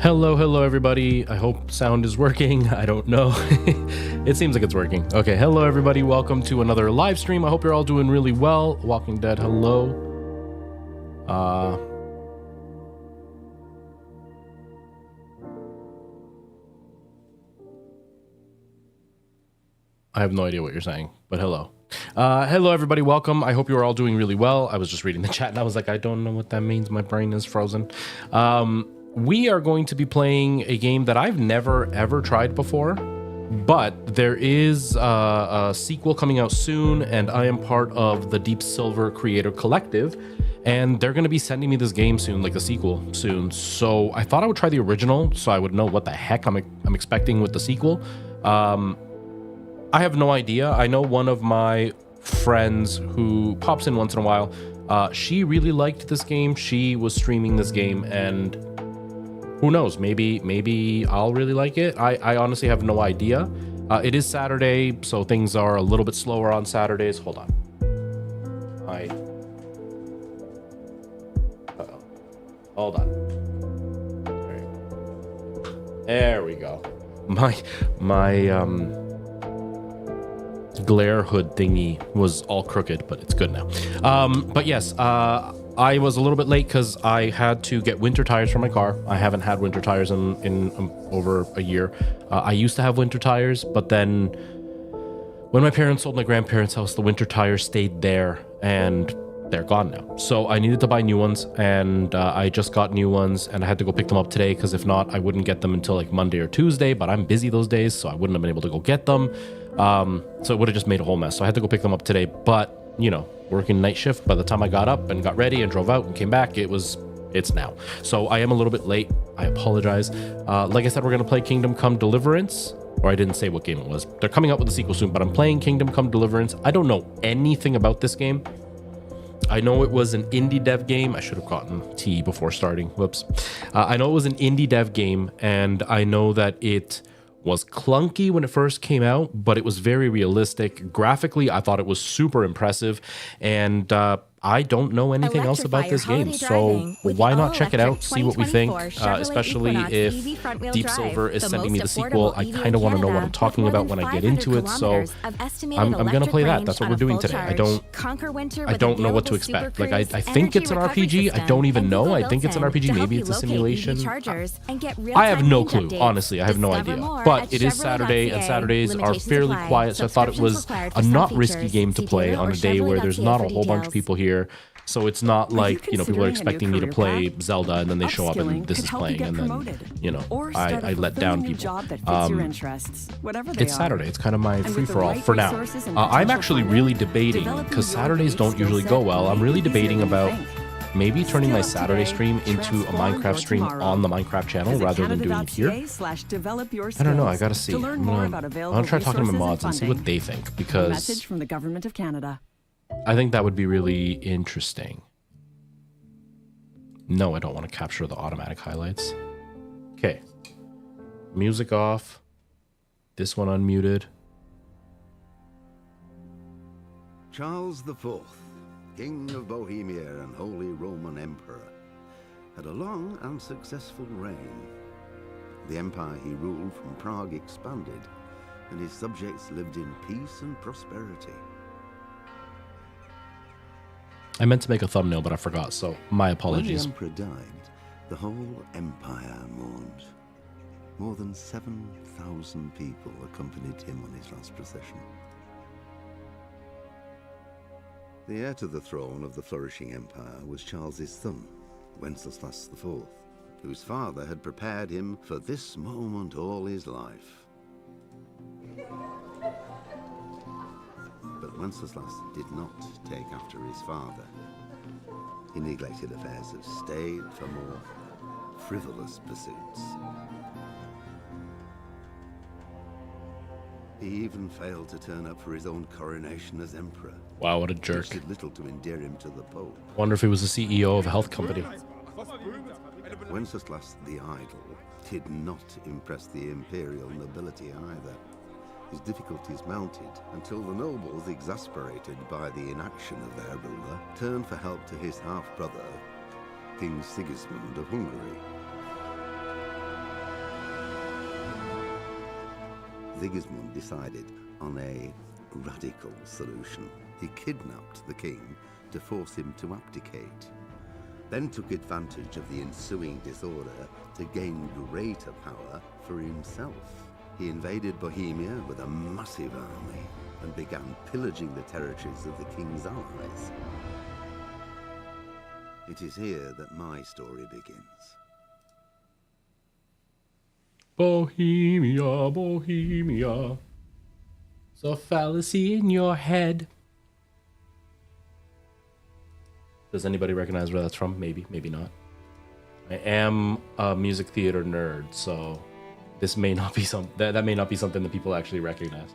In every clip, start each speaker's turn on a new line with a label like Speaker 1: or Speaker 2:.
Speaker 1: Hello, everybody. I hope sound is working. I don't know. It seems like it's working. Okay, hello, everybody. Welcome to another live stream. I hope you're all doing really well. Walking Dead, hello. I have no idea what you're saying, but hello. Hello, everybody. Welcome. I hope you're all doing really well. I was just reading the chat and I was like, I don't know what that means. My brain is frozen. We are going to be playing a game that I've never, ever tried before, but there is a sequel coming out soon, and I am part of the Deep Silver Creator Collective, and they're going to be sending me this game soon, like the sequel soon. So I thought I would try the original so I would know what the heck I'm expecting with the sequel. I have no idea. I know one of my friends who pops in once in a while, she really liked this game. She was streaming this game, and who knows, maybe I'll really like it. I honestly have no idea. It is Saturday, so things are a little bit slower on Saturdays. Hold on. Hold on. There we go. My glare hood thingy was all crooked, but it's good now. But yes, I was a little bit late because I had to get winter tires for my car. I haven't had winter tires in over a year. I used to have winter tires, but then when my parents sold my grandparents' house, the winter tires stayed there and they're gone now. So I needed to buy new ones, and I just got new ones, and I had to go pick them up today because if not, I wouldn't get them until like Monday or Tuesday, but I'm busy those days, so I wouldn't have been able to go get them. So it would have just made a whole mess. So I had to go pick them up today, but you know, working night shift, by the time I got up and got ready and drove out and came back, it's now. So I am a little bit late. I apologize. Like I said, we're going to play Kingdom Come Deliverance, or I didn't say what game it was. They're coming out with a sequel soon, but I'm playing Kingdom Come Deliverance. I don't know anything about this game. I know it was an indie dev game. I should have gotten tea before starting. Whoops. I know it was an indie dev game, and I know that it was clunky when it first came out, but it was very realistic. Graphically, I thought it was super impressive, and I don't know anything else about this game, so why not check it out, see what we think, especially if Deep Silver is sending me the sequel. I kind of want to know what I'm talking about when I get into it, so I'm going to play that. That's what we're doing today. I don't know what to expect. Like, I think it's an RPG. I don't even know. I think it's an RPG. Maybe it's a simulation. I have no clue. Honestly, I have no idea. But it is Saturday, and Saturdays are fairly quiet, so I thought it was a not risky game to play on a day where there's not a whole bunch of people here. So it's not like, you know, people are expecting me to play Zelda and then they show up and this is playing, and then, you know, I let down people. It's Saturday. It's kind of my free-for-all for now. I'm actually really debating, because Saturdays don't usually go well, I'm really debating about maybe turning my Saturday stream into a Minecraft stream on the Minecraft channel rather than doing it here. I don't know. I gotta see. I'm gonna try talking to my mods and see what they think, because
Speaker 2: from the government of Canada.
Speaker 1: I think that would be really interesting. No, I don't want to capture the automatic highlights. Okay. Music off. This one unmuted.
Speaker 3: Charles IV, King of Bohemia and Holy Roman Emperor, had a long and successful reign. The empire he ruled from Prague expanded, and his subjects lived in peace and prosperity.
Speaker 1: I meant to make a thumbnail, but I forgot, so my apologies.
Speaker 3: When the emperor died, the whole empire mourned. More than 7,000 people accompanied him on his last procession. The heir to the throne of the flourishing empire was Charles's son, Wenceslas IV, whose father had prepared him for this moment all his life. But Wenceslas did not take after his father. He neglected affairs of state for more frivolous pursuits. He even failed to turn up for his own coronation as emperor.
Speaker 1: Wow, what a jerk.
Speaker 3: Which did little to endear him to the Pope.
Speaker 1: Wonder if he was the CEO of a health company.
Speaker 3: Wenceslas the Idle did not impress the imperial nobility either. His difficulties mounted until the nobles, exasperated by the inaction of their ruler, turned for help to his half-brother, King Sigismund of Hungary. Sigismund decided on a radical solution. He kidnapped the king to force him to abdicate, then took advantage of the ensuing disorder to gain greater power for himself. He invaded Bohemia with a massive army and began pillaging the territories of the king's allies. It is here that my story begins.
Speaker 1: Bohemia, Bohemia. It's a fallacy in your head. Does anybody recognize where that's from? Maybe, maybe not. I am a music theater nerd, so this may not be that may not be something that people actually recognize.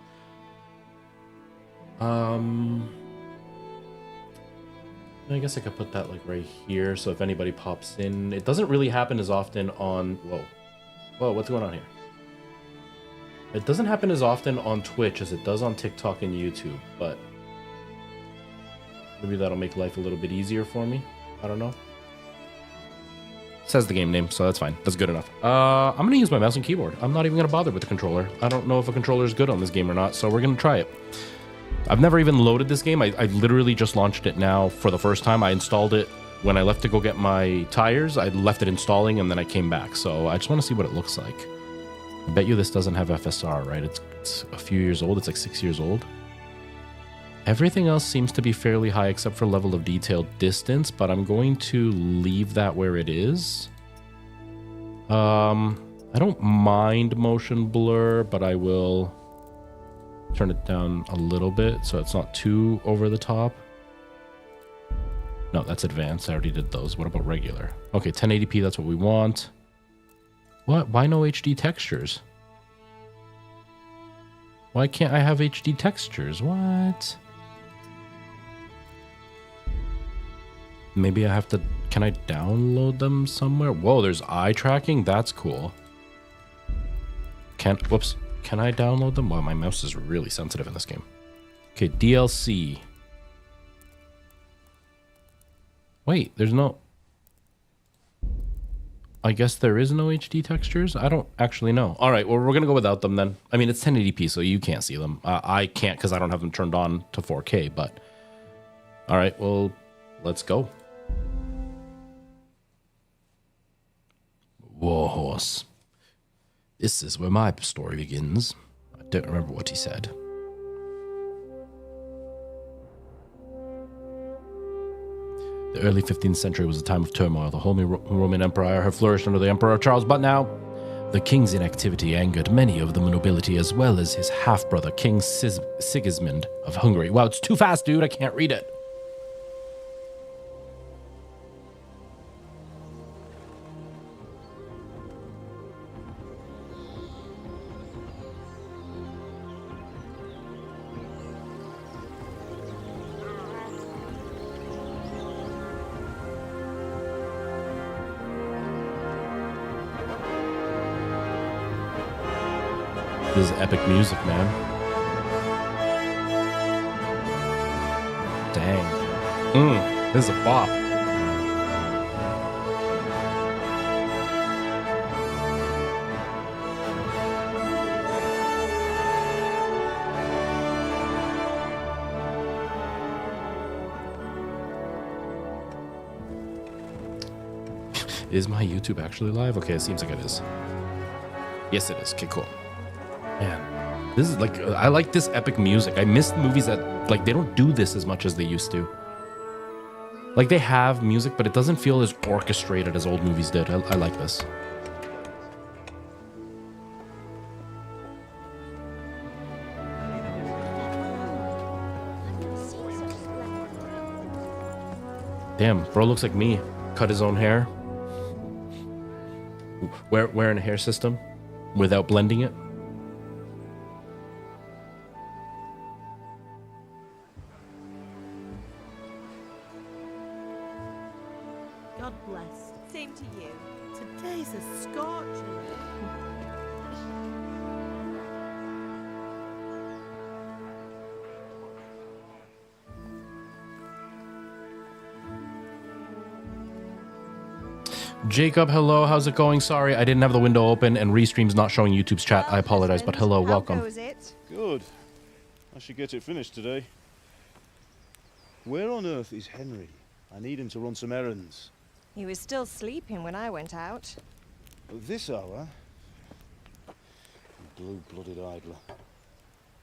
Speaker 1: I guess I could put that like right here, so if anybody pops in, it doesn't really happen as often on. Whoa, what's going on here? It doesn't happen as often on Twitch as it does on TikTok and YouTube, but maybe that'll make life a little bit easier for me. I don't know. Says the game name, so that's fine. That's good enough. I'm gonna use my mouse and keyboard. I'm not even gonna bother with the controller. I don't know if a controller is good on this game or not, so we're gonna try it. I've never even loaded this game. I literally just launched it now for the first time. I installed it when I left to go get my tires. I left it installing and then I came back. So I just want to see what it looks like. I bet you this doesn't have FSR, right? It's a few years old. It's like 6 years old. Everything else seems to be fairly high except for level of detail distance, but I'm going to leave that where it is. I don't mind motion blur, but I will turn it down a little bit so it's not too over the top. No, that's advanced. I already did those. What about regular? Okay, 1080p, that's what we want. What? Why no HD textures? Why can't I have HD textures? What? Maybe I have to... Can I download them somewhere? Whoa, there's eye tracking? That's cool. Whoops. Can I download them? Wow, my mouse is really sensitive in this game. Okay, DLC. Wait, there's no... I guess there is no HD textures? I don't actually know. All right, well, we're going to go without them then. I mean, it's 1080p, so you can't see them. I can't because I don't have them turned on to 4K, but... All right, well, let's go. Warhorse. This is where my story begins. I don't remember what he said. The early 15th century was a time of turmoil. The Holy Roman Empire had flourished under the Emperor Charles, but now the king's inactivity angered many of the nobility as well as his half-brother, King Sigismund of Hungary. Wow, it's too fast, dude. I can't read it. This is epic music, man. Dang. This is a bop. Is my YouTube actually live? Okay, it seems like it is. Yes, it is. Okay, cool. Man, this is like, I like this epic music. I miss movies that, like, they don't do this as much as they used to. Like, they have music, but it doesn't feel as orchestrated as old movies did. I like this. Damn, bro looks like me. Cut his own hair. Wearing a hair system without blending it.
Speaker 2: God bless. Same to you. Today's a scorcher.
Speaker 1: Jacob, hello. How's it going? Sorry, I didn't have the window open and Restream's not showing YouTube's chat. I apologize, but hello, welcome.
Speaker 2: How goes it?
Speaker 4: Good. I should get it finished today. Where on earth is Henry? I need him to run some errands.
Speaker 2: He was still sleeping when I went out.
Speaker 4: At this hour? Blue-blooded idler.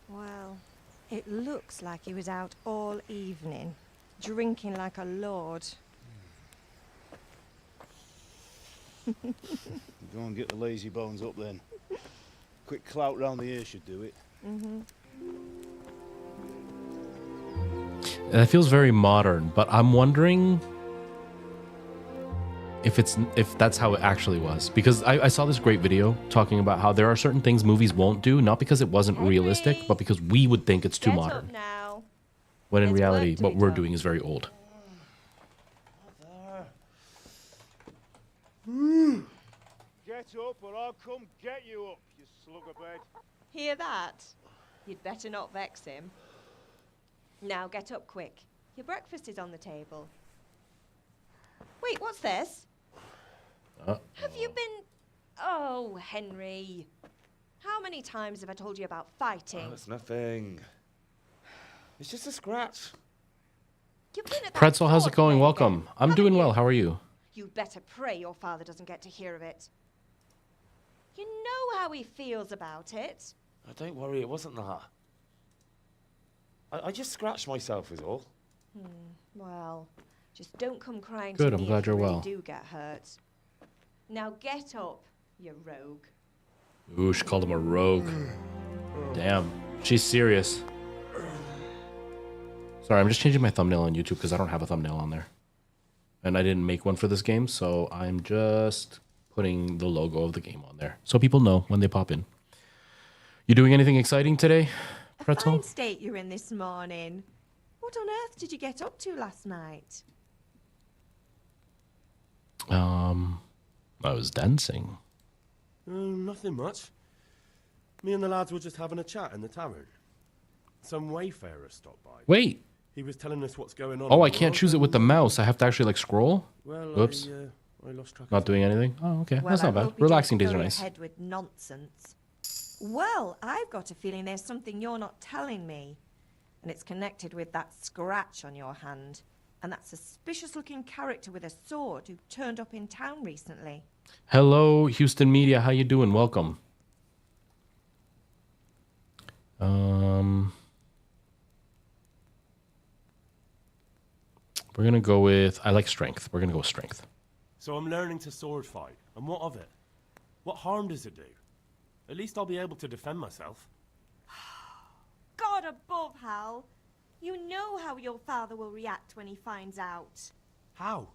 Speaker 2: Well, it looks like he was out all evening, drinking like a lord.
Speaker 4: Go and get the lazy bones up then. Quick clout round the ear should do it.
Speaker 1: That feels very modern, but I'm wondering if that's how it actually was. Because I saw this great video talking about how there are certain things movies won't do, not because it wasn't realistic, but because we would think it's too modern.
Speaker 2: Up now.
Speaker 1: When in
Speaker 2: There's
Speaker 1: reality,
Speaker 2: work to
Speaker 1: what
Speaker 2: be
Speaker 1: we're
Speaker 2: done.
Speaker 1: doing is very old.
Speaker 4: Get up or I'll come get you up, you slugabed.
Speaker 2: Hear that? You'd better not vex him. Now get up quick. Your breakfast is on the table. Wait, what's this? Have you been... Oh, Henry. How many times have I told you about fighting?
Speaker 5: Oh, it's nothing. It's just a scratch.
Speaker 2: You've been at that
Speaker 1: Pretzel, how's it
Speaker 2: sword
Speaker 1: going?
Speaker 2: play
Speaker 1: Welcome.
Speaker 2: again,
Speaker 1: I'm
Speaker 2: haven't
Speaker 1: doing
Speaker 2: you?
Speaker 1: well. How are you?
Speaker 2: You'd better pray your father doesn't get to hear of it. You know how he feels about it.
Speaker 5: Oh, don't worry, it wasn't that. I just scratched myself is all.
Speaker 2: Well, just don't come crying
Speaker 1: Good,
Speaker 2: to
Speaker 1: I'm
Speaker 2: me
Speaker 1: glad
Speaker 2: if you
Speaker 1: you're
Speaker 2: really
Speaker 1: well.
Speaker 2: do get hurt. Now get up, you rogue.
Speaker 1: Ooh, she called him a rogue. Damn. She's serious. Sorry, I'm just changing my thumbnail on YouTube because I don't have a thumbnail on there. And I didn't make one for this game, so I'm just putting the logo of the game on there. So people know when they pop in. You doing anything exciting today,
Speaker 2: A
Speaker 1: Pretzel?
Speaker 2: fine state you're in this morning. What on earth did you get up to last night?
Speaker 1: I was dancing.
Speaker 6: Nothing much. Me and the lads were just having a chat in the tavern. Some wayfarer stopped by.
Speaker 1: Wait.
Speaker 6: He was telling us what's going on.
Speaker 1: Oh,
Speaker 6: in
Speaker 1: I
Speaker 6: the
Speaker 1: can't
Speaker 6: world
Speaker 1: choose it with the
Speaker 6: and,
Speaker 1: mouse. I have to actually like scroll.
Speaker 6: Well,
Speaker 1: Whoops.
Speaker 6: I lost track.
Speaker 1: Not
Speaker 6: of
Speaker 1: doing anything. Oh, okay.
Speaker 2: Well,
Speaker 1: That's not
Speaker 2: I
Speaker 1: bad.
Speaker 2: hope you don't
Speaker 1: Relaxing days
Speaker 2: fill
Speaker 1: are
Speaker 2: your
Speaker 1: nice.
Speaker 2: head with nonsense. Well, I've got a feeling there's something you're not telling me. And it's connected with that scratch on your hand. And that suspicious-looking character with a sword who turned up in town recently.
Speaker 1: Hello, Houston Media. How you doing? Welcome. We're gonna go with. I like strength. We're gonna go with strength.
Speaker 6: So I'm learning to sword fight. And what of it? What harm does it do? At least I'll be able to defend myself.
Speaker 2: God above, Hal. You know how your father will react when he finds out.
Speaker 6: How?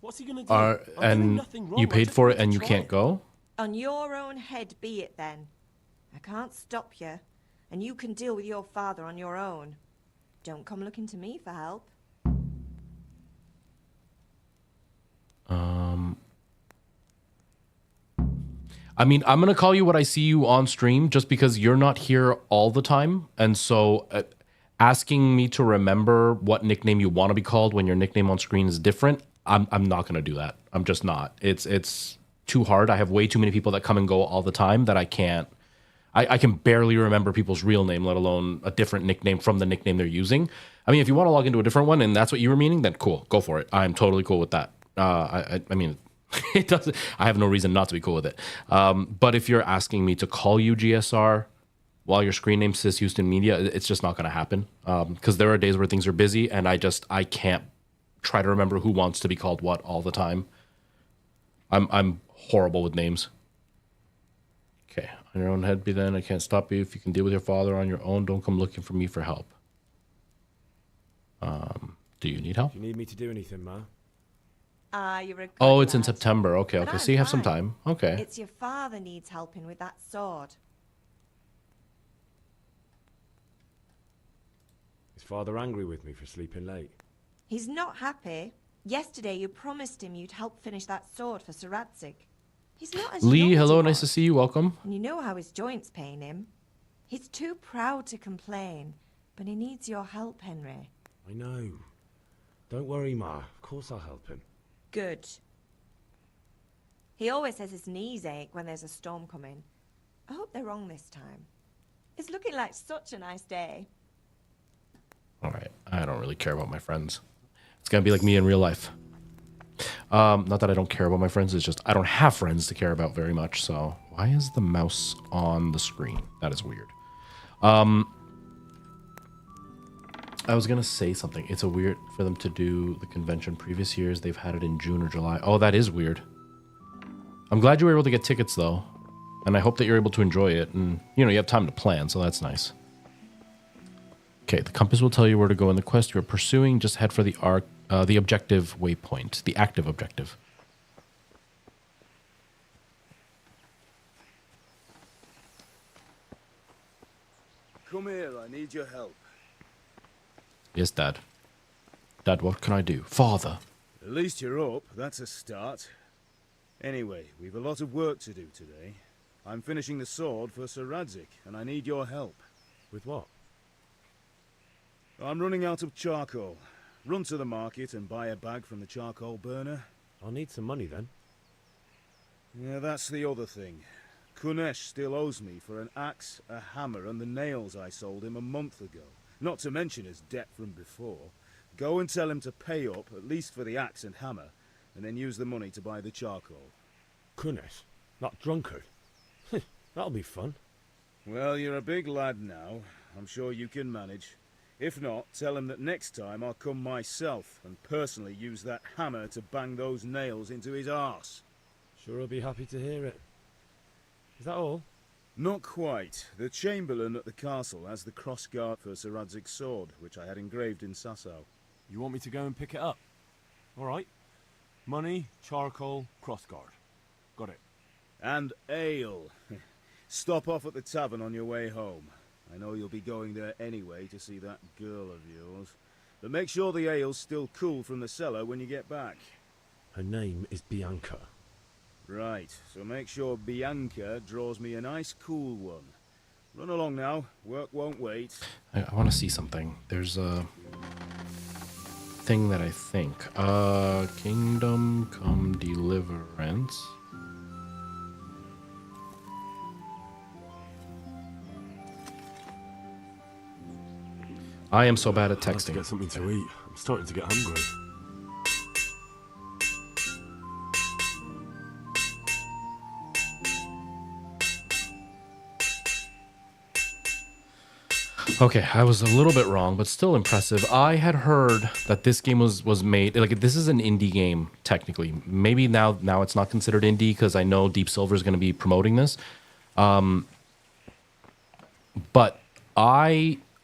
Speaker 6: What's he gonna do? I'm doing
Speaker 1: And
Speaker 6: nothing wrong.
Speaker 1: you
Speaker 6: I
Speaker 1: paid
Speaker 6: just
Speaker 1: for
Speaker 6: want
Speaker 1: it
Speaker 6: to
Speaker 1: and you
Speaker 6: try
Speaker 1: can't
Speaker 6: it.
Speaker 1: go?
Speaker 2: On your own head be it then. I can't stop you, and you can deal with your father on your own. Don't come looking to me for help.
Speaker 1: I mean, I'm gonna call you what I see you on stream just because you're not here all the time, and so asking me to remember what nickname you want to be called when your nickname on screen is different, I'm not gonna do that. I'm just not. It's too hard. I have way too many people that come and go all the time that I can't. I can barely remember people's real name, let alone a different nickname from the nickname they're using. I mean, if you want to log into a different one and that's what you were meaning, then cool, go for it. I'm totally cool with that. I mean, it doesn't. I have no reason not to be cool with it. But if you're asking me to call you GSR while your screen name says Houston Media, it's just not going to happen. Because there are days where things are busy, and I can't try to remember who wants to be called what all the time. I'm horrible with names. Okay, on your own head be then. I can't stop you. If you can deal with your father on your own, don't come looking for me for help. Do you need help?
Speaker 7: Do you need me to do anything, Ma?
Speaker 2: You're a good
Speaker 1: Oh, it's in
Speaker 2: lad.
Speaker 1: September. Okay,
Speaker 2: But
Speaker 1: okay.
Speaker 2: I'm
Speaker 1: So you have some
Speaker 2: fine.
Speaker 1: time. Okay.
Speaker 2: It's your father needs helping with that sword.
Speaker 7: Is Father angry with me for sleeping late?
Speaker 2: He's not happy. Yesterday you promised him you'd help finish that sword for Sir Radzig. He's not as young
Speaker 1: Lee,
Speaker 2: as
Speaker 1: hello.
Speaker 2: he
Speaker 1: Nice to
Speaker 2: was.
Speaker 1: see you. Welcome.
Speaker 2: And you know how his joints pain him. He's too proud to complain, but he needs your help, Henry.
Speaker 7: I know. Don't worry, Ma. Of course I'll help him.
Speaker 2: Good. He always says his knees ache when there's a storm coming. I hope they're wrong this time. It's looking like such a nice day.
Speaker 1: All right, I don't really care about my friends. It's gonna be like me in real life. Not that I don't care about my friends, it's just I don't have friends to care about very much, so why is the mouse on the screen? That is weird. I was gonna say something. It's a weird for them to do the convention. Previous years, they've had it in June or July. Oh, that is weird. I'm glad you were able to get tickets, though. And I hope that you're able to enjoy it. And, you know, you have time to plan, so that's nice. Okay, the compass will tell you where to go in the quest you're pursuing. Just head for the objective waypoint, the active objective.
Speaker 4: Come here, I need your help.
Speaker 1: Yes, Dad. Dad, what can I do? Father.
Speaker 4: At least you're up, that's a start. Anyway, we've a lot of work to do today. I'm finishing the sword for Sir Radzig, and I need your help.
Speaker 7: With what?
Speaker 4: I'm running out of charcoal. Run to the market and buy a bag from the charcoal burner.
Speaker 7: I'll need some money then.
Speaker 4: Yeah, that's the other thing. Kunesh still owes me for an axe, a hammer, and the nails I sold him a month ago. Not to mention his debt from before. Go and tell him to pay up, at least for the axe and hammer, and then use the money to buy the charcoal.
Speaker 7: Kunesh? That drunkard? That'll be fun.
Speaker 4: Well, you're a big lad now. I'm sure you can manage. If not, tell him that next time I'll come myself and personally use that hammer to bang those nails into his arse.
Speaker 7: Sure, I'll be happy to hear it. Is that all?
Speaker 4: Not quite. The Chamberlain at the castle has the crossguard for Sir Radzig's sword, which I had engraved in Sasau.
Speaker 8: You want me to go and pick it up? All right. Money, charcoal, crossguard. Got it.
Speaker 4: And ale. Stop off at the tavern on your way home. I know you'll be going there anyway to see that girl of yours. But make sure the ale's still cool from the cellar when you get back.
Speaker 7: Her name is Bianca.
Speaker 4: Right, so make sure Bianca draws me a nice cool one. Run along now, work won't wait.
Speaker 1: I want to see something. There's a thing that I think. Kingdom Come Deliverance. I am so bad at
Speaker 6: I'll have to
Speaker 1: texting.
Speaker 6: get something to eat. I'm starting to get hungry.
Speaker 1: Okay, I was a little bit wrong, but still impressive. I had heard that this game was made like this is an indie game technically. Maybe now it's not considered indie because I know Deep Silver is going to be promoting this. But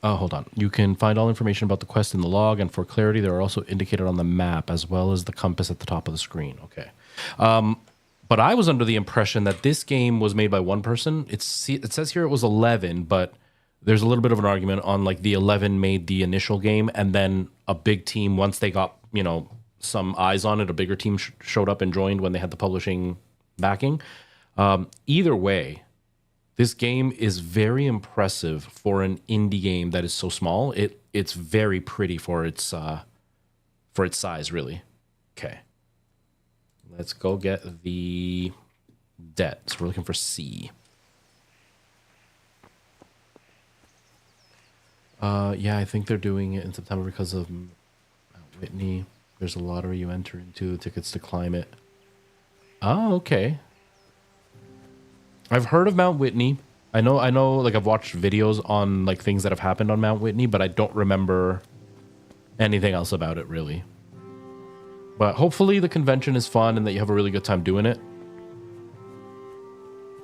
Speaker 1: hold on. You can find all information about the quest in the log, and for clarity, they are also indicated on the map as well as the compass at the top of the screen. Okay. But I was under the impression that this game was made by one person. It says here it was 11, but there's a little bit of an argument on like the 11 made the initial game, and then a big team, once they got, you know, some eyes on it, a bigger team showed up and joined when they had the publishing backing. Either way, this game is very impressive for an indie game that is so small. It's very pretty for its size, really. Okay. Let's go get the debt. So we're looking for C. Yeah, I think they're doing it in September because of Mount Whitney. There's a lottery you enter into, tickets to climb it. Oh, okay. I've heard of Mount Whitney. I know, like I've watched videos on like things that have happened on Mount Whitney, but I don't remember anything else about it really. But hopefully the convention is fun and that you have a really good time doing it.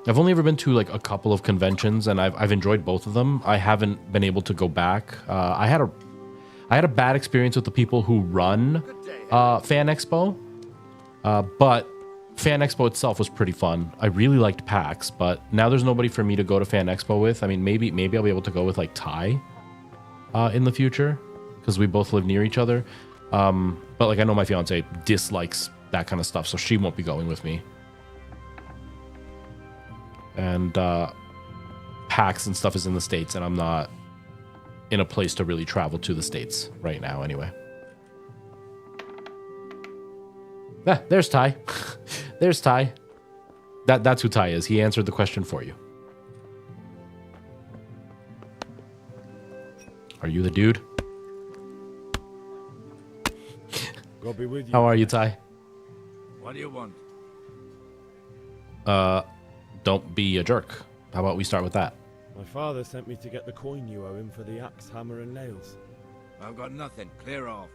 Speaker 1: I've only ever been to like a couple of conventions and I've enjoyed both of them. I haven't been able to go back. I had a bad experience with the people who run Fan Expo, but Fan Expo itself was pretty fun. I really liked PAX, but now there's nobody for me to go to Fan Expo with. I mean, maybe I'll be able to go with like Ty in the future because we both live near each other. But like I know my fiance dislikes that kind of stuff, so she won't be going with me. And PAX and stuff is in the States, and I'm not in a place to really travel to the States right now anyway. There's Ty. There's Ty. That's who Ty is. He answered the question for you. Are you the dude?
Speaker 7: God be with you.
Speaker 1: How are you, Ty?
Speaker 9: What do you want?
Speaker 1: Don't be a jerk. How about we start with that?
Speaker 7: My father sent me to get the coin you owe him for the axe, hammer, and nails.
Speaker 9: I've got nothing. Clear off.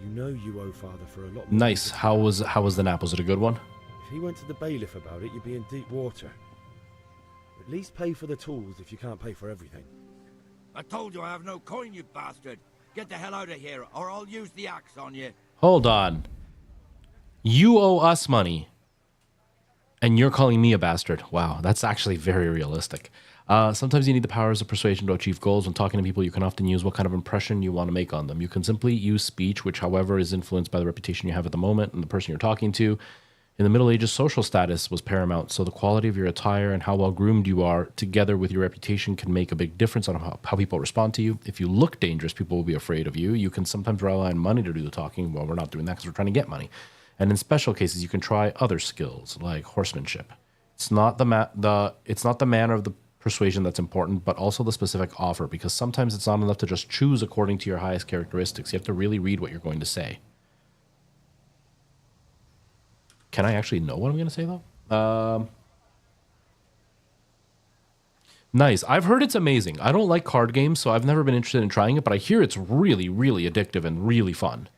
Speaker 7: You know you owe father for a lot more.
Speaker 1: Nice. How was the nap? Was it a good one?
Speaker 7: If he went to the bailiff about it, you'd be in deep water. At least pay for the tools if you can't pay for everything.
Speaker 9: I told you I have no coin, you bastard. Get the hell out of here, or I'll use the axe on you.
Speaker 1: Hold on. You owe us money, and you're calling me a bastard. Wow, that's actually very realistic. Sometimes you need the powers of persuasion to achieve goals. When talking to people, you can often use what kind of impression you want to make on them. You can simply use speech, which, however, is influenced by the reputation you have at the moment and the person you're talking to. In the Middle Ages, social status was paramount, so the quality of your attire and how well groomed you are, together with your reputation, can make a big difference on how people respond to you. If you look dangerous, people will be afraid of you. You can sometimes rely on money to do the talking. Well, we're not doing that because we're trying to get money. And in special cases, you can try other skills like horsemanship. It's not the manner of the persuasion that's important, but also the specific offer, because sometimes it's not enough to just choose according to your highest characteristics. You have to really read what you're going to say. Can I actually know what I'm going to say, though? Nice. I've heard it's amazing. I don't like card games, so I've never been interested in trying it, but I hear it's really, really addictive and really fun.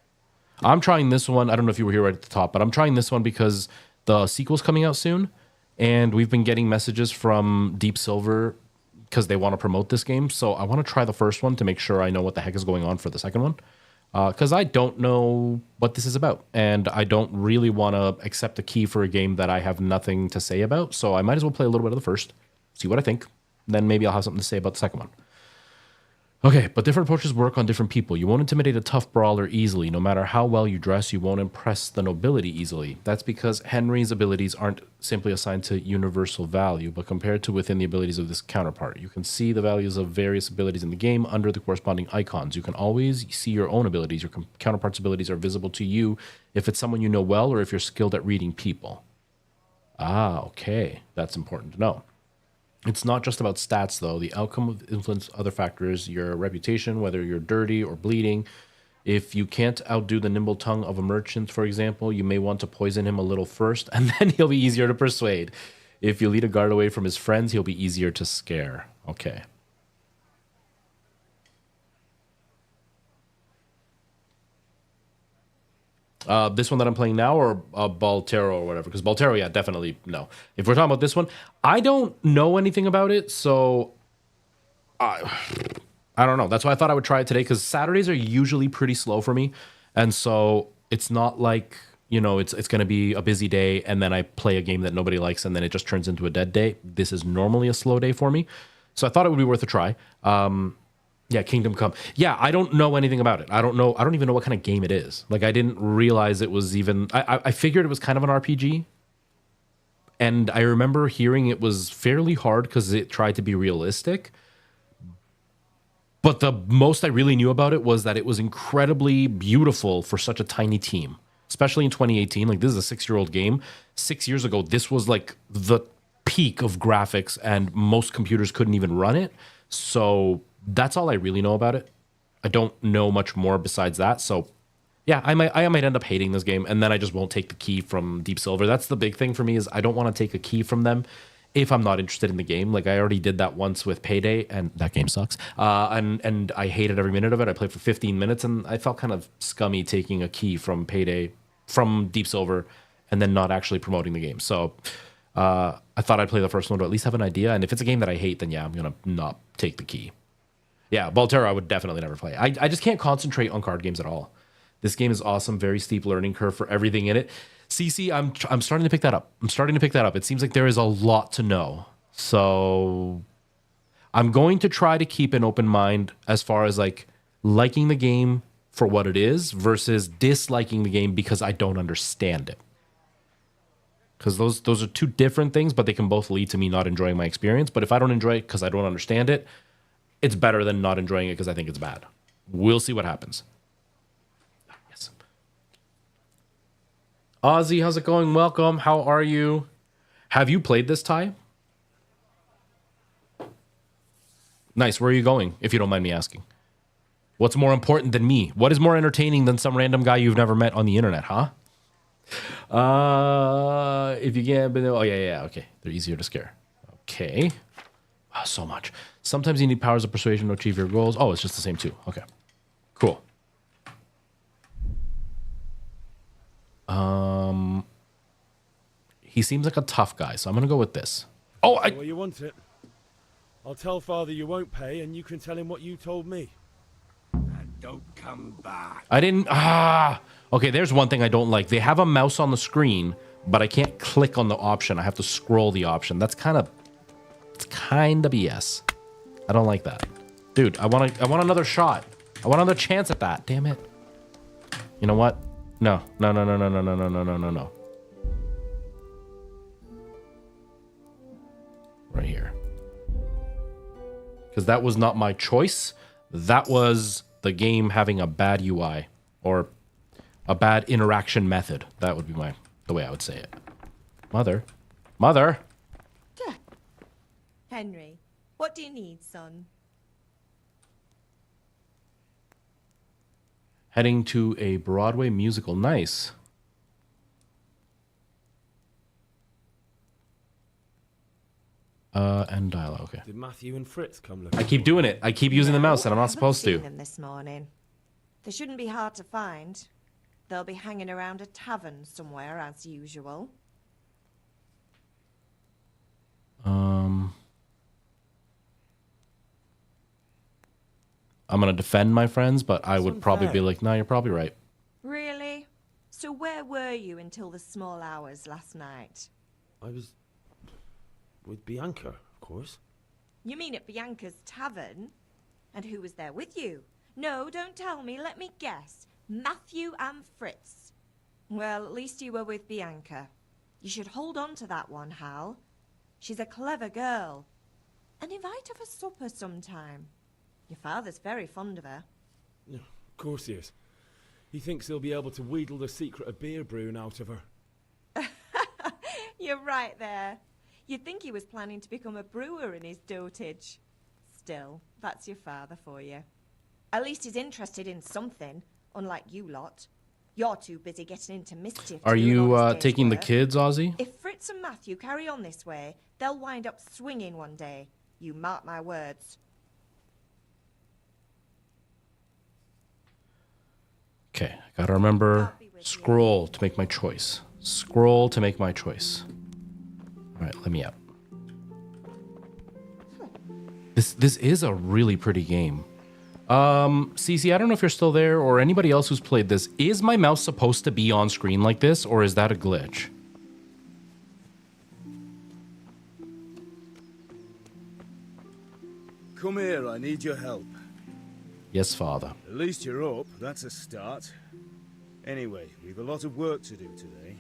Speaker 1: I'm trying this one. I don't know if you were here right at the top, but I'm trying this one because the sequel's coming out soon, and we've been getting messages from Deep Silver because they want to promote this game. So I want to try the first one to make sure I know what the heck is going on for the second one. Because I don't know what this is about, and I don't really want to accept a key for a game that I have nothing to say about. So I might as well play a little bit of the first, see what I think. Then maybe I'll have something to say about the second one. Okay, but different approaches work on different people. You won't intimidate a tough brawler easily. No matter how well you dress, you won't impress the nobility easily. That's because Henry's abilities aren't simply assigned to universal value, but compared to within the abilities of this counterpart. You can see the values of various abilities in the game under the corresponding icons. You can always see your own abilities. Your counterpart's abilities are visible to you if it's someone you know well or if you're skilled at reading people. Ah, okay. That's important to know. It's not just about stats, though. The outcome will influence other factors, your reputation, whether you're dirty or bleeding. If you can't outdo the nimble tongue of a merchant, for example, you may want to poison him a little first, and then he'll be easier to persuade. If you lead a guard away from his friends, he'll be easier to scare. Okay. This one that I'm playing now, or Baltero or whatever? Because Baltero, yeah, definitely no. If we're talking about this one, I don't know anything about it, so I don't know. That's why I thought I would try it today, because Saturdays are usually pretty slow for me, and so it's not like, you know, it's going to be a busy day and then I play a game that nobody likes and then it just turns into a dead day. This is normally a slow day for me, so I thought it would be worth a try. Yeah, Kingdom Come. Yeah, I don't know anything about it. I don't even know what kind of game it is. Like, I didn't realize it was even... I figured it was kind of an RPG. And I remember hearing it was fairly hard because it tried to be realistic. But the most I really knew about it was that it was incredibly beautiful for such a tiny team. Especially in 2018. Like, this is a 6-year-old game. 6 years ago, this was like the peak of graphics and most computers couldn't even run it. So... that's all I really know about it. I don't know much more besides that. So, yeah, I might end up hating this game, and then I just won't take the key from Deep Silver. That's the big thing for me, is I don't want to take a key from them if I'm not interested in the game. Like, I already did that once with Payday, and that game sucks. And I hated every minute of it. I played for 15 minutes, and I felt kind of scummy taking a key from Payday, from Deep Silver, and then not actually promoting the game. So I thought I'd play the first one to at least have an idea. And if it's a game that I hate, then yeah, I'm going to not take the key. Yeah, Baltero I would definitely never play. I just can't concentrate on card games at all. This game is awesome, very steep learning curve for everything in it. CC, I'm starting to pick that up. It seems like there is a lot to know. So I'm going to try to keep an open mind as far as like liking the game for what it is versus disliking the game because I don't understand it. Because those are two different things, but they can both lead to me not enjoying my experience. But if I don't enjoy it because I don't understand it, it's better than not enjoying it because I think it's bad. We'll see what happens. Yes. Ozzy, how's it going? Welcome. How are you? Have you played this, Ty? Nice. Where are you going, if you don't mind me asking? What's more important than me? What is more entertaining than some random guy you've never met on the internet, huh? If you can't... Oh, yeah. Okay. They're easier to scare. Okay. Wow, so much. Sometimes you need powers of persuasion to achieve your goals. Oh, it's just the same too. Okay. Cool. He seems like a tough guy, so I'm going to go with this. Oh,
Speaker 7: Well, you want it. I'll tell Father you won't pay, and you can tell him what you told me.
Speaker 9: And don't come back.
Speaker 1: I didn't... Okay, there's one thing I don't like. They have a mouse on the screen, but I can't click on the option. I have to scroll the option. That's kind of... It's kind of BS. I don't like that. Dude, I want another shot. I want another chance at that. Damn it. You know what? No. Right here. Because that was not my choice. That was the game having a bad UI or a bad interaction method. That would be the way I would say it. Mother.
Speaker 2: Henry, what do you need, son?
Speaker 1: Heading to a Broadway musical. Nice. And dialogue. Okay.
Speaker 7: Did Matthew and Fritz come looking?
Speaker 1: I keep doing it. I keep using the mouse, and I'm not supposed to.
Speaker 2: Seen them this morning. They shouldn't be hard to find. They'll be hanging around a tavern somewhere, as usual.
Speaker 1: I'm gonna defend my friends, but I would probably be like, no, you're probably right.
Speaker 2: Really? So where were you until the small hours last night?
Speaker 7: I was with Bianca, of course.
Speaker 2: You mean at Bianca's tavern? And who was there with you? No, don't tell me. Let me guess. Matthew and Fritz. Well, at least you were with Bianca. You should hold on to that one, Hal. She's a clever girl. And invite her for supper sometime. Your father's very fond of her.
Speaker 7: Yeah, of course he is. He thinks he'll be able to wheedle the secret of beer brewing out of her.
Speaker 2: You're right there. You'd think he was planning to become a brewer in his dotage. Still, that's your father for you. At least he's interested in something, unlike you lot. You're too busy getting into mischief.
Speaker 1: Are you taking the kids, Ozzy?
Speaker 2: If Fritz and Matthew carry on this way, they'll wind up swinging one day. You mark my words.
Speaker 1: Okay, I gotta remember, scroll to make my choice. Scroll to make my choice. All right, let me out. This is a really pretty game. Cece, I don't know if you're still there or anybody else who's played this. Is my mouse supposed to be on screen like this, or is that a glitch?
Speaker 4: Come here, I need your help.
Speaker 1: Yes, Father.
Speaker 4: At least you're up, that's a start. Anyway, we've a lot of work to do today.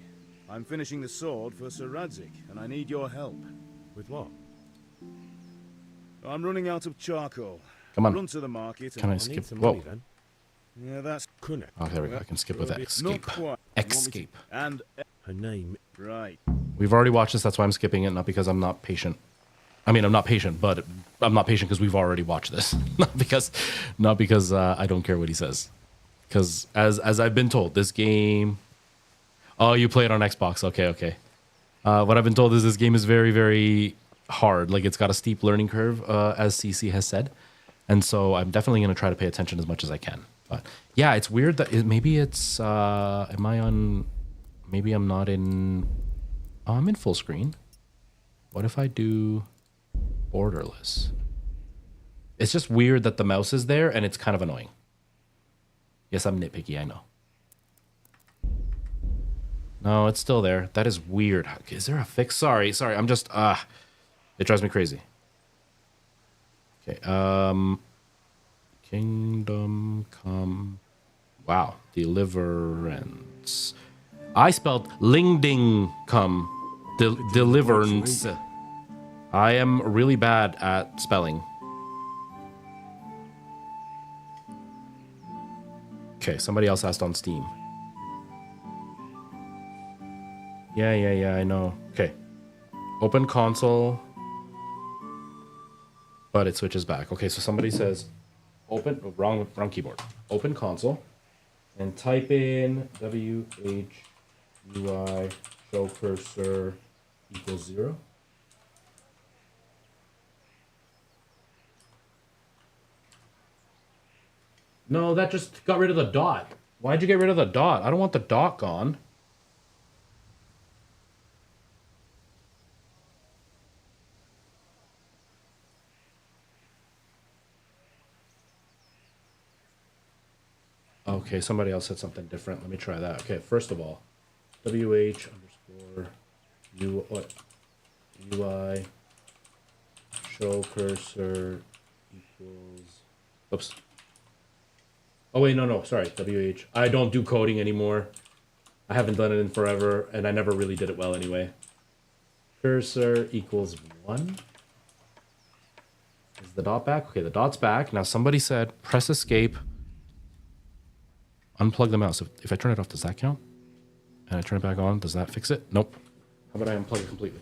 Speaker 4: I'm finishing the sword for Sir Radzik, and I need your help.
Speaker 7: With what?
Speaker 4: I'm running out of charcoal.
Speaker 1: Come on.
Speaker 4: Run to the market.
Speaker 1: Can I skip? Whoa.
Speaker 7: Money, then.
Speaker 4: Yeah, that's
Speaker 7: Couldn't it?
Speaker 1: Oh, there we go. I can skip with escape.
Speaker 4: not quite.
Speaker 1: Escape.
Speaker 4: And
Speaker 7: Her name.
Speaker 4: right.
Speaker 1: We've already watched this. That's why I'm skipping it. Not because I'm not patient. I mean, I'm not patient, but I'm not patient because we've already watched this. not because I don't care what he says. Because as I've been told, this game. Oh, you play it on Xbox. Okay. What I've been told is this game is very, very hard. Like, it's got a steep learning curve, as CC has said. And so I'm definitely going to try to pay attention as much as I can. But yeah, it's weird that maybe it's, maybe I'm not in, oh, I'm in full screen. What if I do borderless? It's just weird that the mouse is there and it's kind of annoying. Yes, I'm nitpicky, I know. No, it's still there. That is weird. Is there a fix? Sorry, I'm just, it drives me crazy. Okay, Kingdom Come. Wow, Deliverance. I spelled Lingding Come. Deliverance. I am really bad at spelling. Okay, somebody else asked on Steam. Yeah, I know. Okay. Open console. But it switches back. Okay, so somebody says open, oh, wrong keyboard. Open console and type in WHUI show cursor equals 0. No, that just got rid of the dot. Why'd you get rid of the dot? I don't want the dot gone. Okay, somebody else said something different. Let me try that. Okay, first of all, WH underscore UI show cursor equals. Oops. Oh, wait, no, sorry. WH. I don't do coding anymore. I haven't done it in forever, and I never really did it well anyway. Cursor equals 1. Is the dot back? Okay, the dot's back. Now somebody said press escape. Unplug the mouse. If I turn it off, does that count? And I turn it back on, does that fix it? Nope. How about I unplug it completely?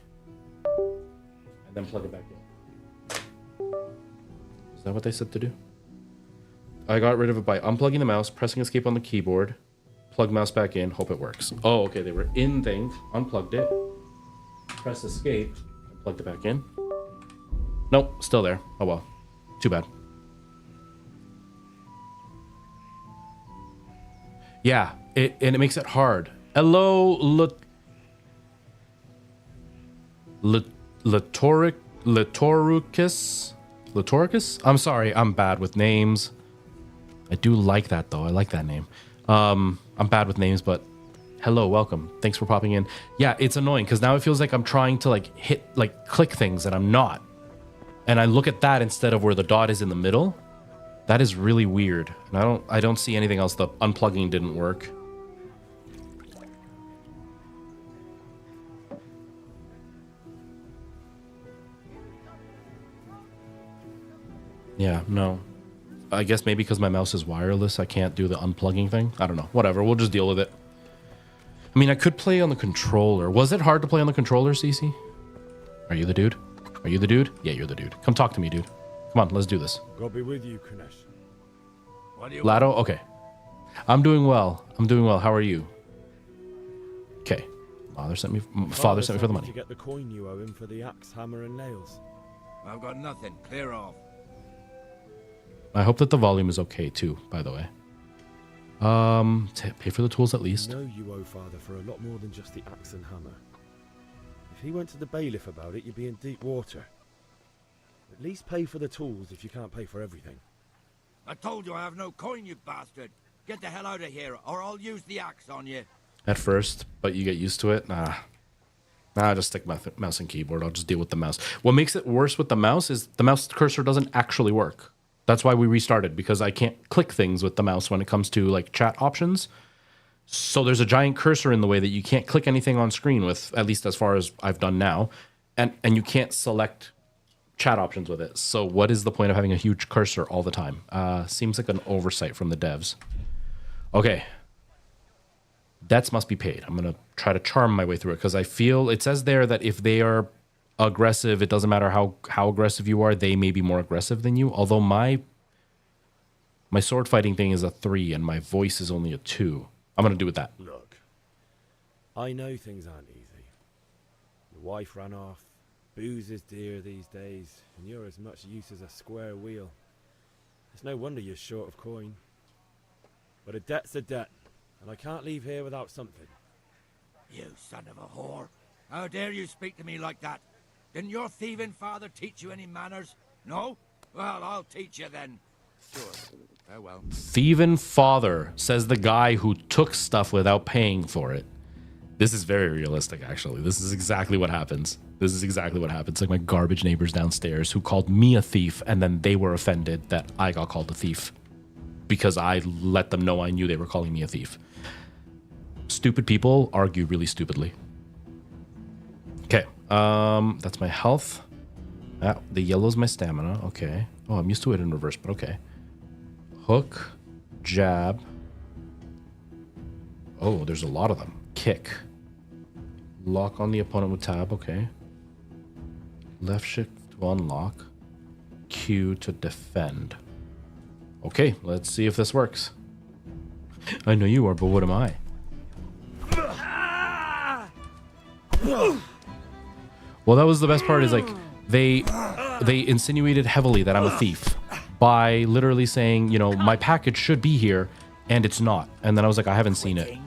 Speaker 1: And then plug it back in. Is that what they said to do? I got rid of it by unplugging the mouse, pressing escape on the keyboard, plug mouse back in, hope it works. Oh, okay, they were in thing, unplugged it, press escape, and plugged it back in. Nope, still there. Oh well. Too bad. Yeah, and it makes it hard. Hello, Latoricus? I'm sorry, I'm bad with names. I do like that though. I like that name. I'm bad with names, but hello, welcome. Thanks for popping in. Yeah, it's annoying because now it feels like I'm trying to click things and I'm not. And I look at that instead of where the dot is in the middle. That is really weird. And I don't see anything else. The unplugging didn't work. Yeah, no. I guess maybe because my mouse is wireless, I can't do the unplugging thing. I don't know. Whatever. We'll just deal with it. I mean, I could play on the controller. Was it hard to play on the controller, Cece? Are you the dude? Are you the dude? Yeah, you're the dude. Come talk to me, dude. Come on, let's do this.
Speaker 7: God be with you, Kunesh.
Speaker 9: What do you
Speaker 1: Lado? Okay. I'm doing well. How are you? Okay. Father sent me for the money.
Speaker 7: To get the coin you owe him for the axe, hammer, and nails.
Speaker 9: I've got nothing. Clear off.
Speaker 1: I hope that the volume is okay too, by the way. Pay for the tools at least.
Speaker 7: I know you owe Father for a lot more than just the axe and hammer. If he went to the bailiff about it, you'd be in deep water. At least pay for the tools if you can't pay for everything.
Speaker 9: I told you I have no coin, you bastard. Get the hell out of here, or I'll use the axe on you.
Speaker 1: At first, but you get used to it. Nah, just stick mouse and keyboard. I'll just deal with the mouse. What makes it worse with the mouse is the mouse cursor doesn't actually work. That's why we restarted, because I can't click things with the mouse when it comes to like chat options. So there's a giant cursor in the way that you can't click anything on screen with, at least as far as I've done now, and you can't select chat options with it. So what is the point of having a huge cursor all the time? Seems like an oversight from the devs. Okay. Debts must be paid. I'm going to try to charm my way through it because I feel it says there that if they are aggressive, it doesn't matter how aggressive you are, they may be more aggressive than you. Although my sword fighting thing is a 3 and my voice is only a 2. I'm going to do with that.
Speaker 7: Look, I know things aren't easy. Your wife ran off. Booze is dear these days, and you're as much use as a square wheel. It's no wonder you're short of coin. But a debt's a debt, and I can't leave here without something.
Speaker 9: You son of a whore. How dare you speak to me like that? Didn't your thieving father teach you any manners? No? Well, I'll teach you then. Sure. Farewell.
Speaker 1: Thieving father, says the guy who took stuff without paying for it. This is very realistic, actually. This is exactly what happens. Like my garbage neighbors downstairs who called me a thief, and then they were offended that I got called a thief because I let them know I knew they were calling me a thief. Stupid people argue really stupidly. Okay, that's my health. The yellow's my stamina. Okay. Oh, I'm used to it in reverse, but okay. Hook, jab. Oh, there's a lot of them. Kick. Lock on the opponent with tab, okay. Left shift to unlock. Q to defend. Okay, let's see if this works. I know you are, but what am I? Well, that was the best part, is like they insinuated heavily that I'm a thief by literally saying, you know, my package should be here and it's not. And then I was like, I haven't seen it.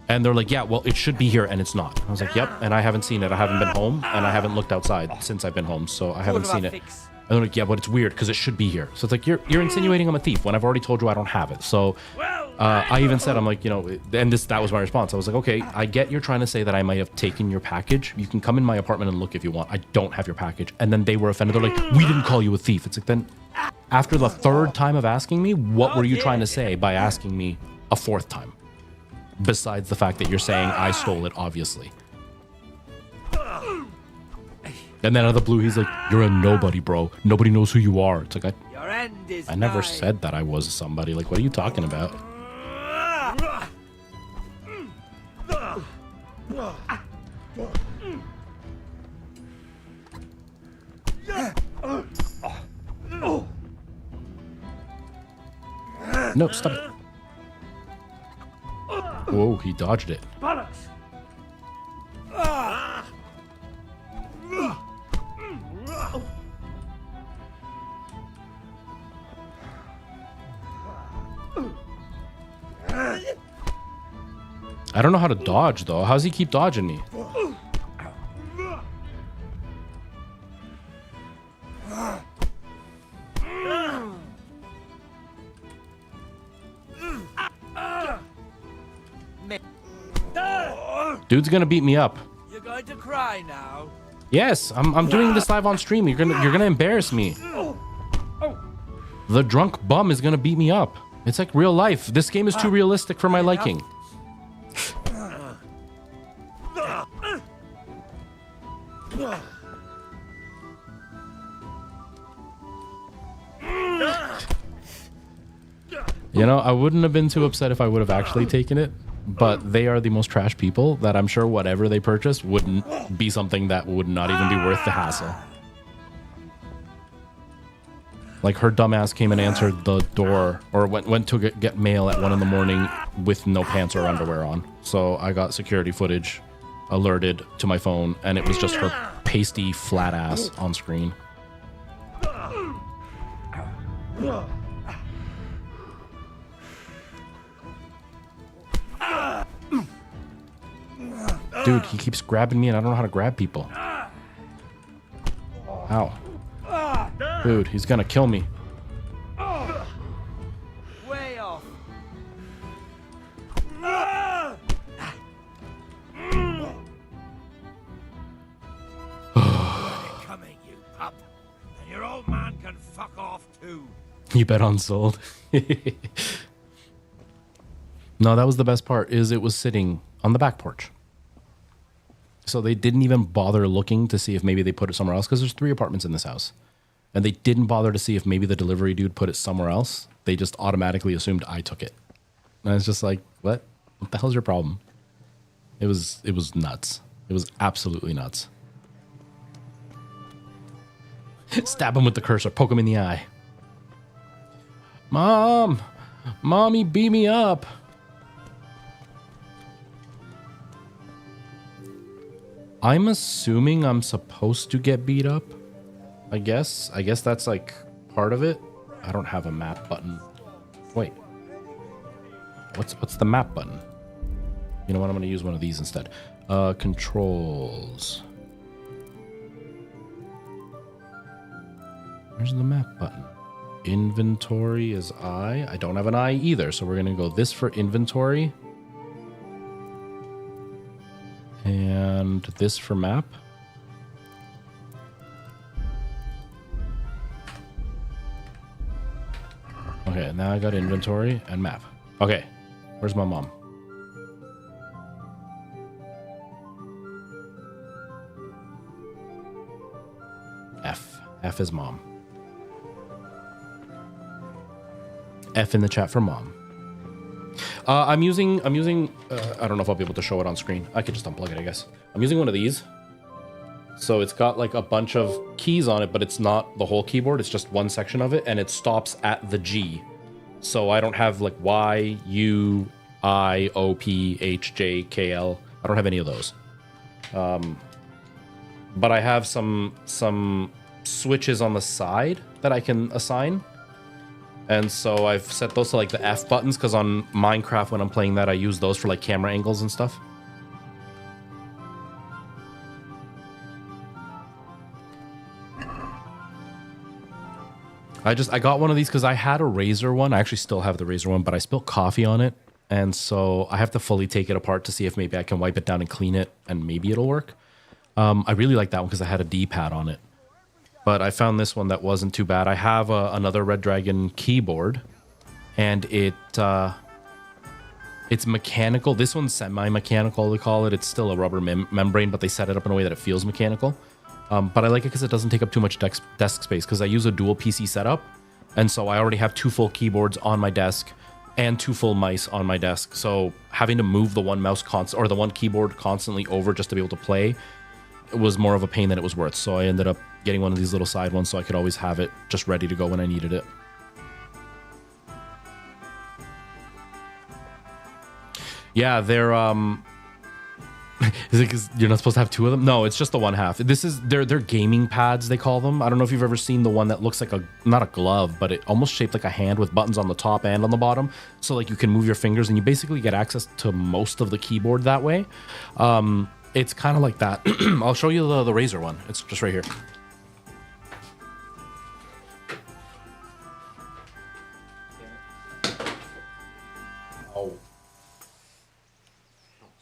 Speaker 1: And they're like, yeah, well, it should be here and it's not. I was like, yep, and I haven't seen it. I haven't been home and I haven't looked outside since I've been home, so I haven't seen it. And they're like, yeah, but it's weird because it should be here. So it's like, you're insinuating I'm a thief when I've already told you I don't have it. So I even said, I'm like, you know, and that was my response. I was like, okay, I get you're trying to say that I might have taken your package. You can come in my apartment and look if you want. I don't have your package. And then they were offended. They're like, we didn't call you a thief. It's like, then after the third time of asking me, what were you trying to say by asking me a fourth time? Besides the fact that you're saying I stole it, obviously. And then out of the blue, he's like, you're a nobody, bro. Nobody knows who you are. It's like, I never said that I was somebody. Like, what are you talking about? No, stop it. Whoa, he dodged it. I don't know how to dodge, though. How does he keep dodging me? Dude's gonna beat me up.
Speaker 9: You're going to cry now?
Speaker 1: Yes, I'm doing this live on stream. You're gonna embarrass me. The drunk bum is gonna beat me up. It's like real life. This game is too realistic for my liking. You know, I wouldn't have been too upset if I would have actually taken it, but they are the most trash people that I'm sure whatever they purchased wouldn't be something that would not even be worth the hassle. Like, her dumbass came and answered the door, or went to get mail at 1 in the morning with no pants or underwear on. So I got security footage alerted to my phone, and it was just her pasty flat ass on screen. Dude, he keeps grabbing me and I don't know how to grab people. Ow. Dude, he's gonna kill me.
Speaker 9: Way off. Coming, you pup. And your old man can fuck off too.
Speaker 1: You bet on sold. No, that was the best part, is it was sitting on the back porch. So they didn't even bother looking to see if maybe they put it somewhere else, because there's 3 apartments in this house. And they didn't bother to see if maybe the delivery dude put it somewhere else. They just automatically assumed I took it. And it's just like, what? What the hell's your problem? It was nuts. It was absolutely nuts. Stab him with the cursor, poke him in the eye. Mom! Mommy beat me up. I'm assuming I'm supposed to get beat up. I guess that's like part of it. I don't have a map button. Wait. What's the map button? You know what? I'm going to use one of these instead. Controls. Where's the map button? Inventory is I. I don't have an I either, so we're going to go this for inventory. And this for map. Okay, now I got inventory and map. Okay, where's my mom? F. F is mom. F in the chat for mom. I'm using. I don't know if I'll be able to show it on screen. I could just unplug it, I guess. I'm using one of these. So it's got like a bunch of keys on it, but it's not the whole keyboard. It's just one section of it, and it stops at the G. So I don't have like Y, U, I, O, P, H, J, K, L. I don't have any of those. But I have some switches on the side that I can assign. And so I've set those to like the F buttons, because on Minecraft when I'm playing that, I use those for like camera angles and stuff. I got one of these because I had a Razer one. I actually still have the Razer one, but I spilled coffee on it. And so I have to fully take it apart to see if maybe I can wipe it down and clean it, and maybe it'll work. I really like that one because I had a D-pad on it. But I found this one that wasn't too bad. I have another Red Dragon keyboard, and it's mechanical. This one's semi-mechanical, they call it. It's still a rubber membrane, but they set it up in a way that it feels mechanical. But I like it because it doesn't take up too much desk space, because I use a dual PC setup. And so I already have 2 full keyboards on my desk and 2 full mice on my desk. So having to move the one mouse or the one keyboard constantly over just to be able to play, it was more of a pain than it was worth. So I ended up getting one of these little side ones so I could always have it just ready to go when I needed it. Yeah, they're is it because you're not supposed to have 2 of them? No, it's just the one half. This is they're gaming pads, they call them. I don't know if you've ever seen the one that looks like not a glove, but it almost shaped like a hand with buttons on the top and on the bottom. So like you can move your fingers and you basically get access to most of the keyboard that way. It's kind of like that. I'll show you the Razer one. It's just right here. Oh.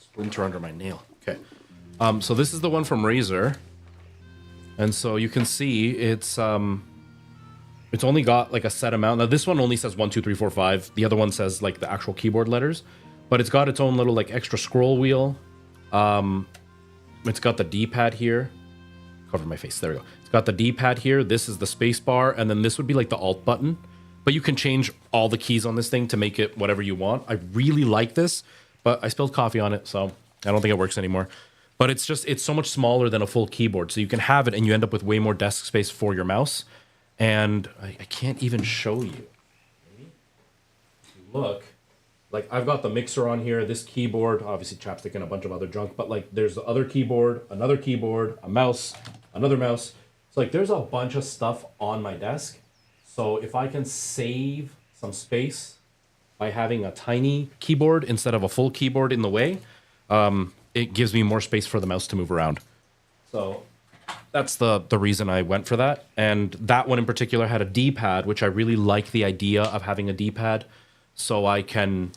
Speaker 1: Splinter under my nail. Okay. So this is the one from Razer. And so you can see it's only got like a set amount. Now this one only says 1, 2, 3, 4, 5. The other one says like the actual keyboard letters. But it's got its own little like extra scroll wheel. It's got the D-pad here. Cover my face. There we go. It's got the D-pad here. This is the space bar. And then this would be like the Alt button. But you can change all the keys on this thing to make it whatever you want. I really like this, but I spilled coffee on it, so I don't think it works anymore. But it's so much smaller than a full keyboard. So you can have it and you end up with way more desk space for your mouse. And I can't even show you. Maybe? If you look. Like, I've got the mixer on here, this keyboard, obviously chapstick and a bunch of other junk, but like there's the other keyboard, another keyboard, a mouse, another mouse. So like there's a bunch of stuff on my desk. So if I can save some space by having a tiny keyboard instead of a full keyboard in the way, it gives me more space for the mouse to move around. So that's the reason I went for that. And that one in particular had a D-pad, which I really like the idea of having a D-pad. So I can,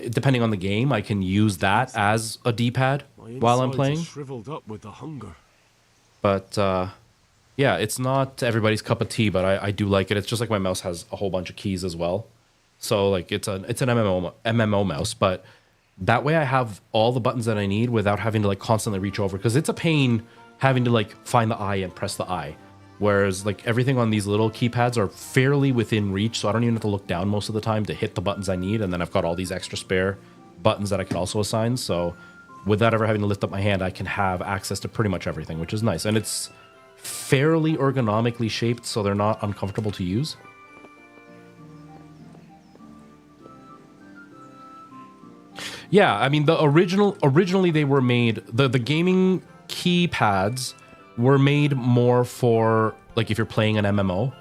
Speaker 1: depending on the game, I can use that as a D-pad while I'm playing.
Speaker 6: Shriveled up with the hunger.
Speaker 1: But yeah, it's not everybody's cup of tea, but I do like it. It's just like my mouse has a whole bunch of keys as well. So like it's an MMO mouse, but that way I have all the buttons that I need without having to like constantly reach over, because it's a pain having to like find the I and press the I. Whereas like everything on these little keypads are fairly within reach, so I don't even have to look down most of the time to hit the buttons I need. And then I've got all these extra spare buttons that I can also assign. So without ever having to lift up my hand, I can have access to pretty much everything, which is nice. And it's fairly ergonomically shaped, so they're not uncomfortable to use. Yeah, I mean, originally they were made, the gaming keypads were made more for, like, if you're playing an MMO.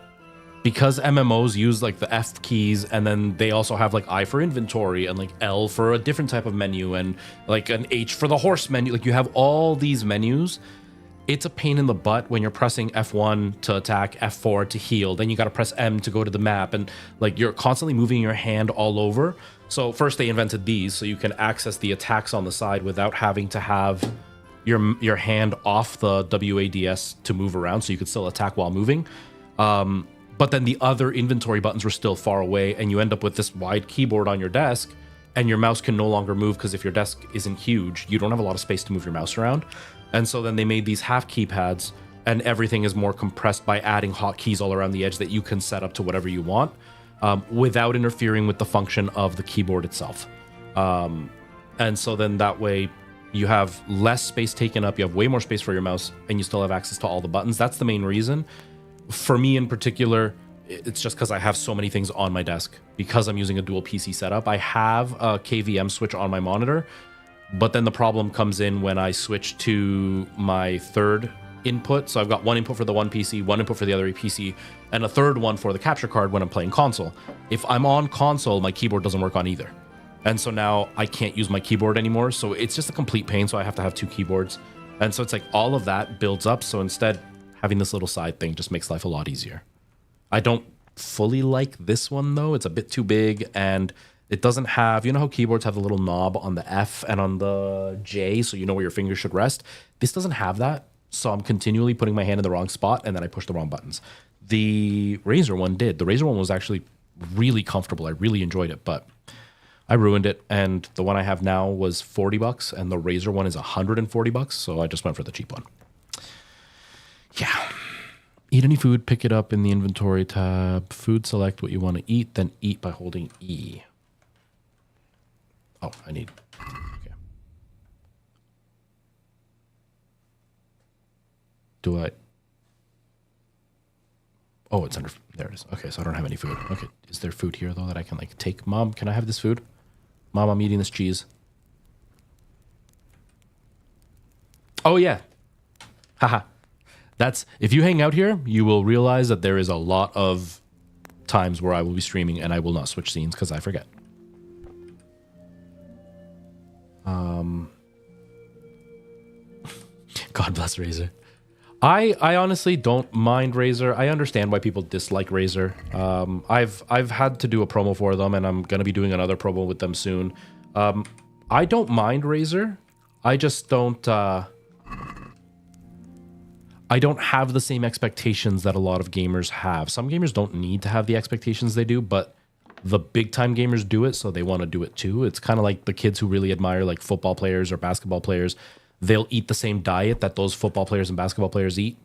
Speaker 1: Because MMOs use, like, the F keys, and then they also have, like, I for inventory, and, like, L for a different type of menu, and, like, an H for the horse menu. Like, you have all these menus. It's a pain in the butt when you're pressing F1 to attack, F4 to heal. Then you got to press M to go to the map, and, like, you're constantly moving your hand all over. So first they invented these, so you can access the attacks on the side without having to have your hand off the WADS to move around, so you could still attack while moving. But then the other inventory buttons were still far away, and you end up with this wide keyboard on your desk, and your mouse can no longer move, because if your desk isn't huge, you don't have a lot of space to move your mouse around. And so then they made these half keypads, and everything is more compressed by adding hotkeys all around the edge that you can set up to whatever you want, without interfering with the function of the keyboard itself. And so then that way you have less space taken up, you have way more space for your mouse, and you still have access to all the buttons. That's the main reason. For me in particular, it's just because I have so many things on my desk because I'm using a dual PC setup. I have a KVM switch on my monitor, but then the problem comes in when I switch to my third input. So I've got one input for the one PC, one input for the other PC, and a third one for the capture card when I'm playing console. If I'm on console, my keyboard doesn't work on either. And so now I can't use my keyboard anymore. So it's just a complete pain. So I have to have two keyboards. And so it's like all of that builds up. So instead, having this little side thing just makes life a lot easier. I don't fully like this one though. It's a bit too big and it doesn't have, you know how keyboards have the little knob on the F and on the J so you know where your fingers should rest? This doesn't have that. So I'm continually putting my hand in the wrong spot and then I push the wrong buttons. The Razer one did. The Razer one was actually really comfortable. I really enjoyed it, but I ruined it. And the one I have now was $40 and the Razer one is $140. So I just went for the cheap one. Yeah. Eat any food, pick it up in the inventory tab. Food, select what you want to eat, then eat by holding E. Oh, I need... Okay. Do I... Oh, it's under... There it is. Okay, so I don't have any food. Okay, is there food here, though, that I can, like, take? Mom, can I have this food? Mom, I'm eating this cheese. Oh, yeah. Haha. That's, if you hang out here, you will realize that there is a lot of times where I will be streaming and I will not switch scenes because I forget. God bless Razer. I honestly don't mind Razer. I understand why people dislike Razer. I've had to do a promo for them and I'm going to be doing another promo with them soon. I don't mind Razer. I just don't... I don't have the same expectations that a lot of gamers have. Some gamers don't need to have the expectations they do, but the big time gamers do it, so they want to do it too. It's kind of like the kids who really admire like football players or basketball players. They'll eat the same diet that those football players and basketball players eat,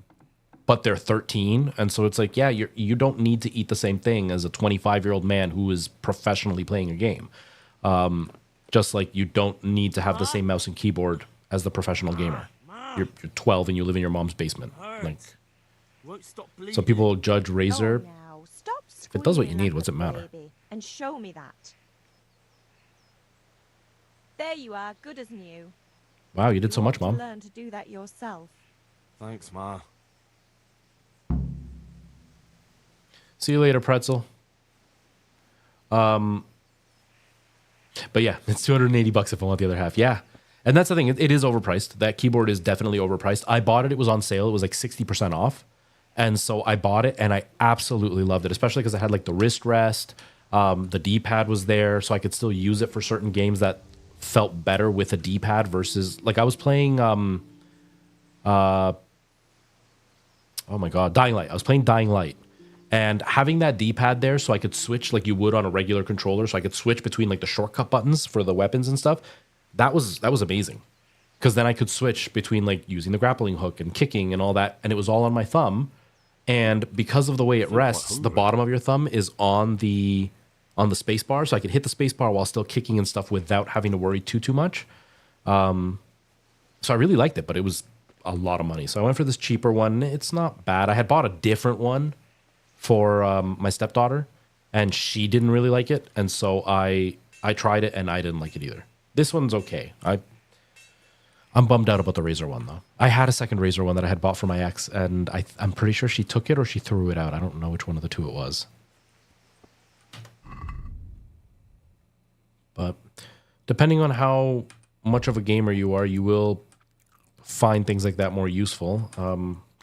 Speaker 1: but they're 13. And so it's like, yeah, you don't need to eat the same thing as a 25-year-old man who is professionally playing a game. Just like you don't need to have the same mouse and keyboard as the professional gamer. You're 12 and you live in your mom's basement. Like, some people judge Razer.
Speaker 2: Now, stop
Speaker 1: if it does what you
Speaker 2: screaming
Speaker 1: need,
Speaker 2: like
Speaker 1: what's
Speaker 2: a
Speaker 1: it matter?
Speaker 2: baby and show me that. There you are, good as new.
Speaker 1: Wow, you did so much,
Speaker 2: Want
Speaker 1: Mom.
Speaker 2: to learn to do that yourself.
Speaker 8: Thanks, Ma.
Speaker 1: See you later, pretzel. But yeah, it's $280 if I want the other half. Yeah. And that's the thing. It is overpriced. That keyboard is definitely overpriced. I bought it. It was on sale. It was like 60% off. And so I bought it and I absolutely loved it, especially because it had like the wrist rest. The D-pad was there, so I could still use it for certain games that felt better with a D-pad versus like I was playing oh my God, Dying Light. I was playing Dying Light. And having that D-pad there so I could switch like you would on a regular controller, so I could switch between like the shortcut buttons for the weapons and stuff. That was amazing, because then I could switch between like using the grappling hook and kicking and all that, and it was all on my thumb. And because of the way it rests, the bottom of your thumb is on the space bar, so I could hit the space bar while still kicking and stuff without having to worry too much. So I really liked it, but it was a lot of money. So I went for this cheaper one. It's not bad. I had bought a different one for my stepdaughter, and she didn't really like it, and so I tried it and I didn't like it either. This one's okay. I'm bummed out about the Razer one, though. I had a second Razer one that I had bought for my ex, and I'm pretty sure she took it or she threw it out. I don't know which one of the two it was. But depending on how much of a gamer you are, you will find things like that more useful.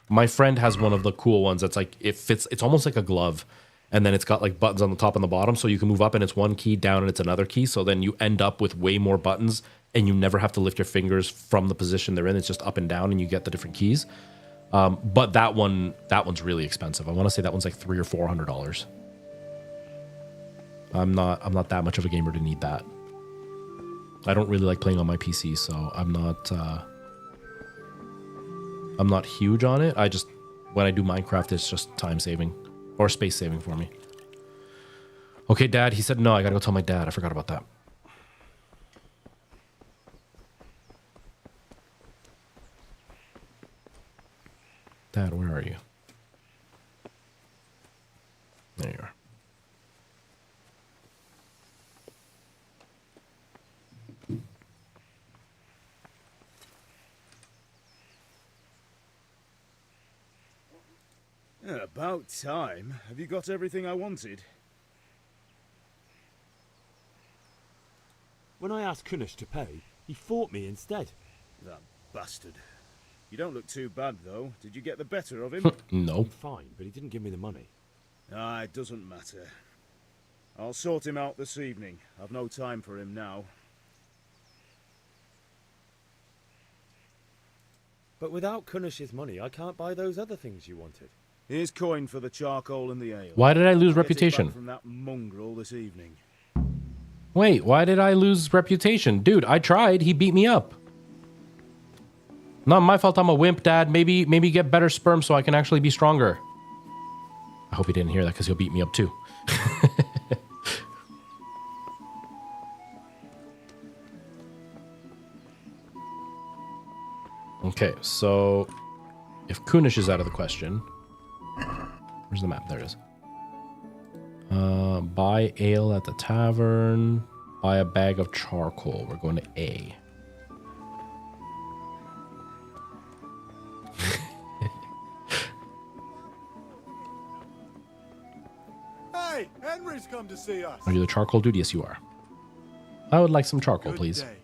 Speaker 1: My friend has one of the cool ones that's like, it fits, it's almost like a glove. And then it's got like buttons on the top and the bottom, so you can move up and it's one key, down and it's another key. So then you end up with way more buttons and you never have to lift your fingers from the position they're in. It's just up and down and you get the different keys. But that one's really expensive. I want to say that one's like $300 or $400. I'm not that much of a gamer to need that. I don't really like playing on my PC, so I'm not huge on it. I just, when I do Minecraft, it's just time saving. Or space saving for me. Okay, Dad. He said no. I gotta go tell my dad. I forgot about that. Dad, where are you? There you are.
Speaker 4: Yeah, about time. Have you got everything I wanted?
Speaker 7: When I asked Kunish to pay, he fought me instead.
Speaker 4: That bastard. You don't look too bad, though. Did you get the better of him?
Speaker 1: No.
Speaker 7: Fine, but he didn't give me the money.
Speaker 4: Ah, it doesn't matter. I'll sort him out this evening. I've no time for him now.
Speaker 7: But without Kunish's money, I can't buy those other things you wanted.
Speaker 4: Here's coin for the charcoal and the ale.
Speaker 1: Why did I lose
Speaker 4: Get it back
Speaker 1: reputation?
Speaker 4: from that mongrel this evening.
Speaker 1: Wait, why did I lose reputation? Dude, I tried. He beat me up. Not my fault I'm a wimp, Dad. Maybe get better sperm so I can actually be stronger. I hope he didn't hear that because he'll beat me up too. Okay, so if Kunish is out of the question, where's the map? There it is. Buy ale at the tavern. Buy a bag of charcoal. We're going to A.
Speaker 10: Hey, Henry's come to see us.
Speaker 1: Are you the charcoal dude? Yes, you are. I would like some charcoal, please.
Speaker 10: Day.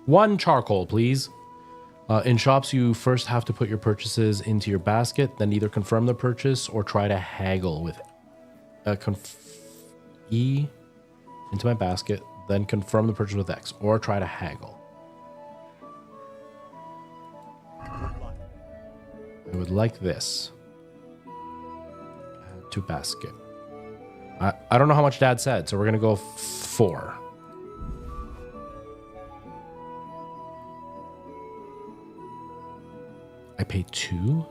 Speaker 1: One charcoal, please. In shops, you first have to put your purchases into your basket, then either confirm the purchase or try to haggle with E into my basket, then confirm the purchase with X, or try to haggle. I would like this. Add to basket. I don't know how much Dad said, so we're going to go 4. I pay 2?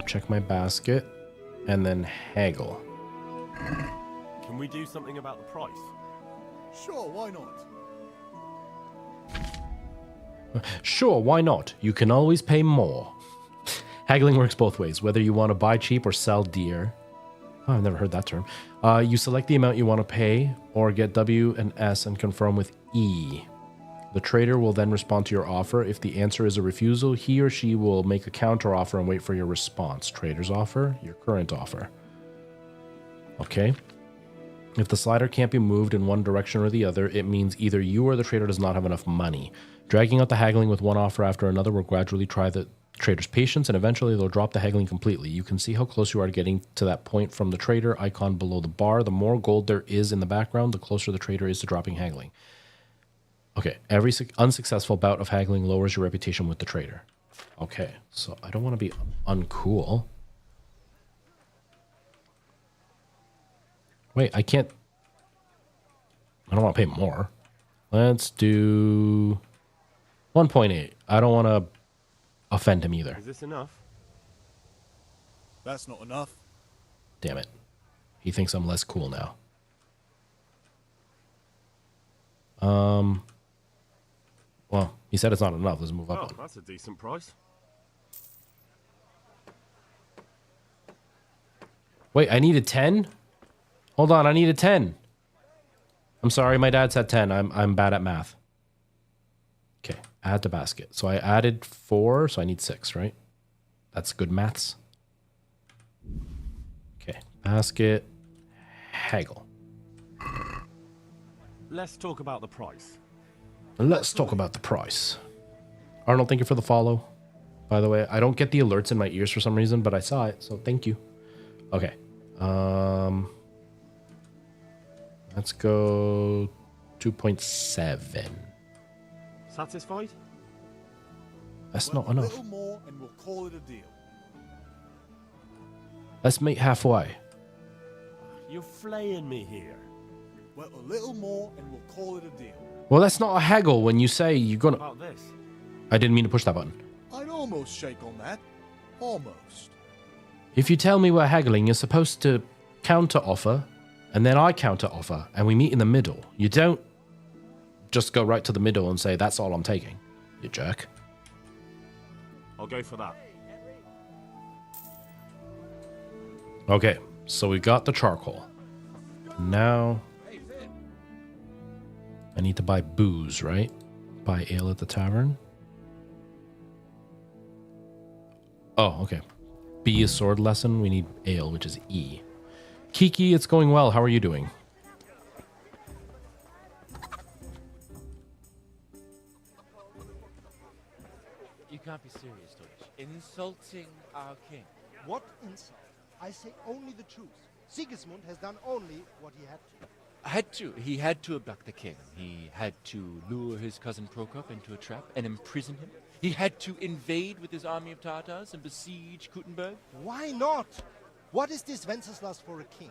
Speaker 1: Check my basket and then haggle.
Speaker 6: Can we do something about the price?
Speaker 10: Sure, why not?
Speaker 1: Sure, why not? You can always pay more. Haggling works both ways, whether you want to buy cheap or sell dear. Oh, I've never heard that term. You select the amount you want to pay or get W and S and confirm with E. The trader will then respond to your offer. If the answer is a refusal, he or she will make a counter offer and wait for your response. Trader's offer, your current offer. Okay. If the slider can't be moved in one direction or the other, it means either you or the trader does not have enough money. Dragging out the haggling with one offer after another will gradually try the trader's patience, and eventually they'll drop the haggling completely. You can see how close you are to getting to that point from the trader icon below the bar. The more gold there is in the background, the closer the trader is to dropping haggling. Okay, every unsuccessful bout of haggling lowers your reputation with the trader. Okay, so I don't want to be uncool. Wait, I can't... I don't want to pay more. Let's do 1.8. I don't want to offend him either.
Speaker 6: Is this enough?
Speaker 10: That's not enough.
Speaker 1: Damn it. He thinks I'm less cool now. Well, he said it's not enough. Let's move up
Speaker 6: Oh,
Speaker 1: one.
Speaker 6: that's a decent price.
Speaker 1: Wait, I needed 10? Hold on, I needed 10. I'm sorry, my dad said 10. I'm bad at math. Okay, add to basket. So I added 4, so I need 6, right? That's good maths. Okay, basket, haggle.
Speaker 6: Let's talk about the price.
Speaker 1: Let's talk about the price. Arnold, thank you for the follow. By the way, I don't get the alerts in my ears for some reason, but I saw it, so thank you. Okay. Let's go 2.7.
Speaker 6: Satisfied?
Speaker 1: That's
Speaker 10: Well,
Speaker 1: not enough.
Speaker 10: A little more and we'll call it a deal.
Speaker 1: Let's meet halfway.
Speaker 6: You're flaying me here.
Speaker 10: Well, a little more and we'll call it a deal.
Speaker 1: Well, that's not a haggle when you say you're gonna...
Speaker 6: About this?
Speaker 1: I didn't mean to push that button.
Speaker 10: I'd almost shake on that. Almost.
Speaker 1: If you tell me we're haggling, you're supposed to counter offer, and then I counter offer, and we meet in the middle. You don't just go right to the middle and say, that's all I'm taking, you jerk.
Speaker 6: I'll go for that.
Speaker 1: Okay, so we got the charcoal. Now I need to buy booze, right? Buy ale at the tavern. Oh, okay. B is sword lesson. We need ale, which is E. Kiki, it's going well. How are you doing?
Speaker 11: You can't be serious, Deutsch. Insulting our king.
Speaker 12: What insult? I say only the truth. Sigismund has done only what he had to.
Speaker 11: He had to abduct the king. He had to lure his cousin Prokop into a trap and imprison him. He had to invade with his army of Tartars and besiege Kuttenberg.
Speaker 12: Why not? What is this Wenceslas for a king?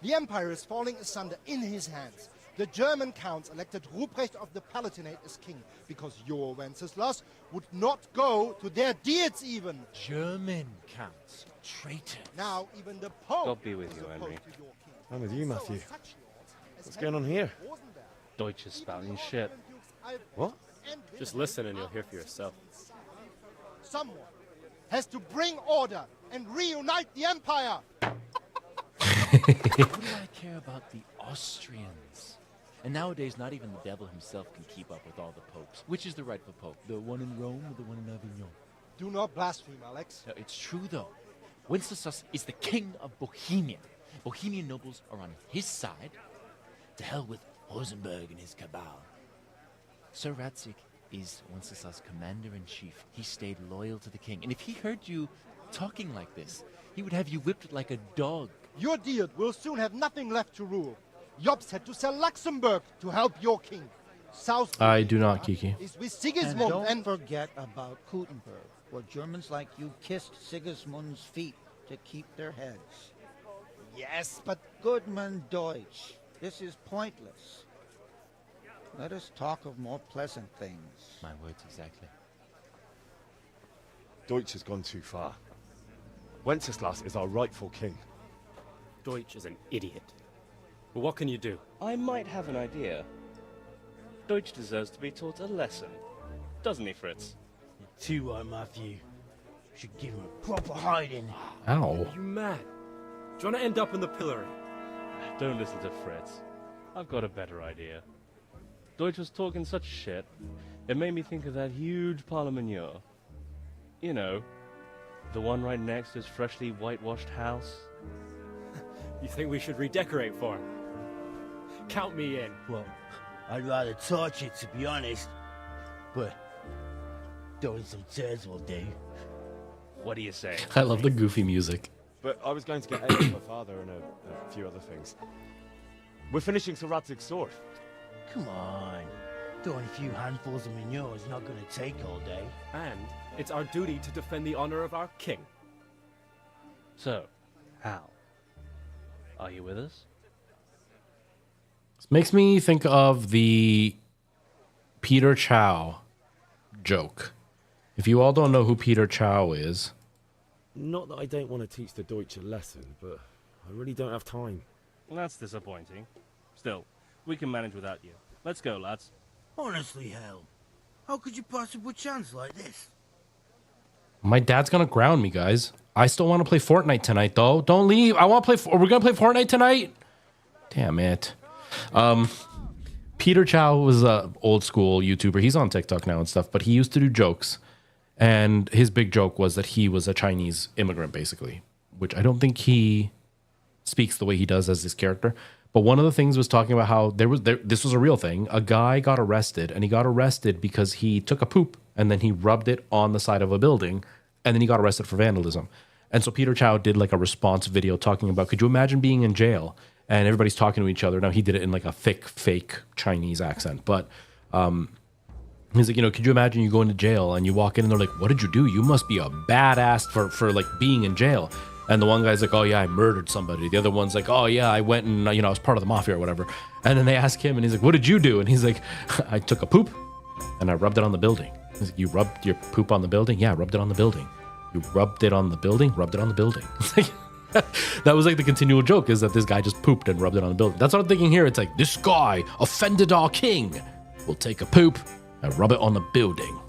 Speaker 12: The empire is falling asunder in his hands. The German counts elected Ruprecht of the Palatinate as king because your Wenceslas would not go to their deeds even.
Speaker 11: German counts. Traitors.
Speaker 12: Now even the Pope.
Speaker 13: God be with you, Henry.
Speaker 7: I'm with you, Matthew. What's going on here?
Speaker 13: Deutsch is spouting shit.
Speaker 7: What?
Speaker 13: Just listen and you'll hear for yourself.
Speaker 12: Someone has to bring order and reunite the empire.
Speaker 11: What do I care about the Austrians? And nowadays, not even the devil himself can keep up with all the popes. Which is the rightful pope? The one in Rome or the one in Avignon?
Speaker 12: Do not blaspheme, Alex.
Speaker 11: No, it's true, though. Wenceslas is the king of Bohemia. Bohemian nobles are on his side. To hell with Rosenberg and his cabal. Sir Ratzik is Wenceslas' commander-in-chief. He stayed loyal to the king. And if he heard you talking like this, he would have you whipped like a dog.
Speaker 12: Your Diet will soon have nothing left to rule. Jobst had to sell Luxembourg to help your king. South
Speaker 1: I do not, Kiki.
Speaker 12: is with Sigismund
Speaker 14: And don't forget about Kuttenberg, where Germans like you kissed Sigismund's feet to keep their heads.
Speaker 12: Yes, but
Speaker 14: Goodman Deutsch, this is pointless. Let us talk of more pleasant things.
Speaker 11: My words exactly.
Speaker 6: Deutsch has gone too far. Wenceslas is our rightful king.
Speaker 13: Deutsch is an idiot. But what can you do? I might have an idea. Deutsch deserves to be taught a lesson. Doesn't he, Fritz?
Speaker 15: You're too right, Matthew. Should give him a proper hiding.
Speaker 1: Ow.
Speaker 13: Are you mad? Do you want to end up in the pillory? Don't listen to Fritz. I've got a better idea. Deutsch was talking such shit, it made me think of that huge parliament. You know, the one right next to his freshly whitewashed house. You think we should redecorate for him? Count me in.
Speaker 15: Well, I'd rather torch it, to be honest. But throwing some chairs will do.
Speaker 13: What do you say?
Speaker 1: I love the goofy music.
Speaker 6: But I was going to get aid from my father and a few other things. We're finishing Sir Radzig's sword.
Speaker 15: Come on. Throwing a few handfuls of manure is not going to take all day.
Speaker 13: And it's our duty to defend the honor of our king. So, Hal, are you with us?
Speaker 1: This makes me think of the Peter Chow joke. If you all don't know who Peter Chow is...
Speaker 7: Not that I don't want to teach the Deutsch a lesson, but I really don't have time.
Speaker 13: That's disappointing. Still, we can manage without you. Let's go, lads.
Speaker 15: Honestly, Hal, how could you possibly chance like this?
Speaker 1: My dad's gonna ground me, guys. I still want to play Fortnite tonight, though. Don't leave. I want to play... We're gonna play Fortnite tonight? Damn it. Peter Chow was a old school YouTuber. He's on TikTok now and stuff, but he used to do jokes. And his big joke was that he was a Chinese immigrant, basically, which I don't think he speaks the way he does as his character. But one of the things was talking about how this was a real thing. A guy got arrested, and he got arrested because he took a poop and then he rubbed it on the side of a building, and then he got arrested for vandalism. And so Peter Chow did like a response video talking about, could you imagine being in jail? And everybody's talking to each other. Now, he did it in like a thick, fake Chinese accent. But he's like, you know, could you imagine you go into jail and you walk in and they're like, what did you do? You must be a badass for like being in jail. And the one guy's like, oh yeah, I murdered somebody. The other one's like, oh yeah, I went and, I was part of the mafia or whatever. And then they ask him and he's like, what did you do? And he's like, I took a poop and I rubbed it on the building. He's like, you rubbed your poop on the building? Yeah, I rubbed it on the building. You rubbed it on the building? Rubbed it on the building. That was like the continual joke, is that this guy just pooped and rubbed it on the building. That's what I'm thinking here. It's like, this guy offended our king. will take a poop and rub it on the building.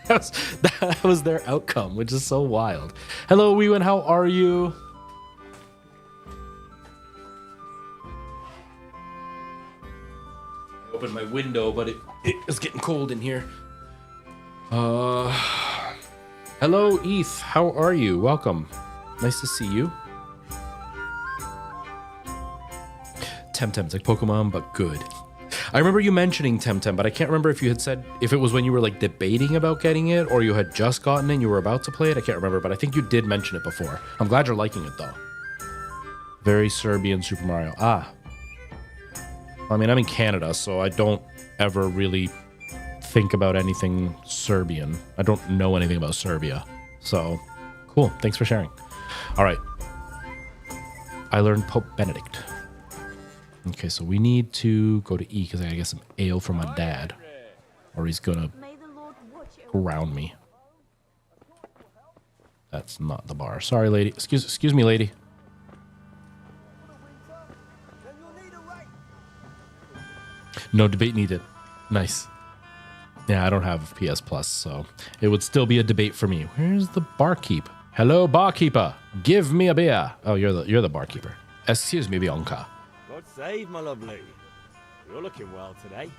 Speaker 1: that was their outcome, which is so wild. Hello, Weewin, how are you? I opened my window, but it is getting cold in here. Hello, Eth, how are you? Welcome. Nice to see you. Temtem's like Pokemon, but good. I remember you mentioning Temtem, but I can't remember if you had said, if it was when you were like debating about getting it or you had just gotten it and you were about to play it. I can't remember, but I think you did mention it before. I'm glad you're liking it though. Very Serbian Super Mario. Ah. I mean, I'm in Canada, so I don't ever really think about anything Serbian. I don't know anything about Serbia. So, cool. Thanks for sharing. All right. I learned Pope Benedict. Okay, so we need to go to E because I gotta get some ale from my dad, or he's gonna ground me. That's not the bar. Sorry, lady. Excuse me, lady. No debate needed. Nice. Yeah, I don't have PS Plus, so it would still be a debate for me. Where's the barkeep? Hello, barkeeper. Give me a beer. Oh, you're the barkeeper. Excuse me, Bianca.
Speaker 7: God save, my lovely. You're looking well today.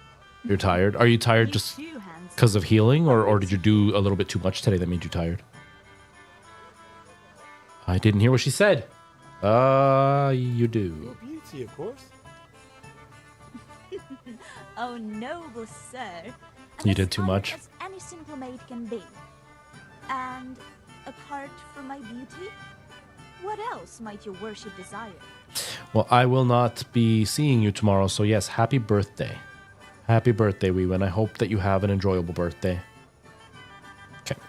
Speaker 1: You're tired? Are you tired just because of healing, or did you do a little bit too much today that made you tired? I didn't hear what she said. You do.
Speaker 7: Your beauty, of course.
Speaker 16: Oh, noble sir.
Speaker 1: You did too much.
Speaker 16: As any simple maid can be. And apart from my beauty, what else might your worship desire?
Speaker 1: Well, I will not be seeing you tomorrow, so yes, happy birthday. Happy birthday, Weewin. I hope that you have an enjoyable birthday. Okay.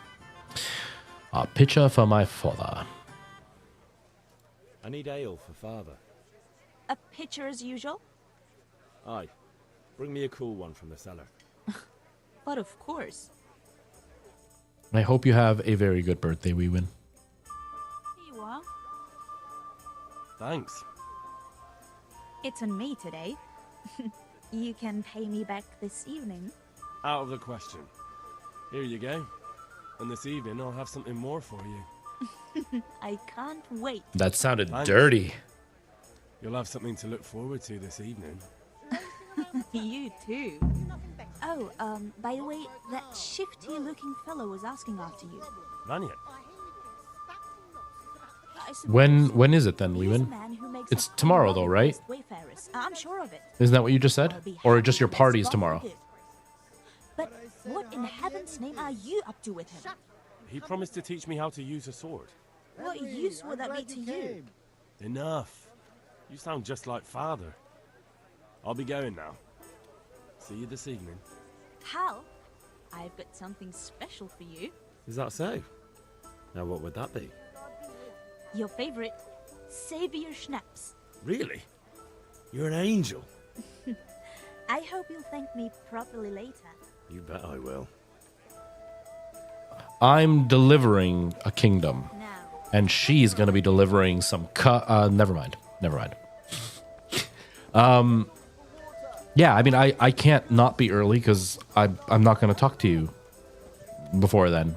Speaker 1: A picture for my father.
Speaker 7: I need ale for father.
Speaker 16: A pitcher as usual?
Speaker 7: Aye. Bring me a cool one from the cellar.
Speaker 16: But of course.
Speaker 1: I hope you have a very good birthday, Weewin.
Speaker 16: Here you are.
Speaker 6: Thanks.
Speaker 16: It's on me today. You can pay me back this evening.
Speaker 6: Out of the question. Here you go. And this evening I'll have something more for you.
Speaker 16: I can't wait.
Speaker 1: That sounded
Speaker 6: Thanks.
Speaker 1: dirty.
Speaker 6: You'll have something to look forward to this evening.
Speaker 16: You too. Oh, by the way, that shifty-looking fellow was asking after you.
Speaker 6: Vanya.
Speaker 1: When is it then, Weewin? It's tomorrow though, right?
Speaker 16: I'm sure of it.
Speaker 1: Isn't that what you just said? Or just your party's tomorrow?
Speaker 16: But what in heaven's name are you up to with him?
Speaker 6: He promised to teach me how to use a sword.
Speaker 16: What use would that be to you?
Speaker 6: Enough. You sound just like father. I'll be going now. See you this evening.
Speaker 16: Hal, I've got something special for you.
Speaker 7: Is that so? Now what would that be?
Speaker 16: Your favorite Savior Schnapps.
Speaker 7: Really? You're an angel.
Speaker 16: I hope you'll thank me properly later.
Speaker 7: You bet I will.
Speaker 1: I'm delivering a kingdom. And she's going to be delivering some never mind. Yeah, I mean, I can't not be early because I'm not going to talk to you before then.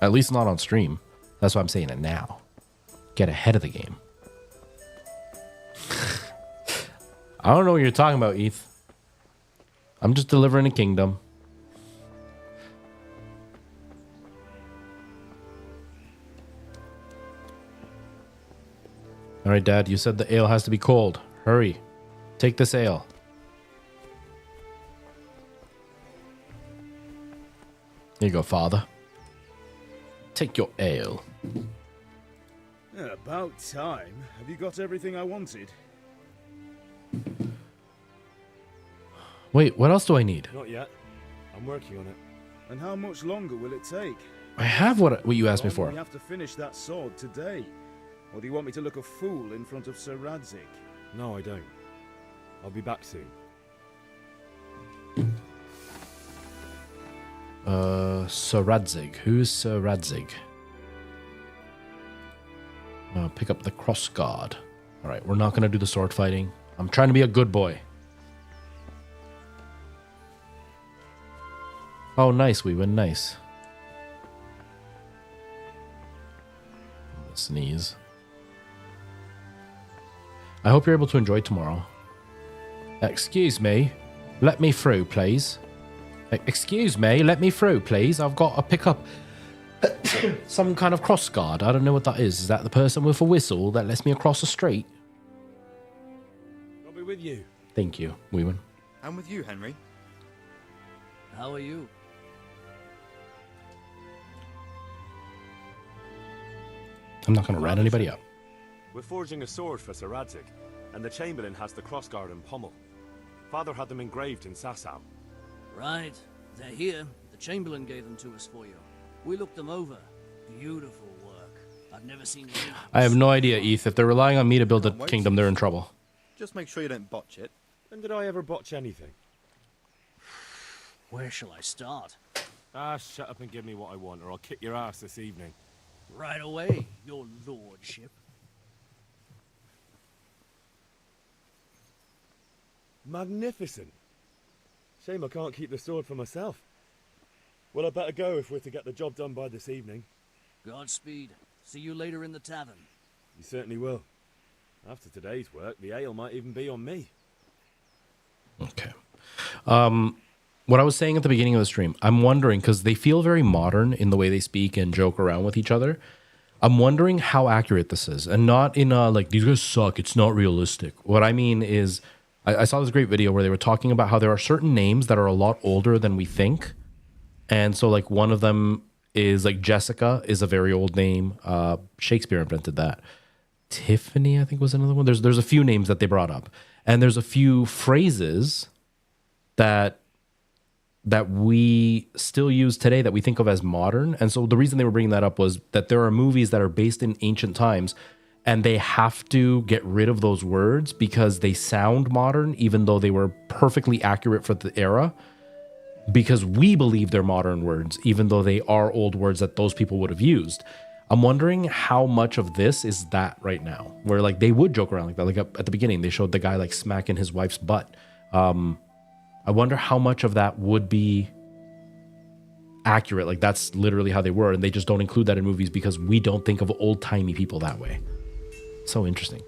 Speaker 1: At least not on stream. That's why I'm saying it now. Get ahead of the game. I don't know what you're talking about, Eth. I'm just delivering a kingdom. All right, Dad, you said the ale has to be cold. Hurry. Take this ale. Here you go, Father. Take your ale.
Speaker 4: About time. Have you got everything I wanted?
Speaker 1: Wait, what else do I need?
Speaker 7: Not yet. I'm working on it.
Speaker 4: And how much longer will it take?
Speaker 1: I have what you asked me for.
Speaker 4: We have to finish that sword today. Or do you want me to look a fool in front of Sir Radzik?
Speaker 7: No, I don't. I'll be back soon.
Speaker 1: Sir Radzig. Who's Sir Radzig? Pick up the cross guard. All right, we're not going to do the sword fighting. I'm trying to be a good boy. Oh, nice, we win. Nice. Sneeze. I hope you're able to enjoy tomorrow. Excuse me. Let me through, please. Excuse me. Let me through, please. I've got to pick up some kind of cross guard. I don't know what that is. Is that the person with a whistle that lets me across the street?
Speaker 7: I'll be with you.
Speaker 1: Thank you, Weeman.
Speaker 17: I'm with you, Henry.
Speaker 18: How are you?
Speaker 1: I'm not going to rat anybody up.
Speaker 6: We're forging a sword for Sir Radzig, and the Chamberlain has the crossguard and pommel. Father had them engraved in Sasau.
Speaker 18: Right. They're here. The Chamberlain gave them to us for you. We looked them over. Beautiful work. I've never seen anything.
Speaker 1: I have no idea, Eth. If they're relying on me to build a kingdom, they're in trouble.
Speaker 17: Just make sure you don't botch it.
Speaker 7: When did I ever botch anything?
Speaker 18: Where shall I start?
Speaker 6: Ah, shut up and give me what I want, or I'll kick your ass this evening.
Speaker 18: Right away, your lordship.
Speaker 7: Magnificent. Shame I can't keep the sword for myself. Well, I better go if we're to get the job done by this evening.
Speaker 18: Godspeed. See you later in the tavern.
Speaker 7: You certainly will. After today's work, the ale might even be on me.
Speaker 1: Okay. What I was saying at the beginning of the stream, I'm wondering, because they feel very modern in the way they speak and joke around with each other. I'm wondering how accurate this is. And not in a, like, these guys suck, it's not realistic. What I mean is, I saw this great video where they were talking about how there are certain names that are a lot older than we think. And so, like, one of them is, like, Jessica is a very old name. Shakespeare invented that. Tiffany, I think, was another one. There's a few names that they brought up. And there's a few phrases that we still use today that we think of as modern. And so the reason they were bringing that up was that there are movies that are based in ancient times and they have to get rid of those words because they sound modern, even though they were perfectly accurate for the era, because we believe they're modern words, even though they are old words that those people would have used. I'm wondering how much of this is that right now, where like they would joke around like that. Like at the beginning, they showed the guy like smacking his wife's butt. I wonder how much of that would be accurate. Like that's literally how they were. And they just don't include that in movies because we don't think of old timey people that way. So interesting.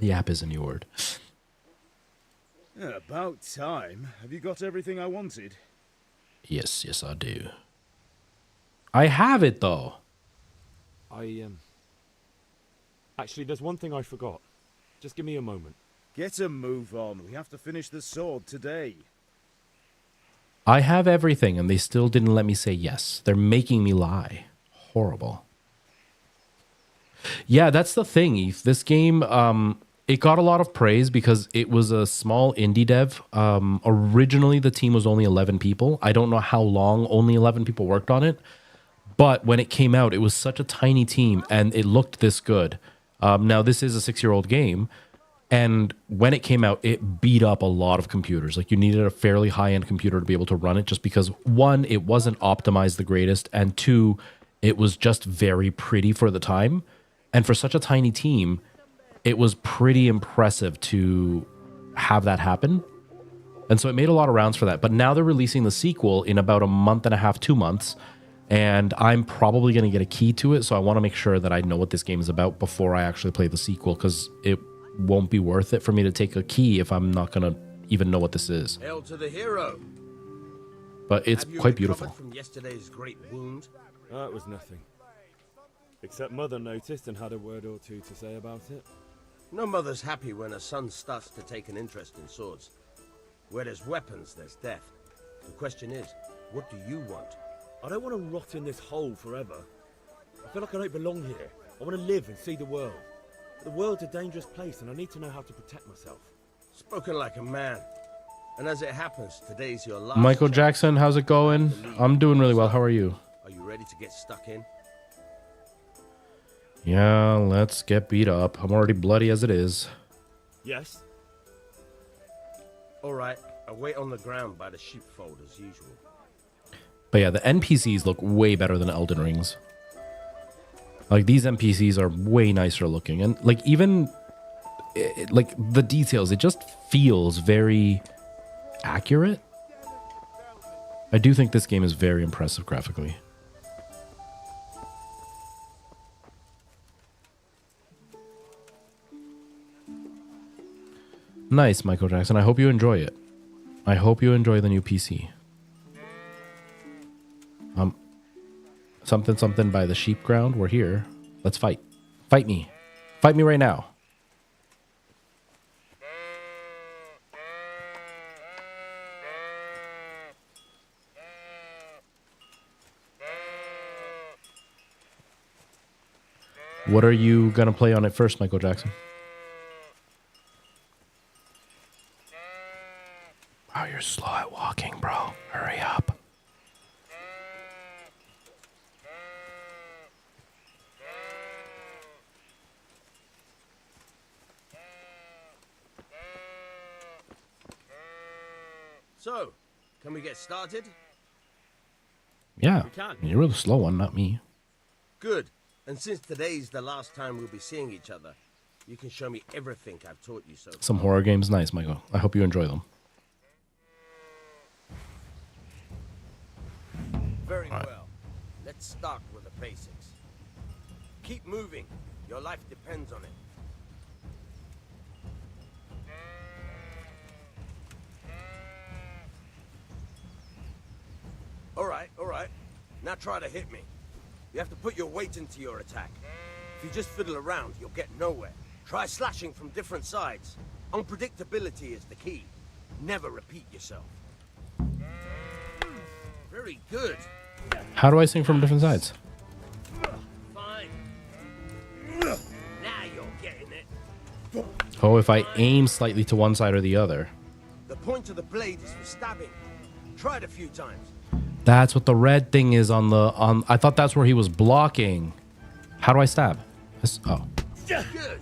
Speaker 1: Yap is a new word.
Speaker 4: Yeah, about time. Have you got everything I wanted?
Speaker 1: Yes, I do. I have it though.
Speaker 7: Actually, there's one thing I forgot. Just give me a moment.
Speaker 4: Get a move on. We have to finish the sword today.
Speaker 1: I have everything and they still didn't let me say yes. They're making me lie. Horrible. Yeah, that's the thing, Eve. This game, it got a lot of praise because it was a small indie dev. Originally, the team was only 11 people. I don't know how long only 11 people worked on it. But when it came out, it was such a tiny team and it looked this good. Now, this is a 6-year-old game. And when it came out, it beat up a lot of computers. Like you needed a fairly high-end computer to be able to run it just because, one, it wasn't optimized the greatest. And two, it was just very pretty for the time. And for such a tiny team, it was pretty impressive to have that happen. And so it made a lot of rounds for that. But now they're releasing the sequel in about a month and a half, 2 months. And I'm probably going to get a key to it. So I want to make sure that I know what this game is about before I actually play the sequel, because it won't be worth it for me to take a key if I'm not going to even know what this is.
Speaker 19: Hail to the hero.
Speaker 1: But it's quite beautiful.
Speaker 19: From yesterday's great wound?
Speaker 7: It was nothing. Except Mother noticed and had a word or two to say about it.
Speaker 19: No mother's happy when a son starts to take an interest in swords. Where there's weapons, there's death. The question is, what do you want?
Speaker 7: I don't want to rot in this hole forever. I feel like I don't belong here. I want to live and see the world. The world's a dangerous place and I need to know how to protect myself.
Speaker 19: Spoken like a man. And as it happens, today's your last
Speaker 1: Michael Jackson, how's it going? I'm doing really well. How are you?
Speaker 19: Are you ready to get stuck in?
Speaker 1: Yeah, let's get beat up. I'm already bloody as it is.
Speaker 7: Yes.
Speaker 19: All right, I wait on the ground by the sheepfold as usual.
Speaker 1: But yeah, the NPCs look way better than Elden Ring's. Like, these NPCs are way nicer looking. And, like, even like the details, it just feels very accurate. I do think this game is very impressive graphically. Nice, Michael Jackson. I hope you enjoy it. I hope you enjoy the new PC. Something by the sheep ground. We're here. Let's fight. Fight me. Fight me right now. What are you gonna play on it first, Michael Jackson? Wow, you're slow at walking, bro. Hurry up.
Speaker 19: So, can we get started?
Speaker 1: Yeah,
Speaker 19: We can.
Speaker 1: you're the slow one, not me.
Speaker 19: Good. And since today's the last time we'll be seeing each other, you can show me everything I've taught you so far.
Speaker 1: Some horror games, nice, Michael. I hope you enjoy them.
Speaker 19: Very well. Let's start with the basics. Keep moving. Your life depends on it. All right. Now try to hit me. You have to put your weight into your attack. If you just fiddle around, you'll get nowhere. Try slashing from different sides. Unpredictability is the key. Never repeat yourself. Very good.
Speaker 1: How do I sing from different sides?
Speaker 19: Fine. Now you're getting it.
Speaker 1: Oh, if I aim slightly to one side or the other.
Speaker 19: The point of the blade is for stabbing. Try it a few times.
Speaker 1: That's what the red thing is on the I thought that's where he was blocking. How do I stab? Oh.
Speaker 19: Good.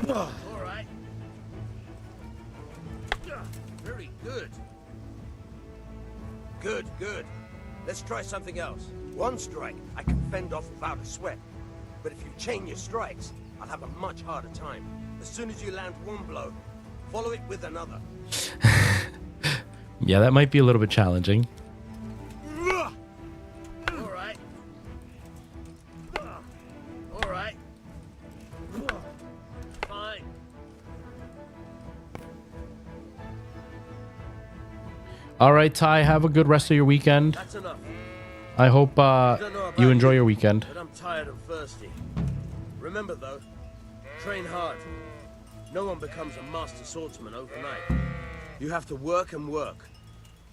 Speaker 19: All right. Very good. Good. Let's try something else. One strike I can fend off without a sweat. But if you chain your strikes, I'll have a much harder time. As soon as you land one blow, follow it with another.
Speaker 1: Yeah, that might be a little bit challenging.
Speaker 19: All right. All right. Fine.
Speaker 1: All right, Ty, have a good rest of your weekend.
Speaker 19: That's enough.
Speaker 1: I hope you enjoy your weekend.
Speaker 19: But I'm tired and thirsty. Remember though, train hard. No one becomes a master swordsman overnight. You have to work and work.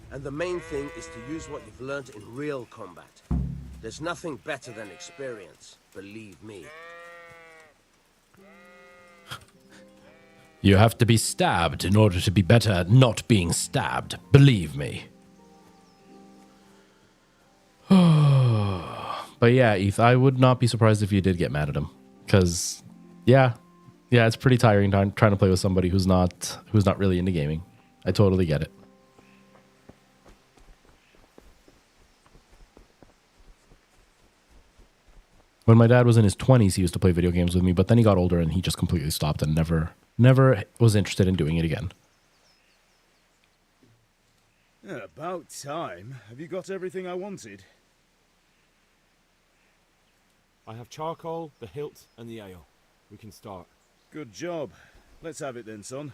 Speaker 19: And the main thing is to use what you've learned in real combat. There's nothing better than experience, believe me.
Speaker 1: You have to be stabbed in order to be better at not being stabbed. Believe me. But yeah, Eth, I would not be surprised if you did get mad at him. Because, yeah, it's pretty tiring trying to play with somebody who's not really into gaming. I totally get it. When my dad was in his 20s, he used to play video games with me, but then he got older and he just completely stopped and never was interested in doing it again.
Speaker 4: Yeah, about time. Have you got everything I wanted?
Speaker 8: I have charcoal, the hilt, and the ale. We can start.
Speaker 4: Good job. Let's have it then, son.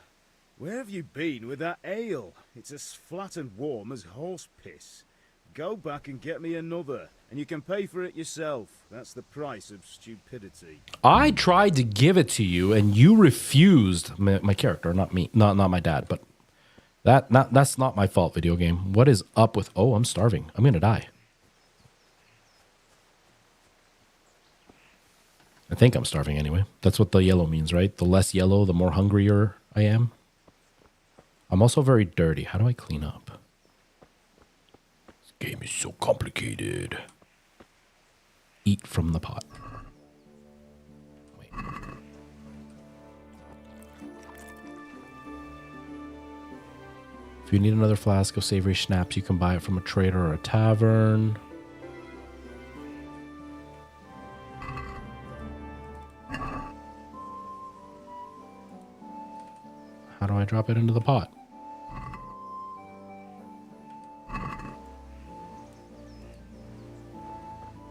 Speaker 4: Where have you been with that ale? It's as flat and warm as horse piss. Go back and get me another, and you can pay for it yourself. That's the price of stupidity.
Speaker 1: I tried to give it to you, and you refused. My character, not me, not my dad. But that's not my fault. Video game. What is up with? Oh, I'm starving. I'm gonna die. I think I'm starving anyway. That's what the yellow means, right? The less yellow, the more hungrier I am. I'm also very dirty. How do I clean up? This game is so complicated. Eat from the pot. Wait. If you need another flask of savory schnapps, you can buy it from a trader or a tavern. I drop it into the pot?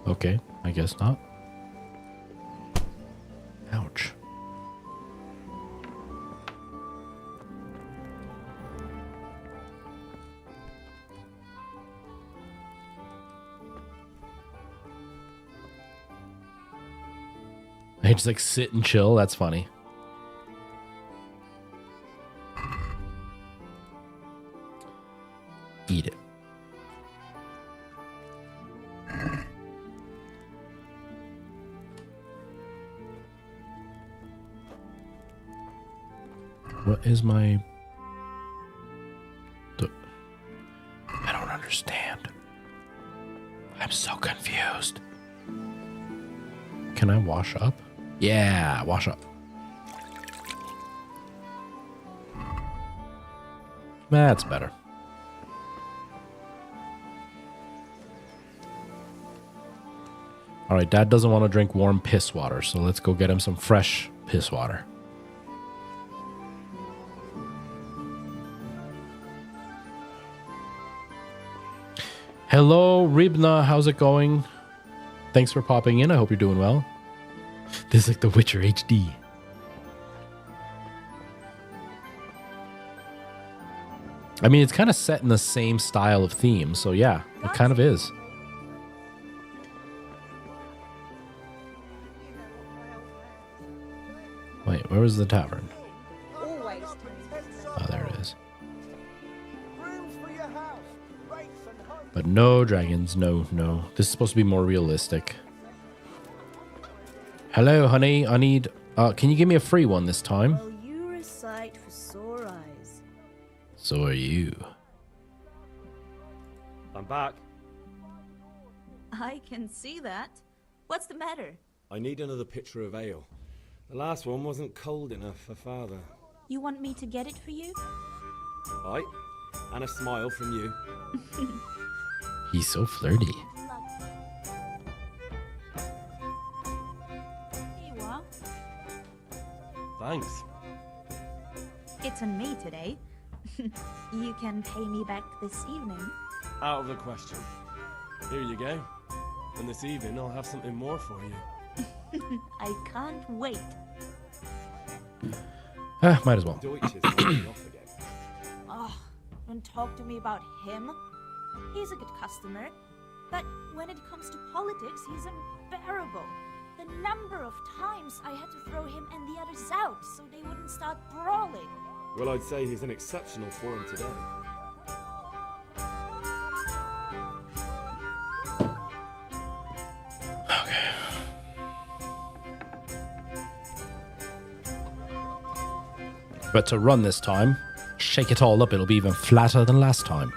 Speaker 1: Okay, I guess not. Ouch. I just like sit and chill. That's funny. Eat it. What is my... I don't understand. I'm so confused. Can I wash up? Yeah, wash up. That's better. All right, Dad doesn't want to drink warm piss water, so let's go get him some fresh piss water. Hello, Ribna. How's it going? Thanks for popping in. I hope you're doing well. This is like The Witcher HD. I mean, it's kind of set in the same style of theme, so yeah, it kind of is. Wait, where was the tavern? Oh, there it is. But no dragons, no, no. This is supposed to be more realistic. Hello, honey. I need... can you give me a free one this time?
Speaker 20: Well, you're a sight for sore eyes.
Speaker 1: So are you.
Speaker 7: I'm back.
Speaker 16: I can see that. What's the matter?
Speaker 7: I need another pitcher of ale. The last one wasn't cold enough for Father.
Speaker 16: You want me to get it for you?
Speaker 7: Aye, and a smile from you.
Speaker 1: He's so flirty.
Speaker 16: Here you are.
Speaker 6: Thanks.
Speaker 16: It's on me today. You can pay me back this evening.
Speaker 6: Out of the question. Here you go. And this evening I'll have something more for you.
Speaker 16: I can't wait.
Speaker 1: Might as well.
Speaker 16: Oh, don't talk to me about him. He's a good customer, but when it comes to politics, he's unbearable. The number of times I had to throw him and the others out so they wouldn't start brawling.
Speaker 7: Well, I'd say he's in exceptional form today.
Speaker 1: But to run this time, shake it all up, it'll be even flatter than last time.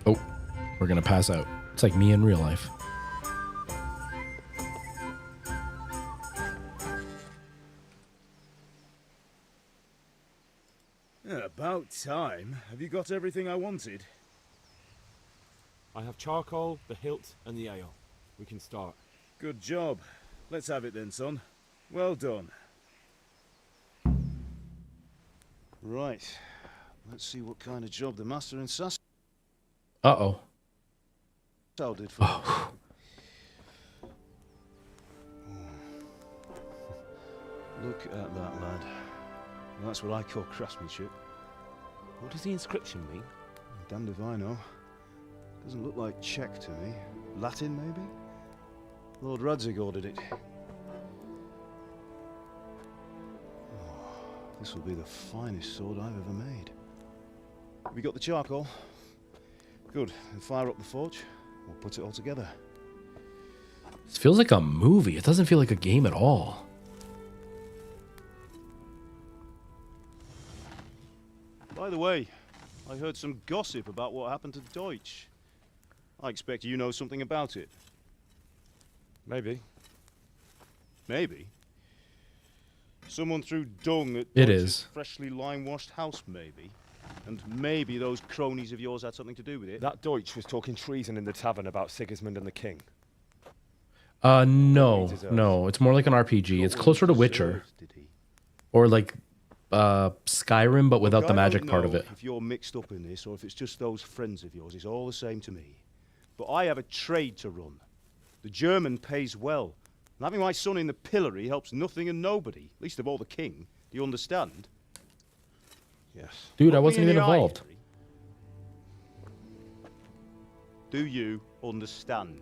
Speaker 1: Oh, we're gonna pass out. It's like me in real life.
Speaker 4: About time. Have you got everything I wanted?
Speaker 7: I have charcoal, the hilt, and the ale. We can start.
Speaker 4: Good job. Let's have it then, son. Well done. Right. Let's see what kind of job the master in Sass...
Speaker 1: Uh-oh.
Speaker 4: did for us. Look at that, lad. Well, that's what I call craftsmanship.
Speaker 7: What does the inscription mean?
Speaker 4: Damned if I know. Doesn't look like Czech to me. Latin, maybe? Lord Radzig ordered it. Oh, this will be the finest sword I've ever made. Have you got the charcoal? Good. Then fire up the forge. We'll put it all together.
Speaker 1: This feels like a movie. It doesn't feel like a game at all.
Speaker 4: By the way, I heard some gossip about what happened to Deutsch. I expect you know something about it.
Speaker 7: Maybe.
Speaker 4: Maybe? Someone threw dung at
Speaker 1: It
Speaker 4: Deutsch's
Speaker 1: is.
Speaker 4: freshly lime-washed house, maybe? And maybe those cronies of yours had something to do with it.
Speaker 7: That Deutsch was talking treason in the tavern about Sigismund and the king.
Speaker 1: No. It's more like an RPG. It's closer to Witcher. Or like Skyrim, but without the magic part of it.
Speaker 4: If you're mixed up in this, or if it's just those friends of yours, it's all the same to me. But I have a trade to run. The German pays well. And having my son in the pillory helps nothing and nobody, least of all the king. Do you understand? Yes.
Speaker 1: Dude, I wasn't even involved.
Speaker 4: Do you understand?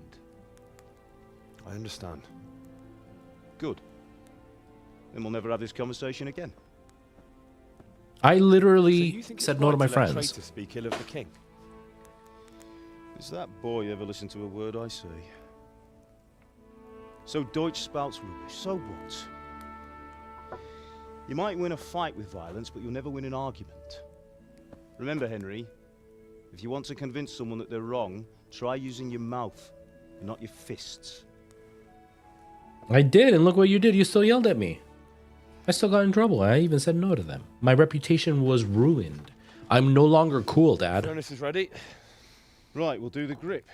Speaker 7: I understand.
Speaker 4: Good. Then we'll never have this conversation again.
Speaker 1: I literally said no to my friends.
Speaker 7: To speak ill of the king.
Speaker 4: Does that boy ever listen to a word I say? So Deutsch spouts rubbish. So what? You might win a fight with violence, but you'll never win an argument. Remember, Henry, if you want to convince someone that they're wrong, try using your mouth and not your fists.
Speaker 1: I did, and look what you did. You still yelled at me. I still got in trouble. I even said no to them. My reputation was ruined. I'm no longer cool, Dad.
Speaker 7: Furnace is ready.
Speaker 4: Right, we'll do the grip.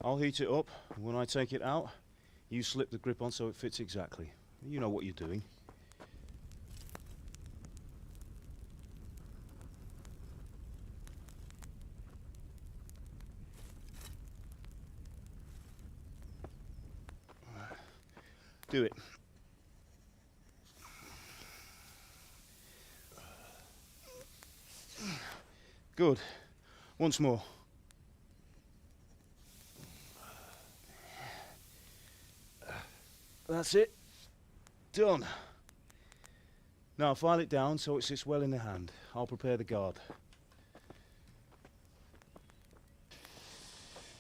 Speaker 4: I'll heat it up, and when I take it out, you slip the grip on so it fits exactly. You know what you're doing. Do it. Good. Once more. That's it. Done. Now file it down so it sits well in the hand. I'll prepare the guard.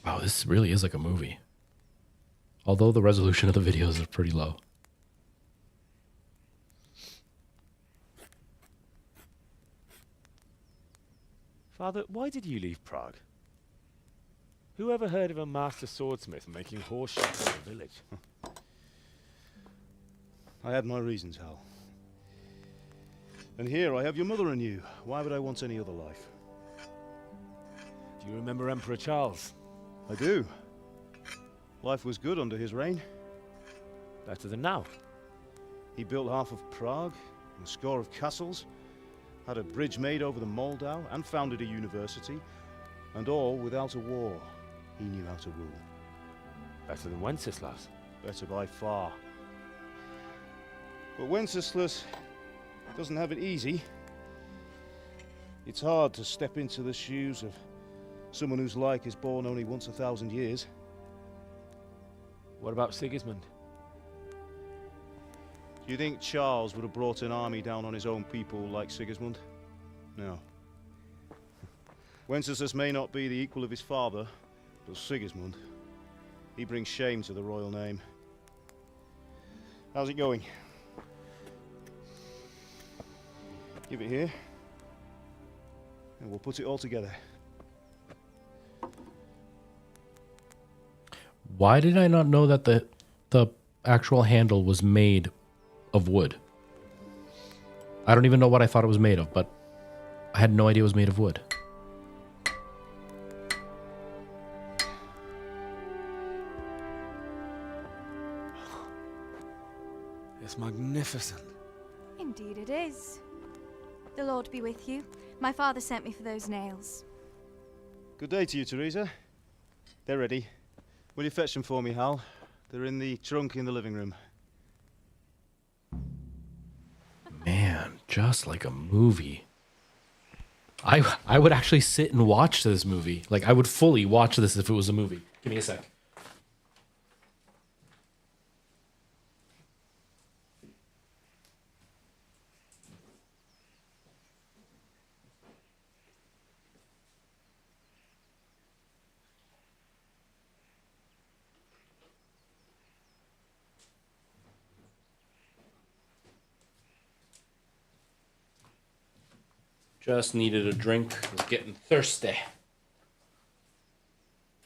Speaker 1: Wow, this really is like a movie. Although the resolution of the videos is pretty low.
Speaker 7: Father, why did you leave Prague? Who ever heard of a master swordsmith making horse shots in a village?
Speaker 4: I had my reasons, Hal. And here I have your mother and you. Why would I want any other life?
Speaker 7: Do you remember Emperor Charles?
Speaker 4: I do. Life was good under his reign.
Speaker 7: Better than now.
Speaker 4: He built half of Prague, and a score of castles, had a bridge made over the Moldau, and founded a university, and all without a war. He knew how to rule.
Speaker 7: Better than Wenceslas.
Speaker 4: Better by far. But Wenceslas doesn't have it easy. It's hard to step into the shoes of someone whose like is born only once 1,000 years.
Speaker 7: What about Sigismund?
Speaker 4: Do you think Charles would have brought an army down on his own people like Sigismund? No. Wenceslas may not be the equal of his father, but Sigismund, he brings shame to the royal name. How's it going? Give it here, and we'll put it all together.
Speaker 1: Why did I not know that the actual handle was made of wood? I don't even know what I thought it was made of, but I had no idea it was made of wood.
Speaker 7: It's magnificent.
Speaker 21: Indeed it is. The Lord be with you. My father sent me for those nails.
Speaker 4: Good day to you, Teresa. They're ready. Will you fetch them for me, Hal? They're in the trunk in the living room.
Speaker 1: Man, just like a movie. I would actually sit and watch this movie. Like, I would fully watch this if it was a movie. Give me a sec. Just needed a drink. Was getting thirsty.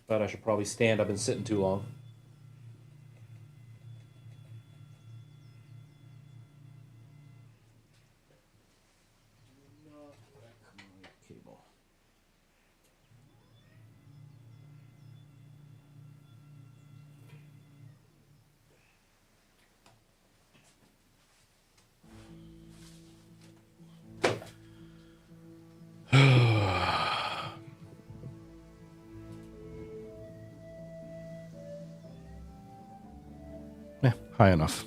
Speaker 1: But I should probably stand. I've been sitting too long. High enough.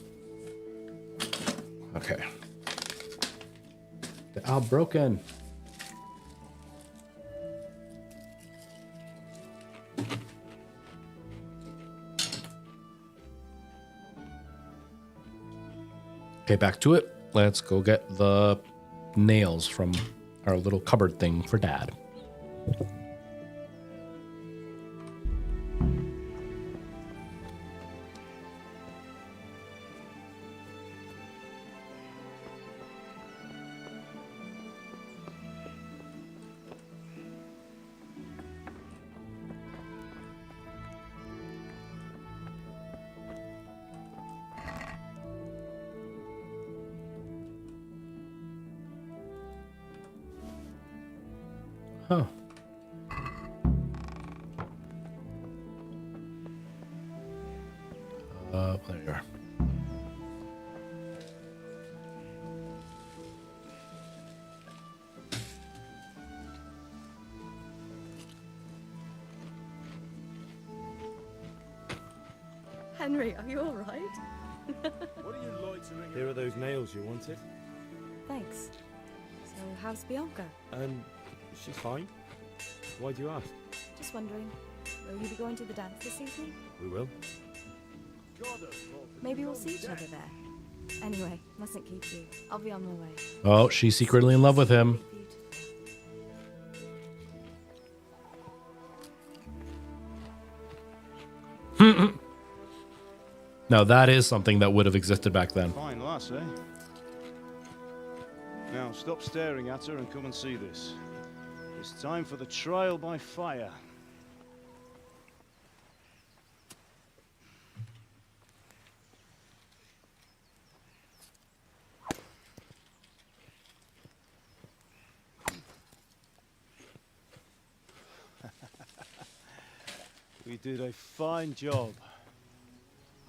Speaker 1: Okay. They're all broken. Okay, back to it. Let's go get the nails from our little cupboard thing for Dad. Huh. There you are.
Speaker 20: Henry, are you all right?
Speaker 4: What are you loitering?
Speaker 7: Here are those nails you wanted.
Speaker 20: Thanks. So, how's Bianca?
Speaker 7: She's fine. Why do you ask?
Speaker 20: Just wondering, will you be going to the dance this evening?
Speaker 7: We will.
Speaker 20: Maybe we'll see each other there. Anyway, mustn't keep you. I'll be on my way.
Speaker 1: Oh, she's secretly in love with him. Now that is something that would have existed back then.
Speaker 4: Fine lass, eh? Now stop staring at her and come and see this. It's time for the trial by fire. We did a fine job.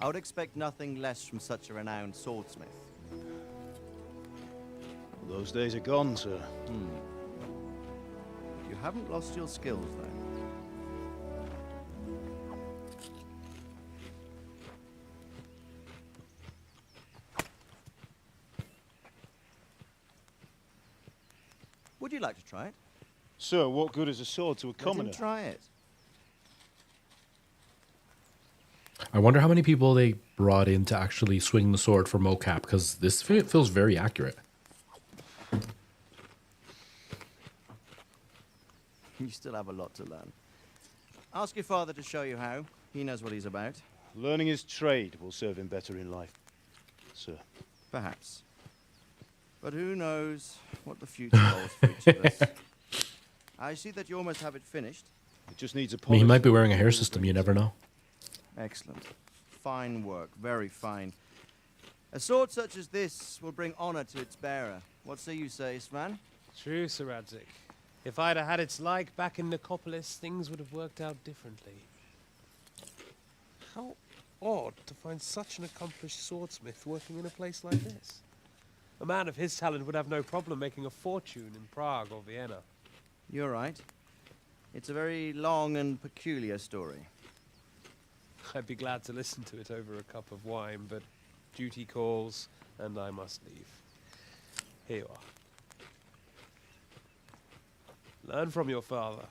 Speaker 17: I would expect nothing less from such a renowned swordsmith.
Speaker 4: Those days are gone, sir.
Speaker 17: You haven't lost your skills, though. Would you like to try it?
Speaker 4: Sir, what good is a sword to a commoner?
Speaker 17: Let him try it.
Speaker 1: I wonder how many people they brought in to actually swing the sword for mocap, because this feels very accurate.
Speaker 17: You still have a lot to learn. Ask your father to show you how. He knows what he's about.
Speaker 4: Learning his trade will serve him better in life, sir.
Speaker 17: Perhaps. But who knows what the future holds for each of us. I see that you almost have it finished.
Speaker 4: It just needs a
Speaker 1: I mean, he might be wearing a hair system, you never know.
Speaker 17: Excellent. Fine work. Very fine. A sword such as this will bring honor to its bearer. What say you, Svan?
Speaker 3: True, Sir Radzik. If I'd have had its like back in Nicopolis, things would have worked out differently. How odd to find such an accomplished swordsmith working in a place like this. A man of his talent would have no problem making a fortune in Prague or Vienna.
Speaker 17: You're right. It's a very long and peculiar story.
Speaker 3: I'd be glad to listen to it over a cup of wine, but duty calls, and I must leave. Here you are. Learn from your father.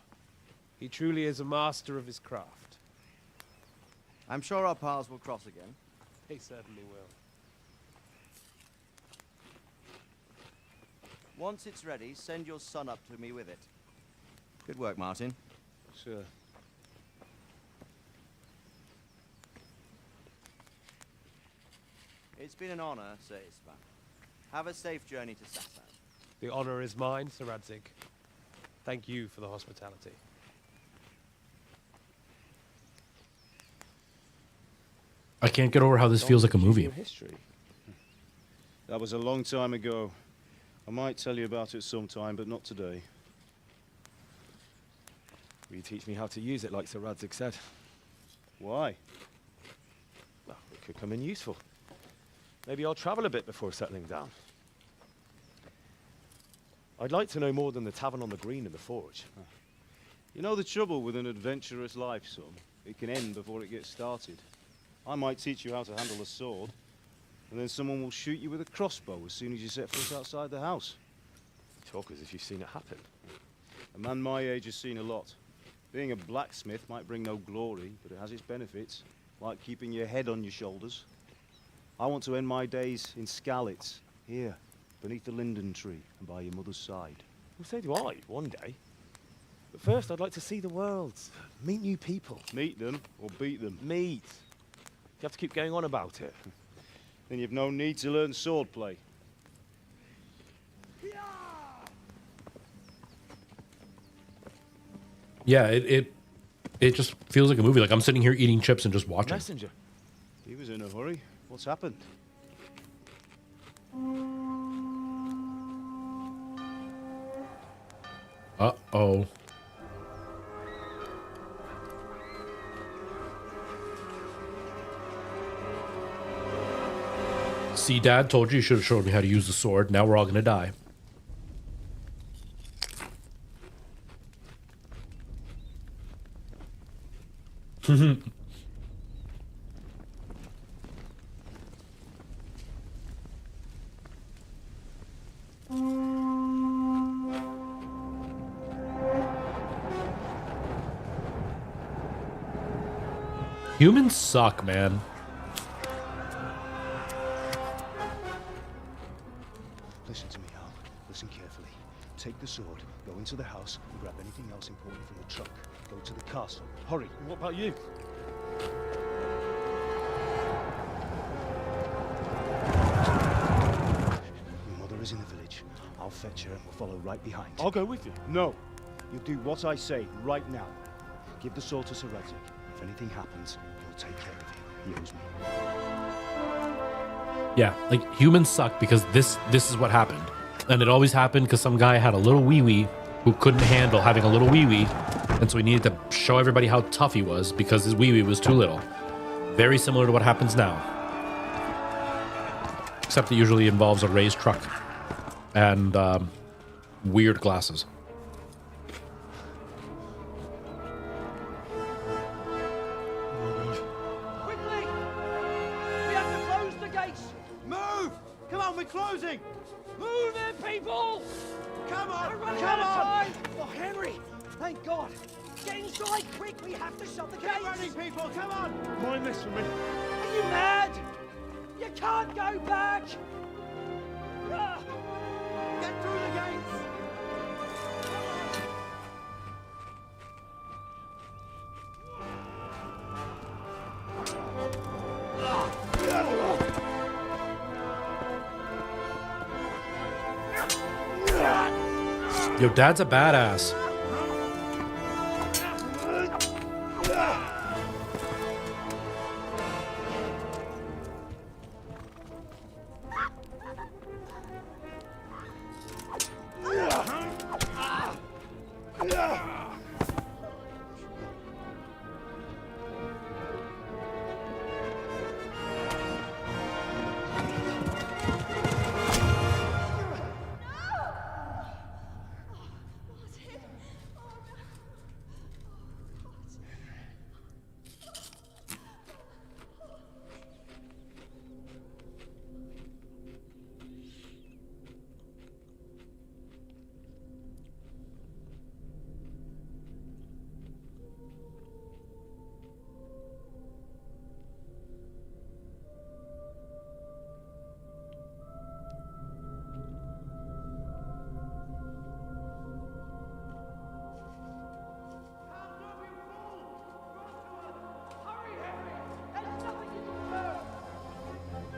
Speaker 3: He truly is a master of his craft.
Speaker 17: I'm sure our paths will cross again.
Speaker 3: They certainly will.
Speaker 17: Once it's ready, send your son up to me with it. Good work, Martin.
Speaker 4: Sure.
Speaker 17: It's been an honor, Sir Isvan. Have a safe journey to Sassan.
Speaker 3: The honor is mine, Sir Radzik. Thank you for the hospitality.
Speaker 1: I can't get over how this feels like a movie.
Speaker 4: History. That was a long time ago. I might tell you about it sometime, but not today.
Speaker 7: Will you teach me how to use it like Sir Radzik said?
Speaker 4: Why?
Speaker 7: Well, it could come in useful. Maybe I'll travel a bit before settling down. I'd like to know more than the tavern on the green and the forge.
Speaker 4: You know the trouble with an adventurous life, son? It can end before it gets started. I might teach you how to handle a sword, and then someone will shoot you with a crossbow as soon as you set foot outside the house.
Speaker 7: You talk as if you've seen it happen.
Speaker 4: A man my age has seen a lot. Being a blacksmith might bring no glory, but it has its benefits, like keeping your head on your shoulders. I want to end my days in Skalitz, here, beneath the linden tree and by your mother's side.
Speaker 7: Well, so do I, one day. But first, I'd like to see the world, meet new people.
Speaker 4: Meet them or beat them?
Speaker 7: Meet. You have to keep going on about it.
Speaker 4: Then you've no need to learn swordplay.
Speaker 1: Yeah, it just feels like a movie. Like I'm sitting here eating chips and just watching.
Speaker 7: Messenger.
Speaker 4: He was in a hurry. What's happened?
Speaker 1: Uh-oh. See, Dad, told you you should have showed me how to use the sword. Now we're all gonna die. Humans suck, man.
Speaker 4: Listen to me, Hal. Listen carefully. Take the sword, go into the house, and grab anything else important from the truck. Go to the castle. Hurry.
Speaker 7: What about you?
Speaker 4: Your mother is in the village. I'll fetch her and we'll follow right behind.
Speaker 7: I'll go with you.
Speaker 4: No. You'll do what I say right now. Give the sword to Sir Radzik. If anything happens, he'll take care of you. He owes me.
Speaker 1: Yeah, like humans suck because this is what happened. And it always happened because some guy had a little wee-wee who couldn't handle having a little wee-wee. And so he needed to show everybody how tough he was because his wee-wee was too little. Very similar to what happens now. Except it usually involves a raised truck and weird glasses.
Speaker 5: Quickly! We have to close the gates!
Speaker 17: Move! Come on, we're closing!
Speaker 5: Move it, people!
Speaker 17: Come on!
Speaker 5: We're running
Speaker 17: Come
Speaker 5: out of
Speaker 17: on!
Speaker 5: time! Oh, Henry! Thank God! Get inside, quick! We have to shut the
Speaker 17: Get
Speaker 5: gates!
Speaker 17: running, people! Come on!
Speaker 7: Mind this for me.
Speaker 5: Are you mad? You can't go back! Ah.
Speaker 17: Get through the gates!
Speaker 1: Yo, Dad's a badass.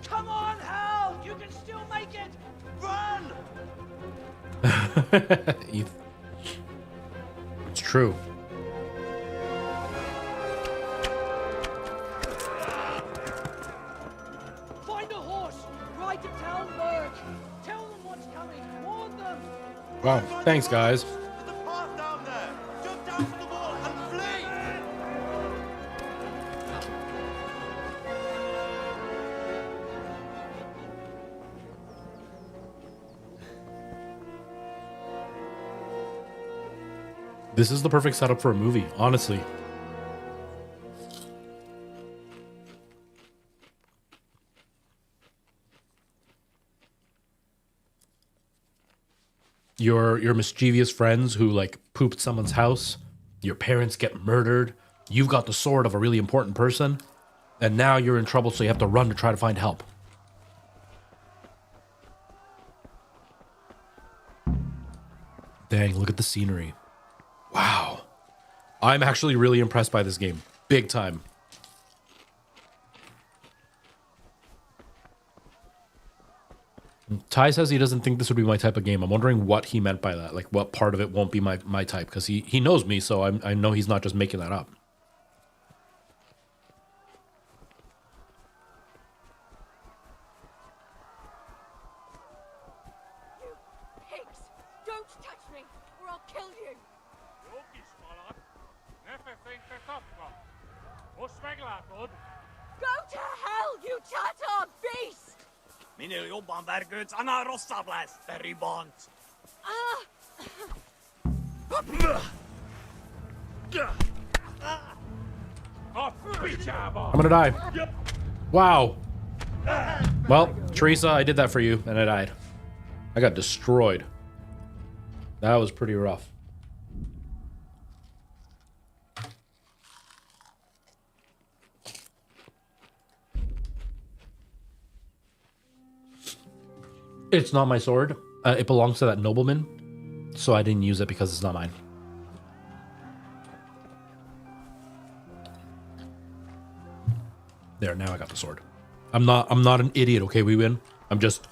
Speaker 5: Come on, Hal! You can still make it! Run!
Speaker 1: It's true.
Speaker 5: Find a horse! Ride to Talmberg! Tell them what's coming! Warn them!
Speaker 1: Wow, thanks, guys.
Speaker 17: There's a path down there! Jump down from the wall and flee!
Speaker 1: This is the perfect setup for a movie, honestly. your mischievous friends who like pooped someone's house, your parents get murdered, you've got the sword of a really important person, and now you're in trouble, so you have to run to try to find help. Dang, look at the scenery. Wow. I'm actually really impressed by this game. Big time. Ty says he doesn't think this would be my type of game. I'm wondering what he meant by that. Like, what part of it won't be my type? Because he knows me, so I know he's not just making that up.
Speaker 5: Pigs! Don't touch me, or I'll kill you! Go to hell, you Tatar beast!
Speaker 9: Minä jobban verköyts anna rossablas, peribont.
Speaker 1: I'm gonna die. Wow. Well, Teresa, I did that for you, and I died. I got destroyed. That was pretty rough. It's not my sword. It belongs to that nobleman, so I didn't use it because it's not mine. There, now I got the sword. I'm not an idiot, okay, we win. I'm just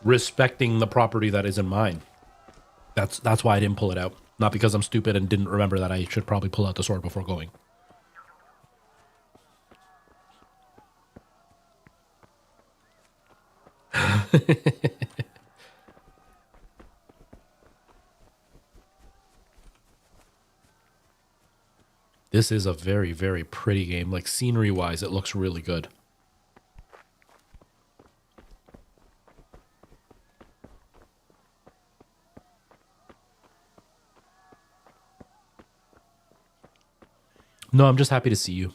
Speaker 1: respecting the property that isn't mine. That's why I didn't pull it out. Not because I'm stupid and didn't remember that I should probably pull out the sword before going. This is a very, very pretty game. Like, scenery-wise, it looks really good. No, I'm just happy to see you.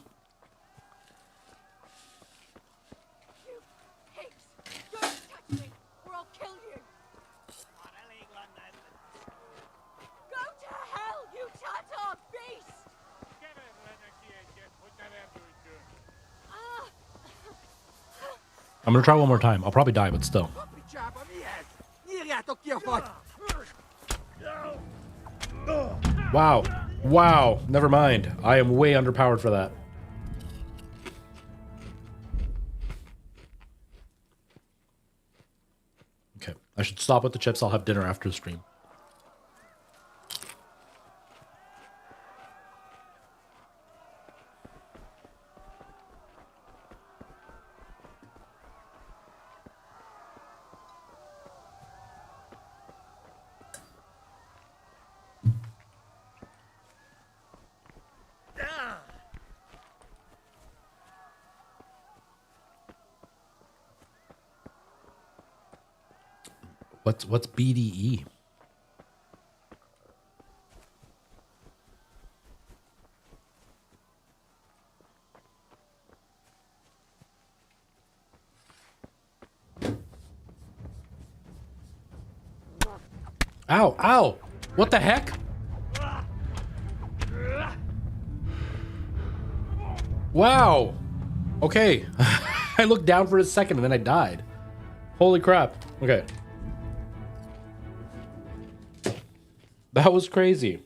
Speaker 1: I'm gonna try one more time. I'll probably die, but still. Wow. Wow. Never mind. I am way underpowered for that. Okay. I should stop with the chips. I'll have dinner after the stream. What's BDE? Ow, ow! What the heck? Wow! Okay. I looked down for a second and then I died. Holy crap. Okay. That was crazy.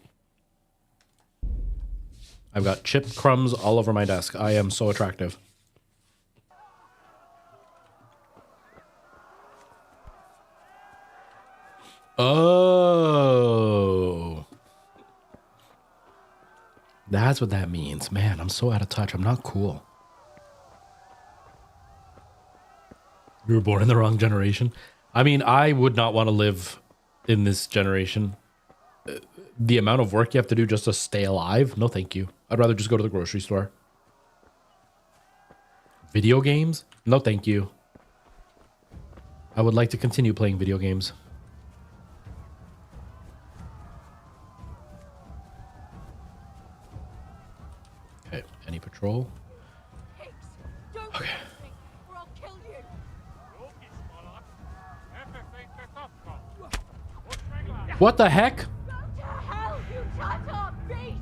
Speaker 1: I've got chip crumbs all over my desk. I am so attractive. Oh. That's what that means. Man, I'm so out of touch. I'm not cool. You were born in the wrong generation. I mean, I would not want to live in this generation. The amount of work you have to do just to stay alive? No, thank you. I'd rather just go to the grocery store. Video games? No, thank you. I would like to continue playing video games. Okay, any patrol? Okay. What the heck?
Speaker 5: Go to hell, you Tatar beast!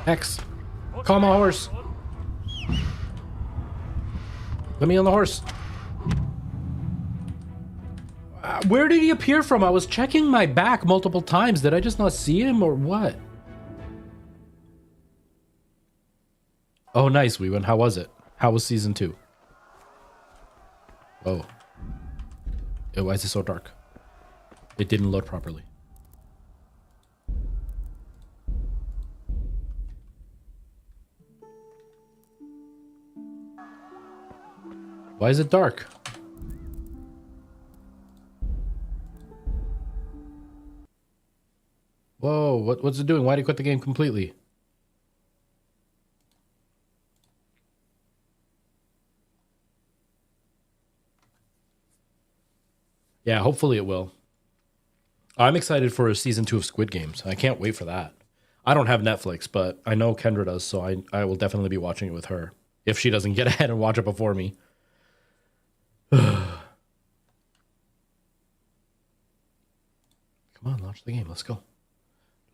Speaker 1: X. Call my horse. Let me on the horse. Where did he appear from? I was checking my back multiple times. Did I just not see him or what? Oh, nice, Weewan. How was it? How was season 2? Oh. Why is it so dark? It didn't load properly. Why is it dark? Whoa, what's it doing? Why did it quit the game completely? Yeah, hopefully it will. I'm excited for season 2 of Squid Games. I can't wait for that. I don't have Netflix, but I know Kendra does, so I will definitely be watching it with her. If she doesn't get ahead and watch it before me. Come on, launch the game. Let's go.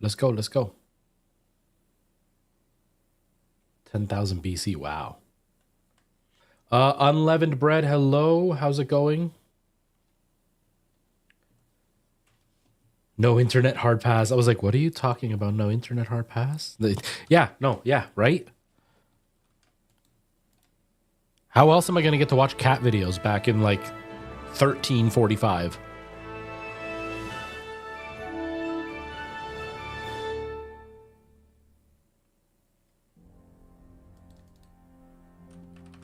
Speaker 1: Let's go, let's go. 10,000 BC, wow. Unleavened bread, hello. How's it going? No internet hard pass. I was like, what are you talking about? No internet hard pass? Yeah, right? How else am I going to get to watch cat videos back in like 1345?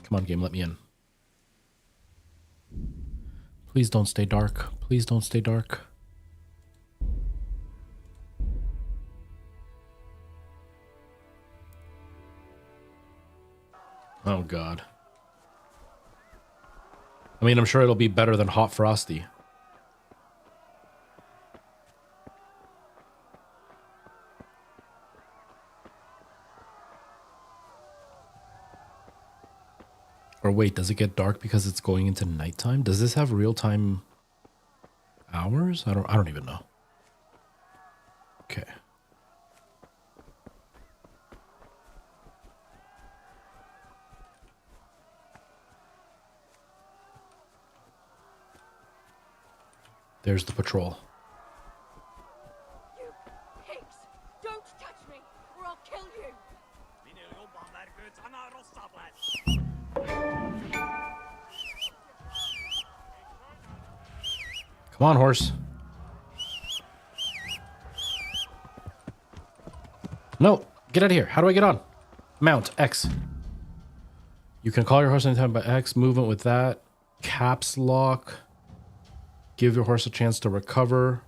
Speaker 1: Come on, game, let me in. Please don't stay dark. Please don't stay dark. Oh, God. I mean, I'm sure it'll be better than Hot Frosty. Or wait, does it get dark because it's going into nighttime? Does this have real-time hours? I don't even know. Okay. There's the patrol.
Speaker 5: You pigs! Don't touch me, or I'll kill you!
Speaker 1: Come on, horse. No, get out of here. How do I get on? Mount, X. You can call your horse anytime by X. Movement with that. Caps lock. Give your horse a chance to recover.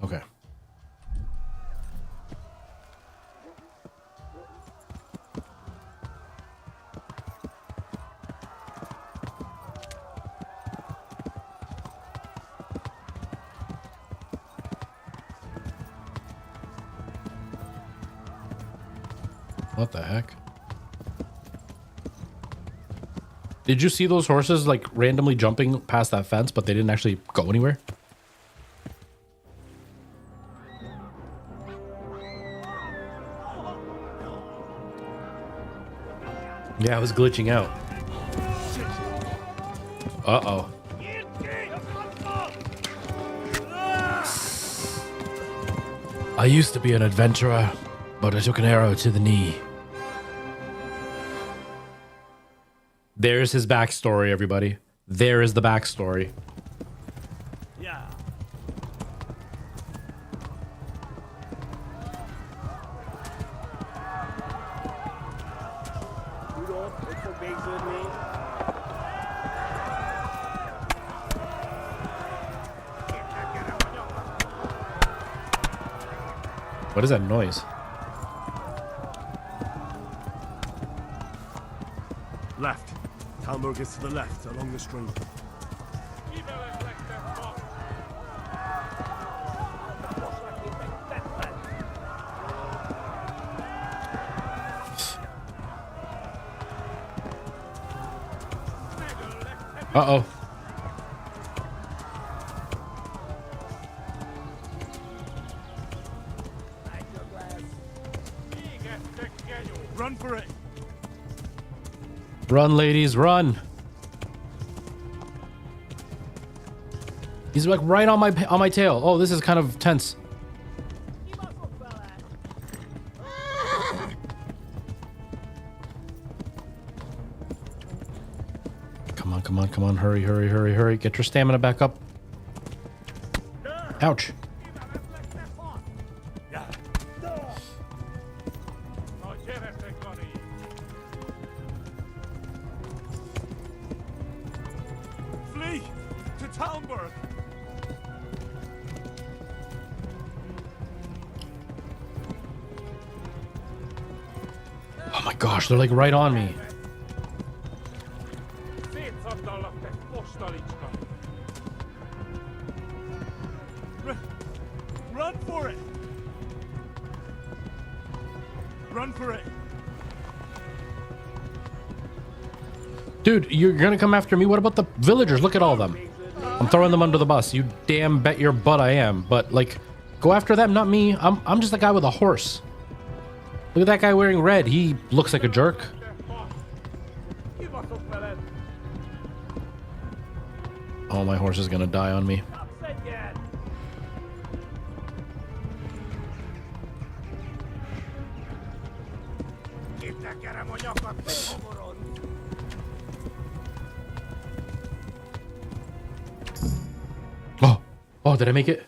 Speaker 1: Okay. What the heck? Did you see those horses like randomly jumping past that fence, but they didn't actually go anywhere? Yeah, I was glitching out. Uh-oh. I used to be an adventurer, but I took an arrow to the knee. There's his backstory, everybody. There is the backstory.
Speaker 8: Yeah.
Speaker 1: What is that noise?
Speaker 6: Left. Talmberg is to the left, along the stream.
Speaker 1: Uh-oh.
Speaker 10: Run for it.
Speaker 1: Run, ladies, run. He's like right on my tail. Oh, this is kind of tense. Come on, come on, come on. Hurry, hurry, hurry, hurry. Get your stamina back up. Ouch.
Speaker 10: Flee to Talmberg.
Speaker 1: Oh my gosh, they're like right on me.
Speaker 10: Run for it. Run for it.
Speaker 1: Dude, you're gonna come after me? What about the villagers? Look at all of them. I'm throwing them under the bus. You damn bet your butt I am. But like, go after them, not me. I'm just a guy with a horse. Look at that guy wearing red. He looks like a jerk. Oh, my horse is gonna die on me. Oh, did I make it?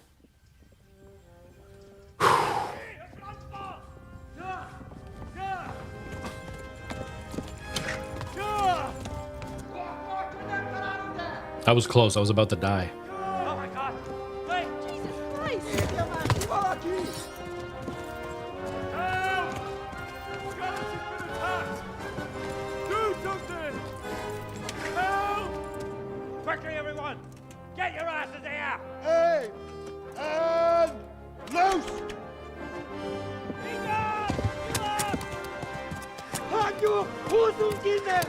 Speaker 1: I was close. I was about to die.
Speaker 5: Oh my god! Wait! Jesus Christ!
Speaker 10: Do something! Help!
Speaker 5: Quickly, everyone! Get your asses here!
Speaker 10: Hey! And loose!
Speaker 5: Hanju! Husunkinder!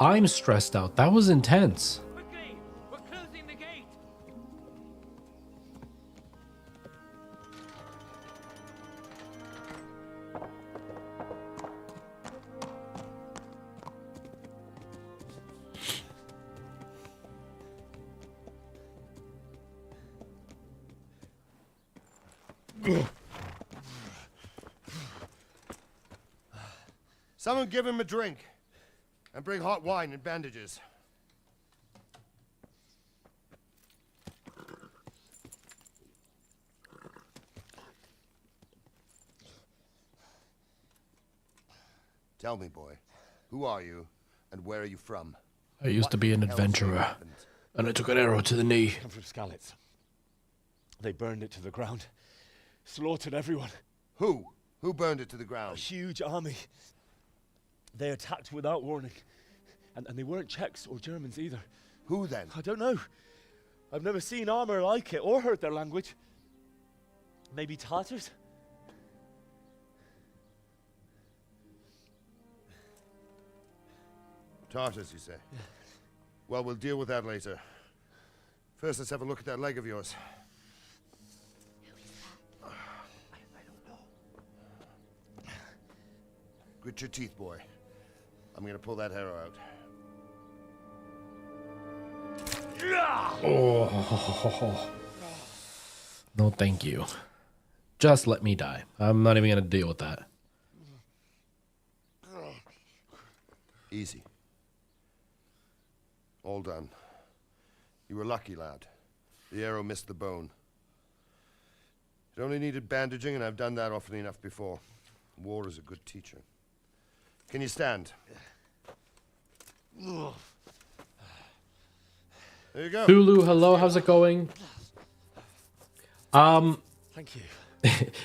Speaker 1: I'm stressed out. That was intense.
Speaker 5: Quickly! We're closing the gate!
Speaker 2: Someone give him a drink. And bring hot wine and bandages. Tell me, boy, who are you and where are you from?
Speaker 1: I used to be an adventurer, and I took an arrow to the knee.
Speaker 8: I'm from Skalitz. They burned it to the ground. Slaughtered everyone.
Speaker 2: Who? Who burned it to the ground?
Speaker 8: A huge army. They attacked without warning. And they weren't Czechs or Germans either.
Speaker 2: Who then?
Speaker 8: I don't know. I've never seen armor like it or heard their language. Maybe Tatars?
Speaker 2: Tartars, you say? Yeah. Well, we'll deal with that later. First, let's have a look at that leg of yours.
Speaker 8: I don't know.
Speaker 2: Grit your teeth, boy. I'm gonna pull that arrow out.
Speaker 1: Oh. No, thank you. Just let me die. I'm not even gonna deal with that.
Speaker 2: Easy. All done. You were lucky, lad. The arrow missed the bone. It only needed bandaging, and I've done that often enough before. War is a good teacher. Can you stand? There you go.
Speaker 1: Hulu, hello, how's it going?
Speaker 8: Thank you.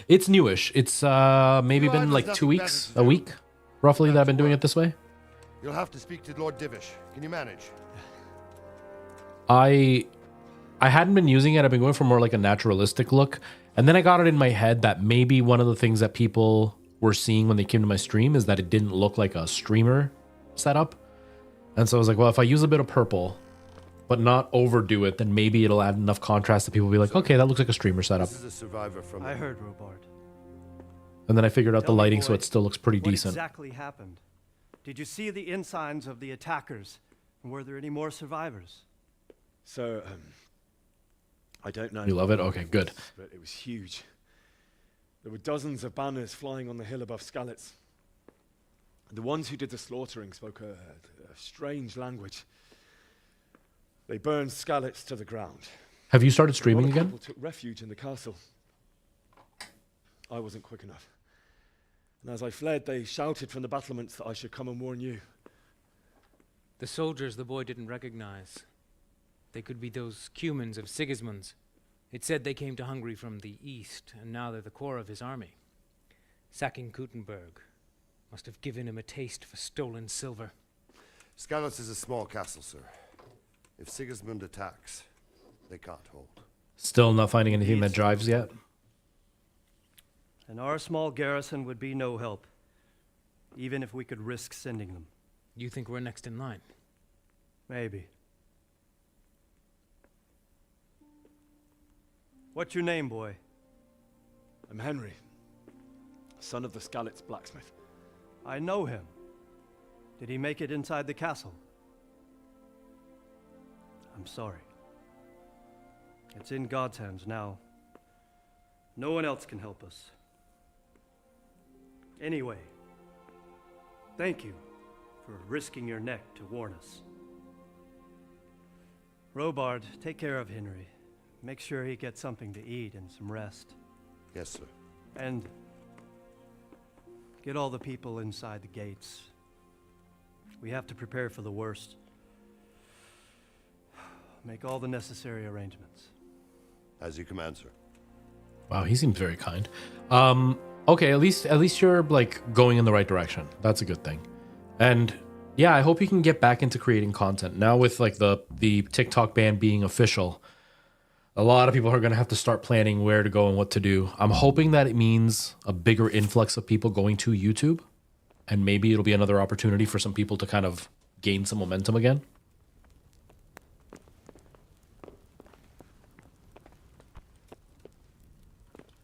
Speaker 1: It's newish. It's maybe been like 2 weeks, a week, roughly, that I've been doing it this way.
Speaker 2: You'll have to speak to Lord Divish. Can you manage?
Speaker 1: I I hadn't been using it. I've been going for more like a naturalistic look. And then I got it in my head that maybe one of the things that people were seeing when they came to my stream is that it didn't look like a streamer setup. And so I was like, well, if I use a bit of purple, but not overdo it, then maybe it'll add enough contrast that people will be like, okay, that looks like a streamer setup.
Speaker 2: This is a survivor from...
Speaker 12: I heard, Robard.
Speaker 1: And then I figured out the
Speaker 12: Tell me,
Speaker 1: lighting
Speaker 12: boy,
Speaker 1: so it still looks pretty
Speaker 12: what
Speaker 1: decent.
Speaker 12: exactly happened? Did you see the ensigns of the attackers? And were there any more survivors?
Speaker 7: So, I don't know.
Speaker 1: You love it? Okay, good.
Speaker 7: But it was huge. There were dozens of banners flying on the hill above Skalitz. The ones who did the slaughtering spoke a strange language. They burned Skalitz to the ground.
Speaker 1: Have you started
Speaker 7: A
Speaker 1: streaming
Speaker 7: lot of
Speaker 1: again?
Speaker 7: people took refuge in the castle. I wasn't quick enough. And as I fled, they shouted from the battlements that I should come and warn you.
Speaker 22: The soldiers the boy didn't recognize. They could be those Cumans of Sigismund's. It said they came to Hungary from the east, and now they're the core of his army. Sacking Gutenberg must have given him a taste for stolen silver.
Speaker 2: Skalitz is a small castle, sir. If Sigismund attacks, they can't hold.
Speaker 1: Still not finding anything that drives yet?
Speaker 12: And our small garrison would be no help, even if we could risk sending them.
Speaker 22: You think we're next in line?
Speaker 12: Maybe. What's your name, boy?
Speaker 7: I'm Henry, son of the Skalitz blacksmith.
Speaker 12: I know him. Did he make it inside the castle? I'm sorry. It's in God's hands now. No one else can help us. Anyway, thank you for risking your neck to warn us. Robard, take care of Henry. Make sure he gets something to eat and some rest.
Speaker 2: Yes, sir.
Speaker 12: And get all the people inside the gates. We have to prepare for the worst. Make all the necessary arrangements.
Speaker 2: As you command, sir.
Speaker 1: Wow, he seems very kind. Okay, at least you're like going in the right direction. That's a good thing. And yeah, I hope you can get back into creating content. Now with like the TikTok ban being official, a lot of people are going to have to start planning where to go and what to do. I'm hoping that it means a bigger influx of people going to YouTube, and maybe it'll be another opportunity for some people to kind of gain some momentum again.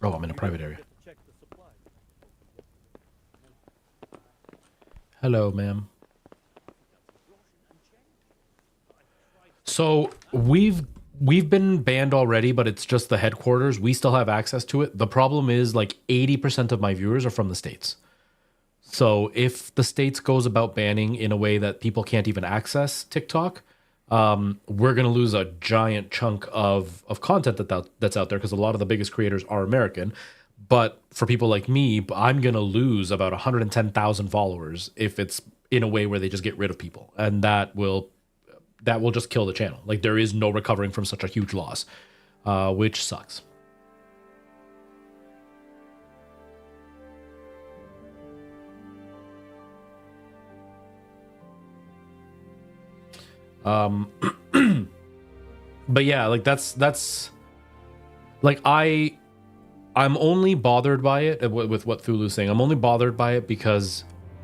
Speaker 1: Oh, I'm in a private area. Hello, ma'am. So we've been banned already, but it's just the headquarters. We still have access to it. The problem is like 80% of my viewers are from the States. So if the States goes about banning in a way that people can't even access TikTok, we're going to lose a giant chunk of content that's out there because a lot of the biggest creators are American. But for people like me, I'm going to lose about 110,000 followers if it's in a way where they just get rid of people. And that will just kill the channel. Like there is no recovering from such a huge loss, which sucks. But yeah, like that's like I'm only bothered by it with what Thulu's saying. I'm only bothered by it because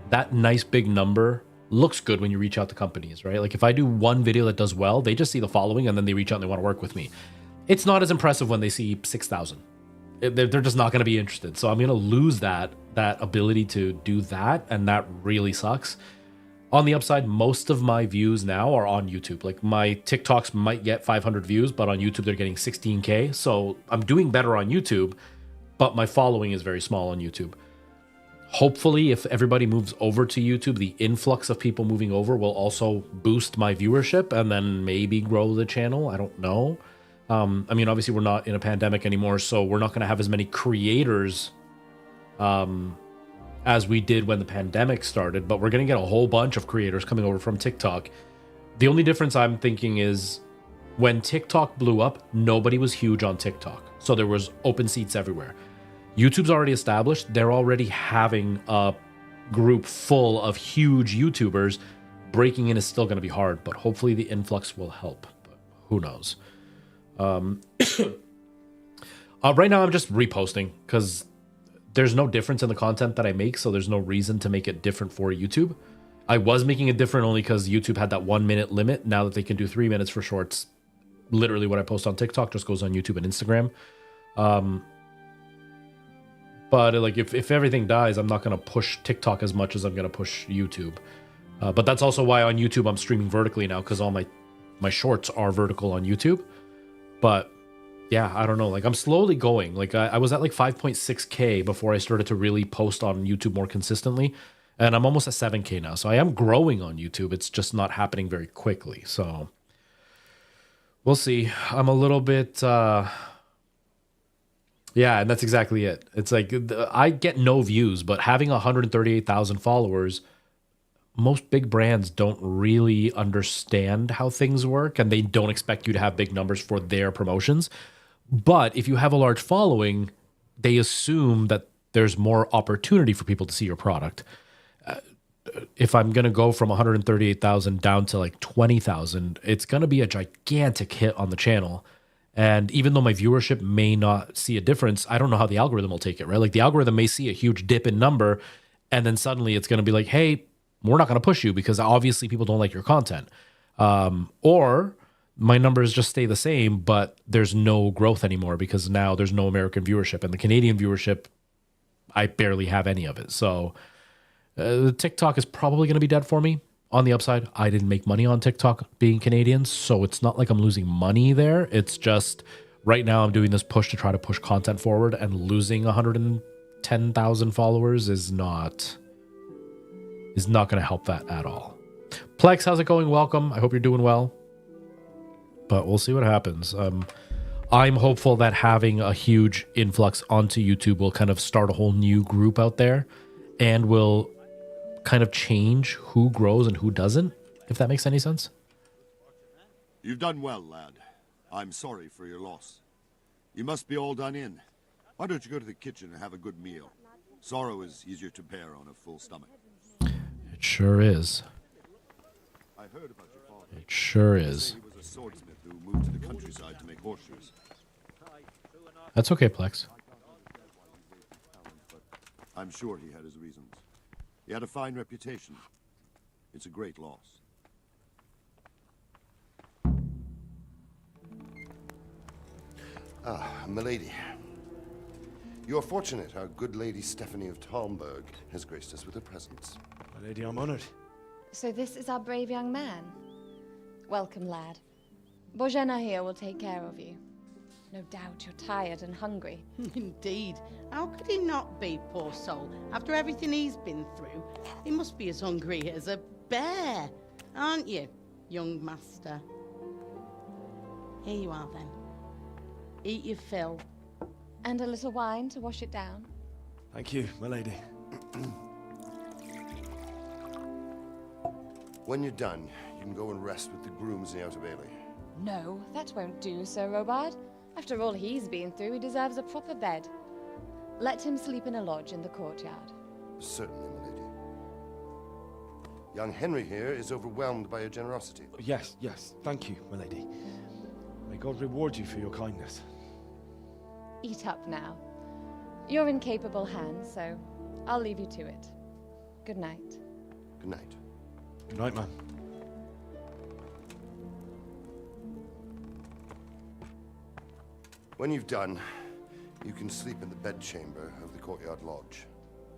Speaker 1: that nice big number looks good when you reach out to companies, right? Like if I do one video that does well, they just see the following and then they reach out and they want to work with me. It's not as impressive when they see 6,000. They're just not going to be interested. So I'm going to lose that ability to do that, and that really sucks. On the upside, most of my views now are on YouTube. Like my TikToks might get 500 views, but on YouTube they're getting 16K. So I'm doing better on YouTube, but my following is very small on YouTube. Hopefully, if everybody moves over to YouTube, the influx of people moving over will also boost my viewership and then maybe grow the channel. I don't know. I mean, obviously, we're not in a pandemic anymore, so we're not going to have as many creators as we did when the pandemic started, but we're going to get a whole bunch of creators coming over from TikTok. The only difference I'm thinking is when TikTok blew up, nobody was huge on TikTok. So there was open seats everywhere. YouTube's already established. They're already having a group full of huge YouTubers. Breaking in is still going to be hard, but hopefully the influx will help. But who knows? Right now, I'm just reposting because there's no difference in the content that I make, so there's no reason to make it different for YouTube. I was making it different only because YouTube had that 1 minute limit. Now that they can do 3 minutes for shorts, literally what I post on TikTok just goes on YouTube and Instagram. But like if everything dies, I'm not going to push TikTok as much as I'm going to push YouTube. But that's also why on YouTube I'm streaming vertically now, because all my shorts are vertical on YouTube. But yeah, I don't know. Like I'm slowly going. Like I was at like 5.6K before I started to really post on YouTube more consistently. And I'm almost at 7K now. So I am growing on YouTube. It's just not happening very quickly. So we'll see. I'm a little bit... yeah, and that's exactly it. It's like I get no views, but having 138,000 followers, most big brands don't really understand how things work, and they don't expect you to have big numbers for their promotions. But if you have a large following, they assume that there's more opportunity for people to see your product. If I'm going to go from 138,000 down to like 20,000, it's going to be a gigantic hit on the channel. And even though my viewership may not see a difference, I don't know how the algorithm will take it, right? Like the algorithm may see a huge dip in number, and then suddenly it's going to be like, hey, we're not going to push you because obviously people don't like your content. Or my numbers just stay the same, but there's no growth anymore because now there's no American viewership. And the Canadian viewership, I barely have any of it. So TikTok is probably going to be dead for me. On the upside, I didn't make money on TikTok being Canadian, so it's not like I'm losing money there. It's just right now I'm doing this push to try to push content forward, and losing 110,000 followers is not going to help that at all. Plex, how's it going? Welcome. I hope you're doing well. But we'll see what happens. I'm hopeful that having a huge influx onto YouTube will kind of start a whole new group out there and will kind of change who grows and who doesn't, if that makes any sense.
Speaker 11: You've done well, lad. I'm sorry for your loss. You must be all done in. Why don't you go to the kitchen and have a good meal? Sorrow is easier to bear on a full stomach.
Speaker 1: It sure is.
Speaker 11: I heard about your father.
Speaker 1: It sure is.
Speaker 11: He was a swordsmith who moved to the countryside to make horseshoes.
Speaker 1: That's okay, Plex.
Speaker 11: I'm sure he had his reasons. He had a fine reputation. It's a great loss.
Speaker 2: Ah, milady. You're fortunate our good lady Stephanie of Talmberg has graced us with her presence.
Speaker 4: My lady, I'm honored.
Speaker 20: So this is our brave young man. Welcome, lad. Bojana here will take care of you. No doubt you're tired and hungry.
Speaker 14: Indeed. How could he not be, poor soul? After everything he's been through, he must be as hungry as a bear. Aren't you, young master? Here you are, then. Eat your fill.
Speaker 20: And a little wine to wash it down.
Speaker 4: Thank you, my lady.
Speaker 2: When you're done, you can go and rest with the grooms in the Outer Bailey.
Speaker 20: No, that won't do, Sir Robard. After all he's been through, he deserves a proper bed. Let him sleep in a lodge in the courtyard.
Speaker 2: Certainly, milady. Young Henry here is overwhelmed by your generosity.
Speaker 4: Yes, thank you, my lady. May God reward you for your kindness.
Speaker 20: Eat up now. You're in capable hands, so I'll leave you to it. Good night.
Speaker 2: Good night.
Speaker 4: Good night, man.
Speaker 2: When you've done, you can sleep in the bedchamber of the courtyard lodge.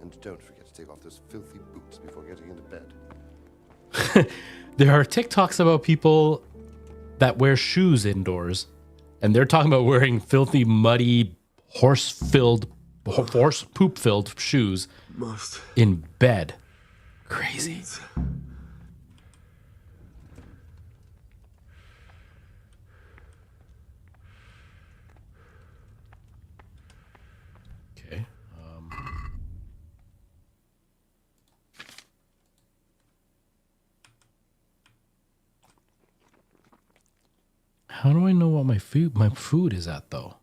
Speaker 2: And don't forget to take off those filthy boots before getting into bed.
Speaker 1: There are TikToks about people that wear shoes indoors, and they're talking about wearing filthy, muddy, horse poop-filled shoes in bed. Crazy. Okay. How do I know what my food is at, though?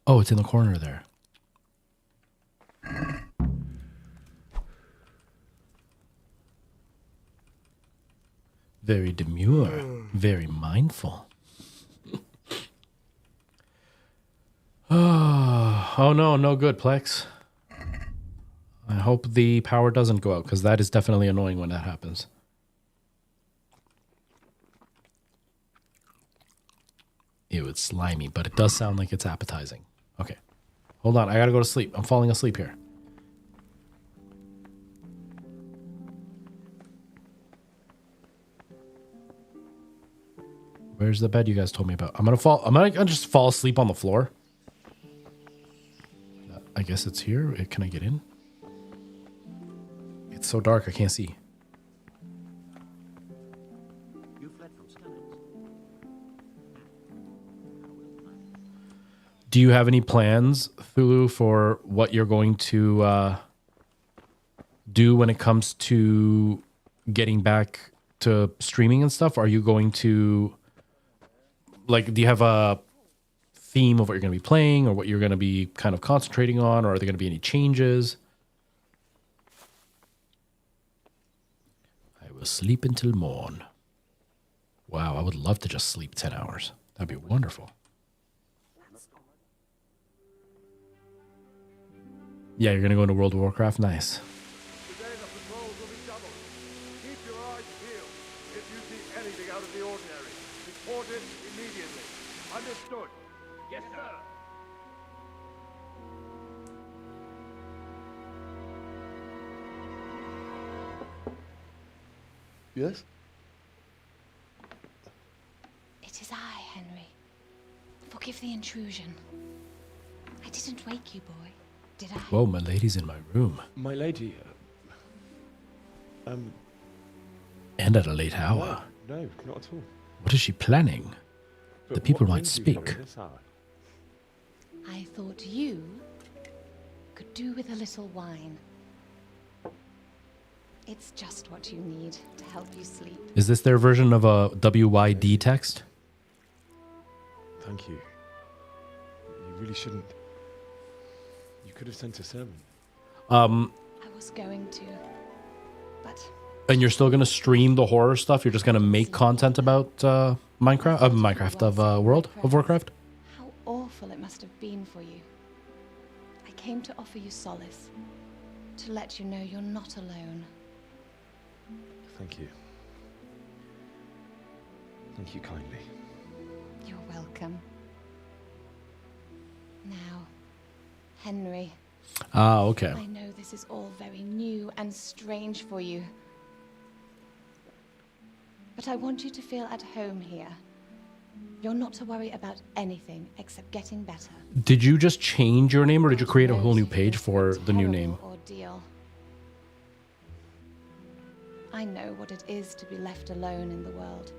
Speaker 1: Oh, it's in the corner there. Very demure, very mindful. Oh no, no good, Plex. I hope the power doesn't go out, because that is definitely annoying when that happens. Ew, it's slimy, but it does sound like it's appetizing. Okay. Hold on, I gotta go to sleep. I'm falling asleep here. Where's the bed you guys told me about? I'm gonna just fall asleep on the floor. I guess it's here. Can I get in? It's so dark I can't see. Do you have any plans, Thulu, for what you're going to do when it comes to getting back to streaming and stuff? Are you going to, like, do you have a theme of what you're going to be playing or what you're going to be kind of concentrating on, or are there going to be any changes? I will sleep until morn. Wow, I would love to just sleep 10 hours. That'd be wonderful. Yeah, you're going to go into World of Warcraft? Nice.
Speaker 10: Today the patrols will be doubled. Keep your eyes peeled. If you see anything out of the ordinary, report it immediately. Understood? Yes, sir.
Speaker 2: Yes?
Speaker 13: It is I, Henry. Forgive the intrusion. I didn't wake you, boy, did I?
Speaker 1: Whoa, my lady's in my room.
Speaker 6: My lady,
Speaker 1: And at a late hour.
Speaker 6: No, not at all.
Speaker 1: What is she planning?
Speaker 6: But
Speaker 1: The people
Speaker 6: what
Speaker 1: might
Speaker 6: brings you here
Speaker 1: speak.
Speaker 6: at this hour?
Speaker 13: I thought you could do with a little wine. It's just what you need to help you sleep.
Speaker 1: Is this their version of a WYD text?
Speaker 6: Thank you. You really shouldn't. You could have sent a servant.
Speaker 13: I was going to, but
Speaker 1: And you're still going to stream the horror stuff? You're just going to make content about World of Warcraft?
Speaker 13: how awful it must have been for you. I came to offer you solace, to let you know you're not alone.
Speaker 6: Thank you. Thank you kindly.
Speaker 13: You're welcome. Now, Henry.
Speaker 1: Ah, okay.
Speaker 13: I know this is all very new and strange for you. But I want you to feel at home here. You're not to worry about anything except getting better.
Speaker 1: Did you just change your name, or did you create a whole new page for the new name?
Speaker 13: Ordeal. I know what it is to be left alone in the world.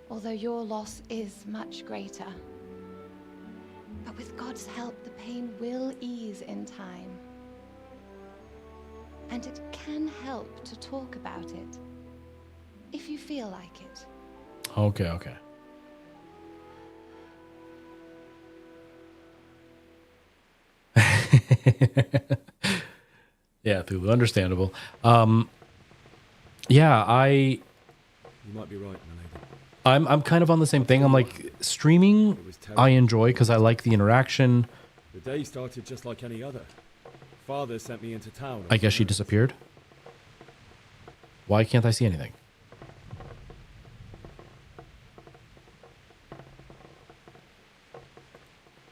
Speaker 13: Although your loss is much greater. But with God's help, the pain will ease in time. And it can help to talk about it, if you feel like it.
Speaker 1: Okay, okay. Yeah, Thulu, understandable. Yeah,
Speaker 7: You might be right, my lady.
Speaker 1: I'm kind of on the same thing. I'm like, streaming I enjoy because I like the interaction.
Speaker 7: The day started just like any other. Father sent me into town.
Speaker 1: I guess she disappeared. Why can't I see anything?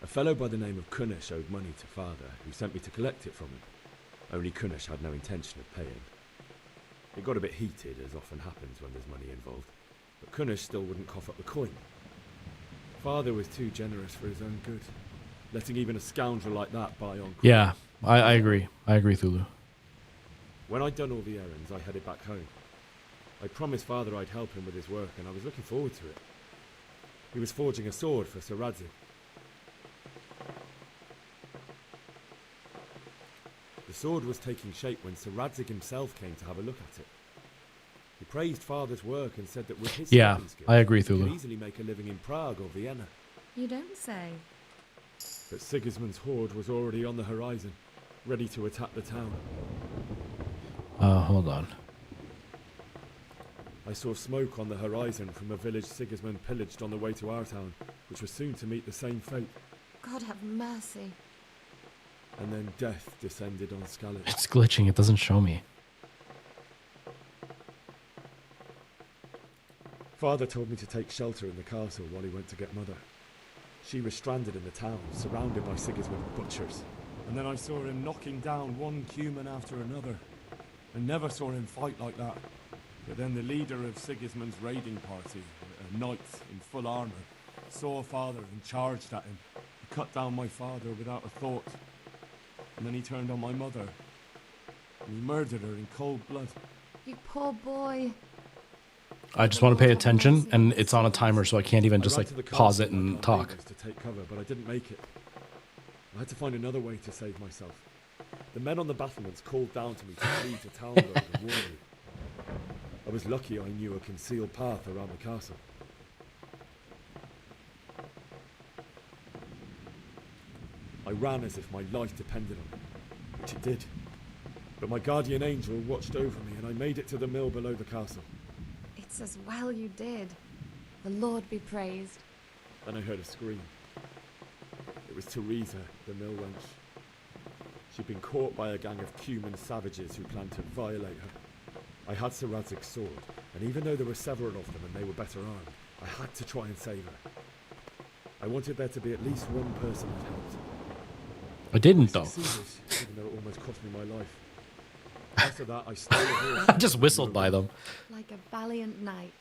Speaker 7: A fellow by the name of Kunish owed money to Father, who sent me to collect it from him. Only Kunish had no intention of paying. It got a bit heated, as often happens when there's money involved, but Kunish still wouldn't cough up the coin. Father was too generous for his own good, letting even a scoundrel like that buy on.
Speaker 1: Yeah, I agree. I agree, Thulu.
Speaker 7: When I'd done all the errands, I headed back home. I promised Father I'd help him with his work, and I was looking forward to it. He was forging a sword for Sir Radzik. The sword was taking shape when Sir Radzik himself came to have a look at it. He praised Father's work and said that with his swordsman skills,
Speaker 1: I agree,
Speaker 7: he could
Speaker 1: Thulu.
Speaker 7: easily make a living in Prague or Vienna.
Speaker 20: You don't say.
Speaker 7: But Sigismund's horde was already on the horizon, ready to attack the town.
Speaker 1: Hold on.
Speaker 7: I saw smoke on the horizon from a village Sigismund pillaged on the way to our town, which was soon to meet the same fate.
Speaker 13: God have mercy.
Speaker 7: And then death descended on Scarlet.
Speaker 1: It's glitching. It doesn't show me.
Speaker 7: Father told me to take shelter in the castle while he went to get Mother. She was stranded in the town, surrounded by Sigismund butchers. And then I saw him knocking down one human after another. I never saw him fight like that. But then the leader of Sigismund's raiding party, a knight in full armour, saw Father and charged at him. He cut down my father without a thought. And then he turned on my mother. And he murdered her in cold blood.
Speaker 21: You poor boy.
Speaker 1: I just want to pay attention, and it's on a timer, so I can't even just like pause it and talk.
Speaker 7: To take cover, but I didn't make it. I had to find another way to save myself. The men on the battlements called down to me to flee to Talmberg and warn me. I was lucky I knew a concealed path around the castle. I ran as if my life depended on it, which it did. But my guardian angel watched over me, and I made it to the mill below the castle.
Speaker 21: It's as well you did. The Lord be praised.
Speaker 7: Then I heard a scream. It was Teresa, the mill wench. She'd been caught by a gang of Cuman savages who planned to violate her. I had Sir Radzig's sword, and even though there were several of them and they were better armed, I had to try and save her. I wanted there to be at least one person I'd helped.
Speaker 1: I didn't, though.
Speaker 7: Even though it almost cost me my life. After that, I stole a horse.
Speaker 1: I just whistled by them.
Speaker 21: Like a valiant knight.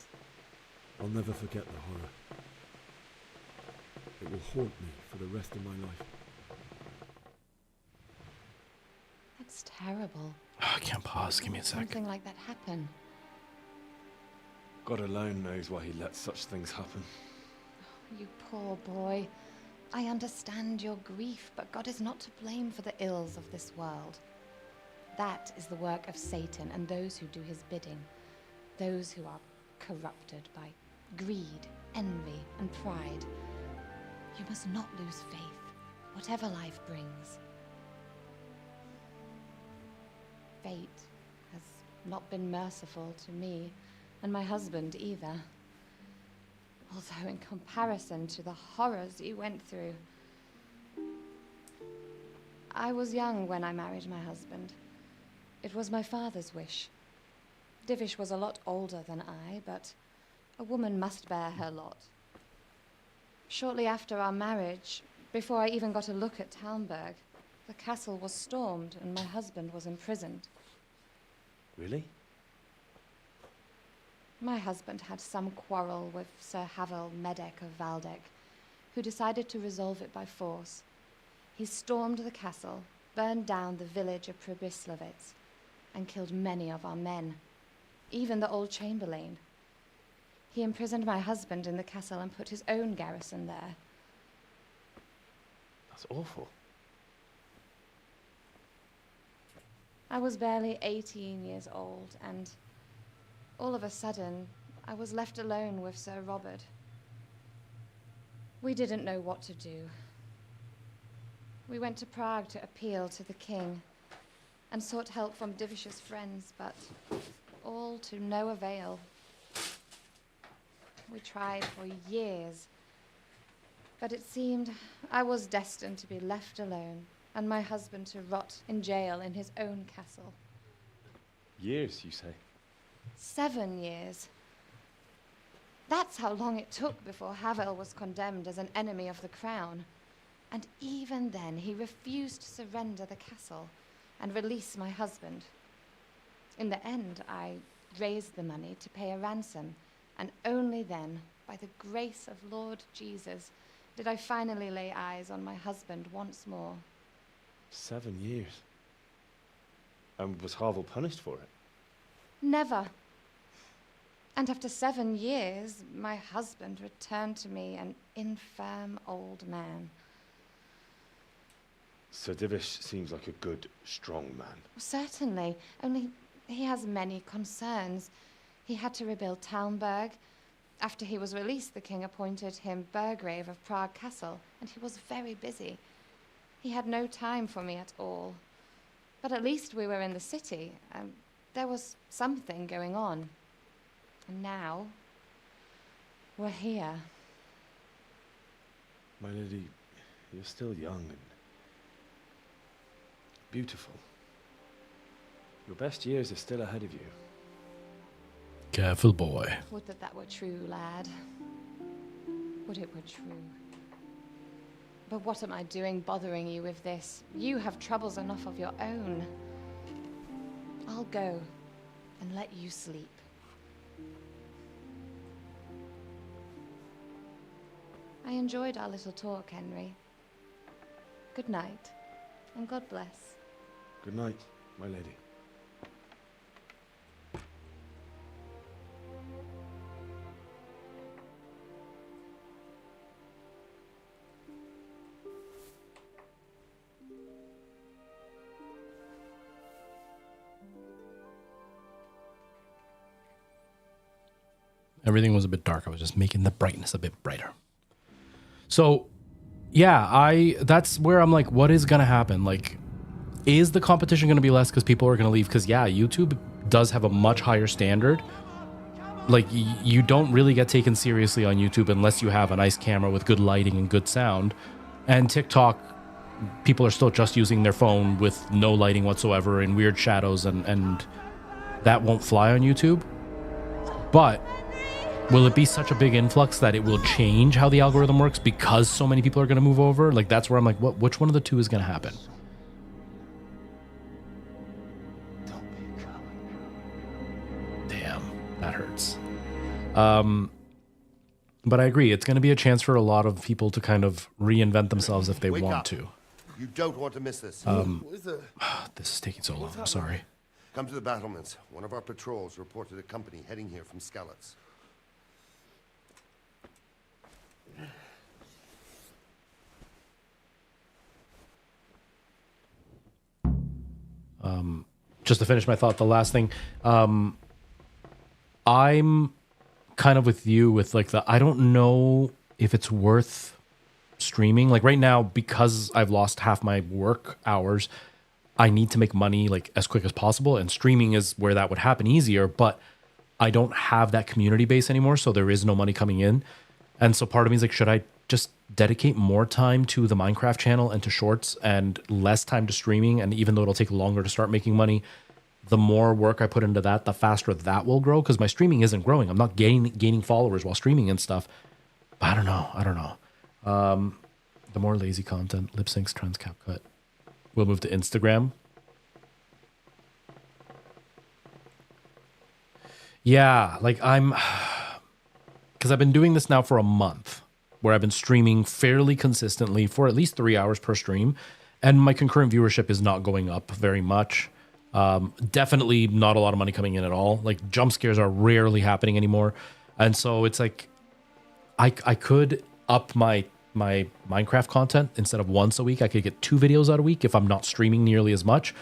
Speaker 7: I'll never forget the horror. It will haunt me for the rest of my life.
Speaker 13: That's terrible.
Speaker 1: Oh, I can't pause. Give me a sec.
Speaker 13: Something like that happen.
Speaker 7: God alone knows why he lets such things happen.
Speaker 13: You poor boy. I understand your grief, but God is not to blame for the ills of this world. That is the work of Satan and those who do his bidding. Those who are corrupted by greed, envy, and pride. You must not lose faith, whatever life brings. Fate has not been merciful to me, and my husband either. Although in comparison to the horrors you went through. I was young when I married my husband. It was my father's wish. Divish was a lot older than I, but a woman must bear her lot. Shortly after our marriage, before I even got a look at Talmberg, the castle was stormed and my husband was imprisoned.
Speaker 7: Really?
Speaker 13: My husband had some quarrel with Sir Havel Medek of Valdek, who decided to resolve it by force. He stormed the castle, burned down the village of Pribyslavitz, and killed many of our men, even the old chamberlain. He imprisoned my husband in the castle and put his own garrison there.
Speaker 7: That's awful.
Speaker 13: I was barely 18 years old, and all of a sudden, I was left alone with Sir Robert. We didn't know what to do. We went to Prague to appeal to the king and sought help from Divish's friends, but all to no avail. We tried for years, but it seemed I was destined to be left alone and my husband to rot in jail in his own castle.
Speaker 7: Years, you say?
Speaker 13: 7 years. That's how long it took before Havel was condemned as an enemy of the crown. And even then, he refused to surrender the castle and release my husband. In the end, I raised the money to pay a ransom, and only then, by the grace of Lord Jesus, did I finally lay eyes on my husband once more.
Speaker 7: 7 years? And was Havel punished for it?
Speaker 13: Never. And after 7 years, my husband returned to me an infirm old man.
Speaker 7: Sir Divish seems like a good, strong man.
Speaker 13: Certainly, only he has many concerns. He had to rebuild Talmberg. After he was released, the king appointed him Burgrave of Prague Castle, and he was very busy. He had no time for me at all. But at least we were in the city, and there was something going on. And now, we're here.
Speaker 7: My lady, you're still young, and
Speaker 8: beautiful. Your best years are still ahead of you.
Speaker 1: Careful, boy.
Speaker 20: Would that that were true, lad. Would it were true. But what am I doing bothering you with this? You have troubles enough of your own. I'll go and let you sleep. I enjoyed our little talk, Henry. Good night, and God bless.
Speaker 8: Good night, my lady.
Speaker 1: Everything was a bit dark. I was just making the brightness a bit brighter. So, yeah, that's where I'm like, what is going to happen? Like, is the competition going to be less because people are going to leave? Because, yeah, YouTube does have a much higher standard. Like, you don't really get taken seriously on YouTube unless you have a nice camera with good lighting and good sound. And TikTok, people are still just using their phone with no lighting whatsoever and weird shadows, and that won't fly on YouTube. But will it be such a big influx that it will change how the algorithm works because so many people are going to move over? Like, that's where I'm like, which one of the two is going to happen? Damn, that hurts. But I agree. It's going to be a chance for a lot of people to kind of reinvent themselves if they
Speaker 2: Wake
Speaker 1: want
Speaker 2: up.
Speaker 1: to.
Speaker 2: You don't want to miss this.
Speaker 1: This is taking so long. I'm sorry.
Speaker 2: Come to the battlements. One of our patrols reported a company heading here from Skalitz.
Speaker 1: Just to finish my thought, the last thing, I'm kind of with you with like I don't know if it's worth streaming. Like right now, because I've lost half my work hours, I need to make money like as quick as possible. And streaming is where that would happen easier, but I don't have that community base anymore. So there is no money coming in. And so part of me is like, should I just dedicate more time to the Minecraft channel and to shorts and less time to streaming? And even though it'll take longer to start making money, the more work I put into that, the faster that will grow, because my streaming isn't growing. I'm not gaining followers while streaming and stuff. But I don't know. The more lazy content, lip syncs, trends, CapCut. We'll move to Instagram. Yeah, like because I've been doing this now for a month, where I've been streaming fairly consistently for at least 3 hours per stream, and my concurrent viewership is not going up very much. Definitely not a lot of money coming in at all. Like jump scares are rarely happening anymore, and so it's like I could up my Minecraft content. Instead of once a week, I could get 2 videos out a week if I'm not streaming nearly as much.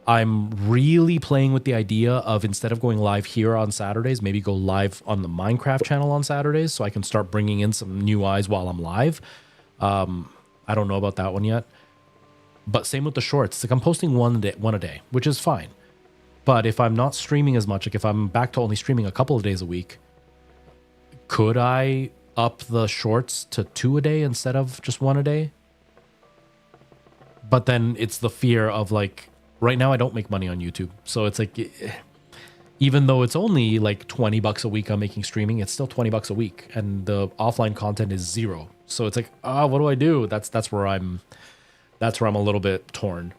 Speaker 1: I'm really playing with the idea of, instead of going live here on Saturdays, maybe go live on the Minecraft channel on Saturdays, so I can start bringing in some new eyes while I'm live. I don't know about that one yet. But same with the shorts. It's like I'm posting one a day, which is fine. But if I'm not streaming as much, like if I'm back to only streaming a couple of days a week, could I up the shorts to 2 a day instead of just 1 a day? But then it's the fear of like, right now I don't make money on YouTube. So it's like, even though it's only like $20 a week I'm making streaming, it's still $20 a week. And the offline content is 0. So it's like, what do I do? That's where I'm a little bit torn.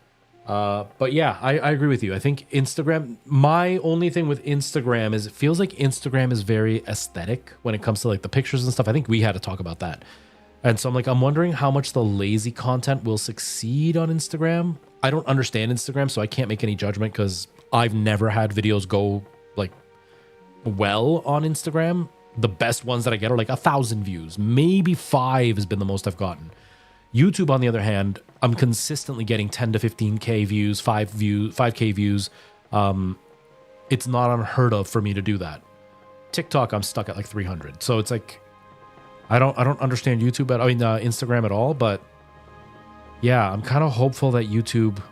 Speaker 1: But yeah, I agree with you. I think Instagram, my only thing with Instagram is it feels like Instagram is very aesthetic when it comes to like the pictures and stuff. I think we had to talk about that. And so I'm wondering how much the lazy content will succeed on Instagram. I don't understand Instagram, so I can't make any judgment because I've never had videos go like well on Instagram. The best ones that I get are like 1,000 views. Maybe 5 has been the most I've gotten. YouTube, on the other hand, I'm consistently getting 10 to 15K views, 5K views. It's not unheard of for me to do that. TikTok, I'm stuck at like 300. So it's like, I don't understand YouTube Instagram at all, but yeah, I'm kind of hopeful that YouTube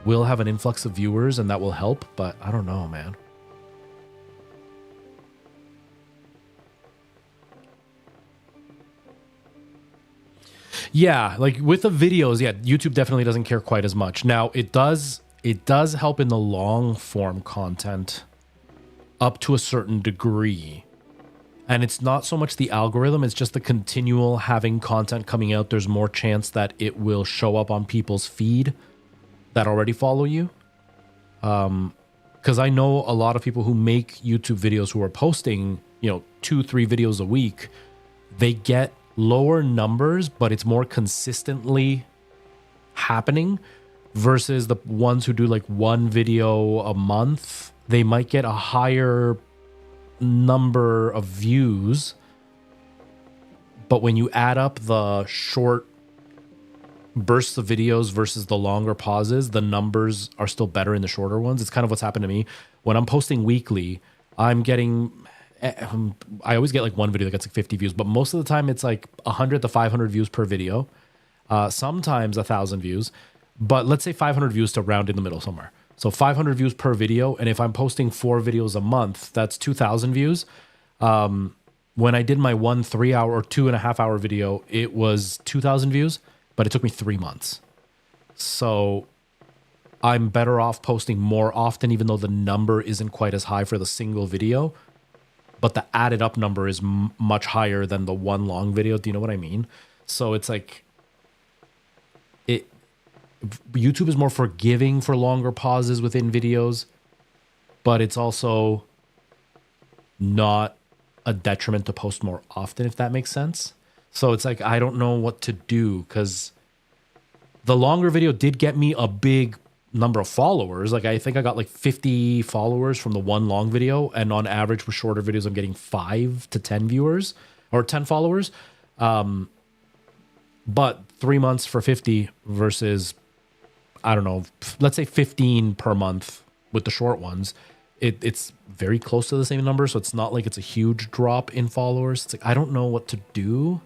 Speaker 1: will have an influx of viewers and that will help, but I don't know, man. Yeah, like with the videos, yeah, YouTube definitely doesn't care quite as much. Now, it does help in the long form content up to a certain degree. And it's not so much the algorithm, it's just the continual having content coming out. There's more chance that it will show up on people's feed that already follow you. Because I know a lot of people who make YouTube videos who are posting, 2-3 videos a week, they get lower numbers, but it's more consistently happening versus the ones who do like one video a month. They might get a higher number of views, but when you add up the short bursts of videos versus the longer pauses, the numbers are still better in the shorter ones. It's kind of what's happened to me. When I'm posting weekly, I'm getting, I always get like one video that gets like 50 views, but most of the time it's like 100 to 500 views per video. Sometimes 1,000 views, but let's say 500 views to round in the middle somewhere. So 500 views per video. And if I'm posting 4 videos a month, that's 2,000 views. When I did my 1 3-hour or 2.5 hour video, it was 2,000 views, but it took me 3 months. So I'm better off posting more often, even though the number isn't quite as high for the single video, but the added up number is much higher than the one long video. Do you know what I mean? So it's like, YouTube is more forgiving for longer pauses within videos, but it's also not a detriment to post more often, if that makes sense. So it's like, I don't know what to do, because the longer video did get me a big number of followers. Like, I think I got like 50 followers from the one long video, and on average with shorter videos, I'm getting 5 to 10 viewers or 10 followers. But 3 months for 50 versus, I don't know, let's say 15 per month with the short ones, it's very close to the same number. So it's not like it's a huge drop in followers. It's like, I don't know what to do.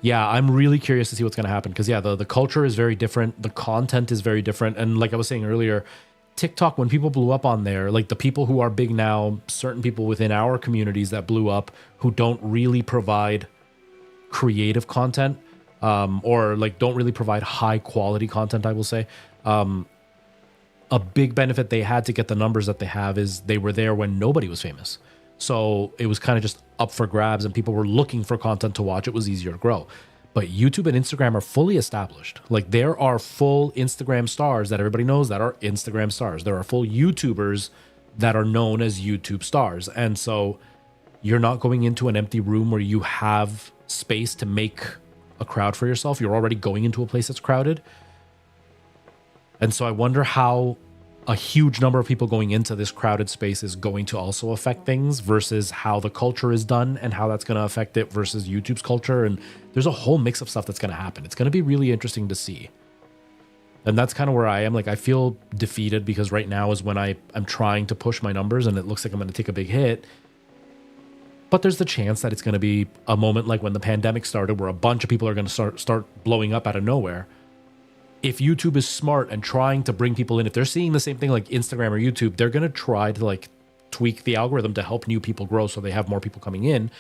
Speaker 1: Yeah, I'm really curious to see what's going to happen, because yeah, the culture is very different. The content is very different. And like I was saying earlier, TikTok, when people blew up on there, like the people who are big now, certain people within our communities that blew up who don't really provide creative content, or like don't really provide high quality content, I will say. A big benefit they had to get the numbers that they have is they were there when nobody was famous. So it was kind of just up for grabs and people were looking for content to watch. It was easier to grow. But YouTube and Instagram are fully established. Like, there are full Instagram stars that everybody knows that are Instagram stars. There are full YouTubers that are known as YouTube stars. And so you're not going into an empty room where you have space to make a crowd for yourself. You're already going into a place that's crowded. And so I wonder how a huge number of people going into this crowded space is going to also affect things versus how the culture is done and how that's going to affect it versus YouTube's culture. And there's a whole mix of stuff that's going to happen. It's going to be really interesting to see. And that's kind of where I am. Like, I feel defeated because right now is when I'm trying to push my numbers and it looks like I'm going to take a big hit. But there's the chance that it's going to be a moment like when the pandemic started, where a bunch of people are going to start blowing up out of nowhere. If YouTube is smart and trying to bring people in, if they're seeing the same thing like Instagram or YouTube, they're going to try to like tweak the algorithm to help new people grow so they have more people coming in.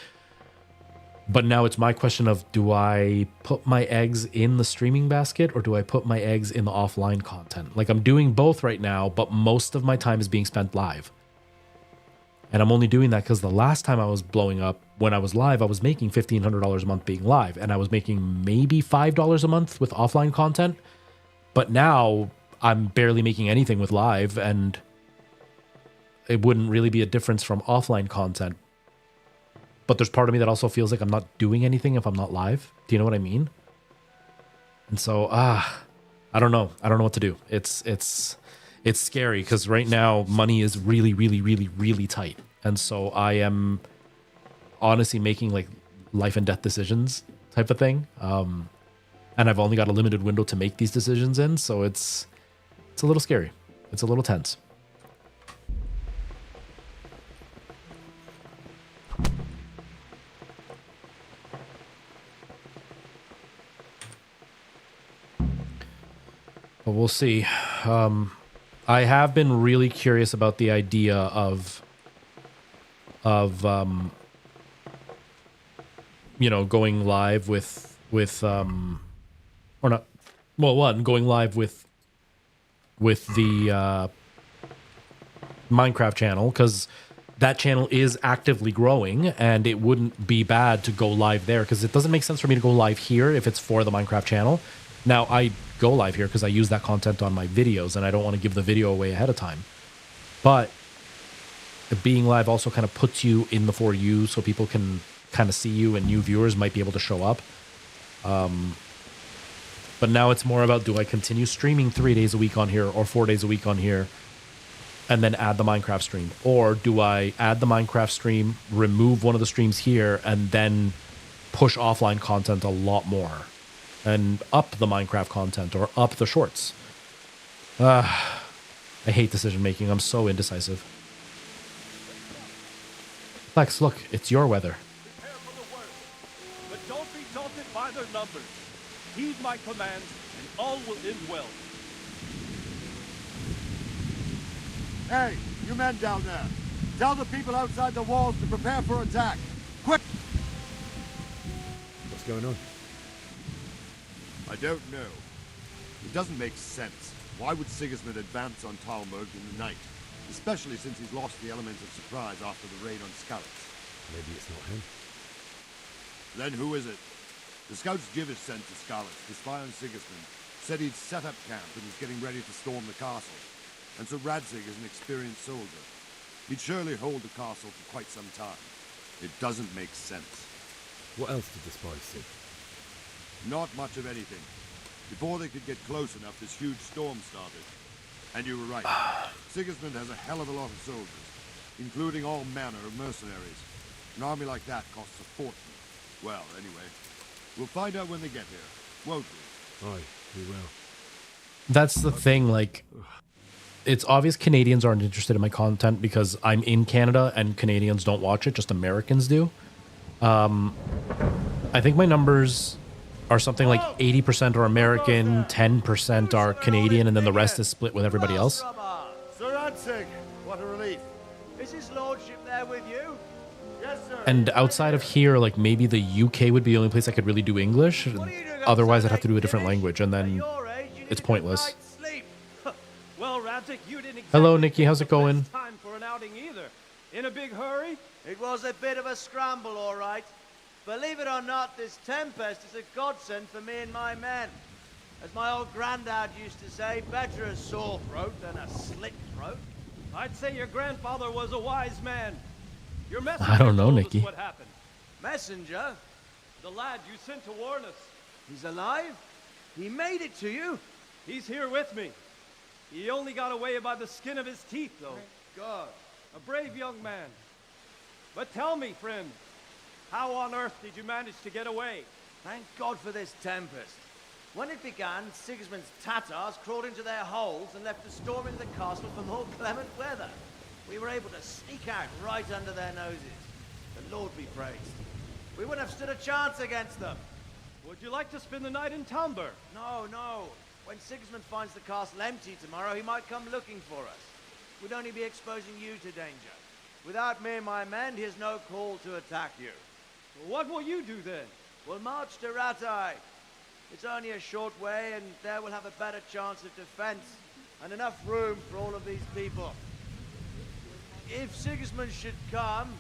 Speaker 1: But now it's my question of, do I put my eggs in the streaming basket or do I put my eggs in the offline content? Like, I'm doing both right now, but most of my time is being spent live. And I'm only doing that because the last time I was blowing up, when I was live, I was making $1,500 a month being live, and I was making maybe $5 a month with offline content. But now I'm barely making anything with live, and it wouldn't really be a difference from offline content. But there's part of me that also feels like I'm not doing anything if I'm not live. Do you know what I mean? And so, I don't know. I don't know what to do. It's scary because right now money is really, really, really, really tight. And so I am honestly making like life and death decisions type of thing. And I've only got a limited window to make these decisions in. So it's a little scary. It's a little tense. But we'll see. I have been really curious about the idea of you know, going live with or not, well, one, going live with the Minecraft channel, because that channel is actively growing, and it wouldn't be bad to go live there, because it doesn't make sense for me to go live here if it's for the Minecraft channel. Now, I go live here because I use that content on my videos, and I don't want to give the video away ahead of time. But being live also kind of puts you in the For You, so people can kind of see you, and new viewers might be able to show up. But now it's more about, do I continue streaming 3 days a week on here or 4 days a week on here and then add the Minecraft stream? Or do I add the Minecraft stream, remove one of the streams here, and then push offline content a lot more and up the Minecraft content or up the shorts? I hate decision making. I'm so indecisive. Lex, look, it's your weather.
Speaker 10: Prepare for the worst, but don't be daunted by their numbers. Heed my commands, and all will end well.
Speaker 11: Hey, you men down there. Tell the people outside the walls to prepare for attack. Quick!
Speaker 7: What's going on?
Speaker 11: I don't know. It doesn't make sense. Why would Sigismund advance on Talmberg in the night? Especially since he's lost the element of surprise after the raid on Skalitz.
Speaker 7: Maybe it's not him.
Speaker 11: Then who is it? The scouts Jivish sent to Skalitz to spy on Sigismund said he'd set up camp and was getting ready to storm the castle. And so Radzig is an experienced soldier. He'd surely hold the castle for quite some time. It doesn't make sense.
Speaker 7: What else did the spies see?
Speaker 11: Not much of anything. Before they could get close enough, this huge storm started. And you were right. Sigismund has a hell of a lot of soldiers, including all manner of mercenaries. An army like that costs a fortune. Well, anyway, we'll find out when they get here, won't we?
Speaker 7: Aye, we will.
Speaker 1: That's the thing, like, it's obvious Canadians aren't interested in my content because I'm in Canada and Canadians don't watch it, just Americans do. I think my numbers are something like 80% are American, 10% are Canadian, and then the rest is split with everybody else.
Speaker 10: Sir Radzig, what a relief. Is his lordship there with you? Yes, sir.
Speaker 1: And outside of here, like, maybe the UK would be the only place I could really do English. Otherwise, I'd have to do a different language, and then it's pointless.
Speaker 10: Well, Radzig, you didn't
Speaker 1: Hello, Nikki. How's it going?
Speaker 10: time for an outing either. In a big hurry?
Speaker 17: It was a bit of a scramble, all right. Believe it or not, this tempest is a godsend for me and my men. As my old granddad used to say, better a sore throat than a slit throat.
Speaker 10: I'd say your grandfather was a wise man. Your messenger
Speaker 1: I don't know,
Speaker 10: told us
Speaker 1: Nikki.
Speaker 10: what happened.
Speaker 17: Messenger?
Speaker 10: The lad you sent to warn us.
Speaker 17: He's alive? He made it to you?
Speaker 10: He's here with me. He only got away by the skin of his teeth, though.
Speaker 17: God.
Speaker 10: A brave young man. But tell me, friend, how on earth did you manage to get away?
Speaker 17: Thank God for this tempest. When it began, Sigismund's Tatars crawled into their holes and left us storming the castle for more clement weather. We were able to sneak out right under their noses. The Lord be praised. We wouldn't have stood a chance against them.
Speaker 10: Would you like to spend the night in Talmberg?
Speaker 17: No, no. When Sigismund finds the castle empty tomorrow, he might come looking for us. We'd only be exposing you to danger. Without me and my men, he has no call to attack you.
Speaker 10: What will you do then?
Speaker 17: We'll march to Ratai. It's only a short way, and there we'll have a better chance of defense and enough room for all of these people. If Sigismund should come,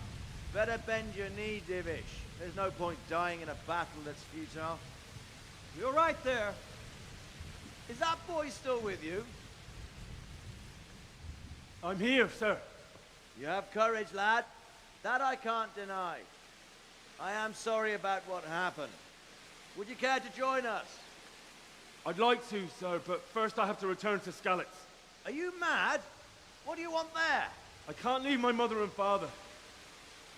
Speaker 17: better bend your knee, Divish. There's no point dying in a battle that's futile.
Speaker 10: You're right there.
Speaker 17: Is that boy still with you?
Speaker 10: I'm here, sir.
Speaker 17: You have courage, lad. That I can't deny. I am sorry about what happened. Would you care to join us?
Speaker 10: I'd like to, sir, but first I have to return to Skalitz.
Speaker 17: Are you mad? What do you want there?
Speaker 10: I can't leave my mother and father.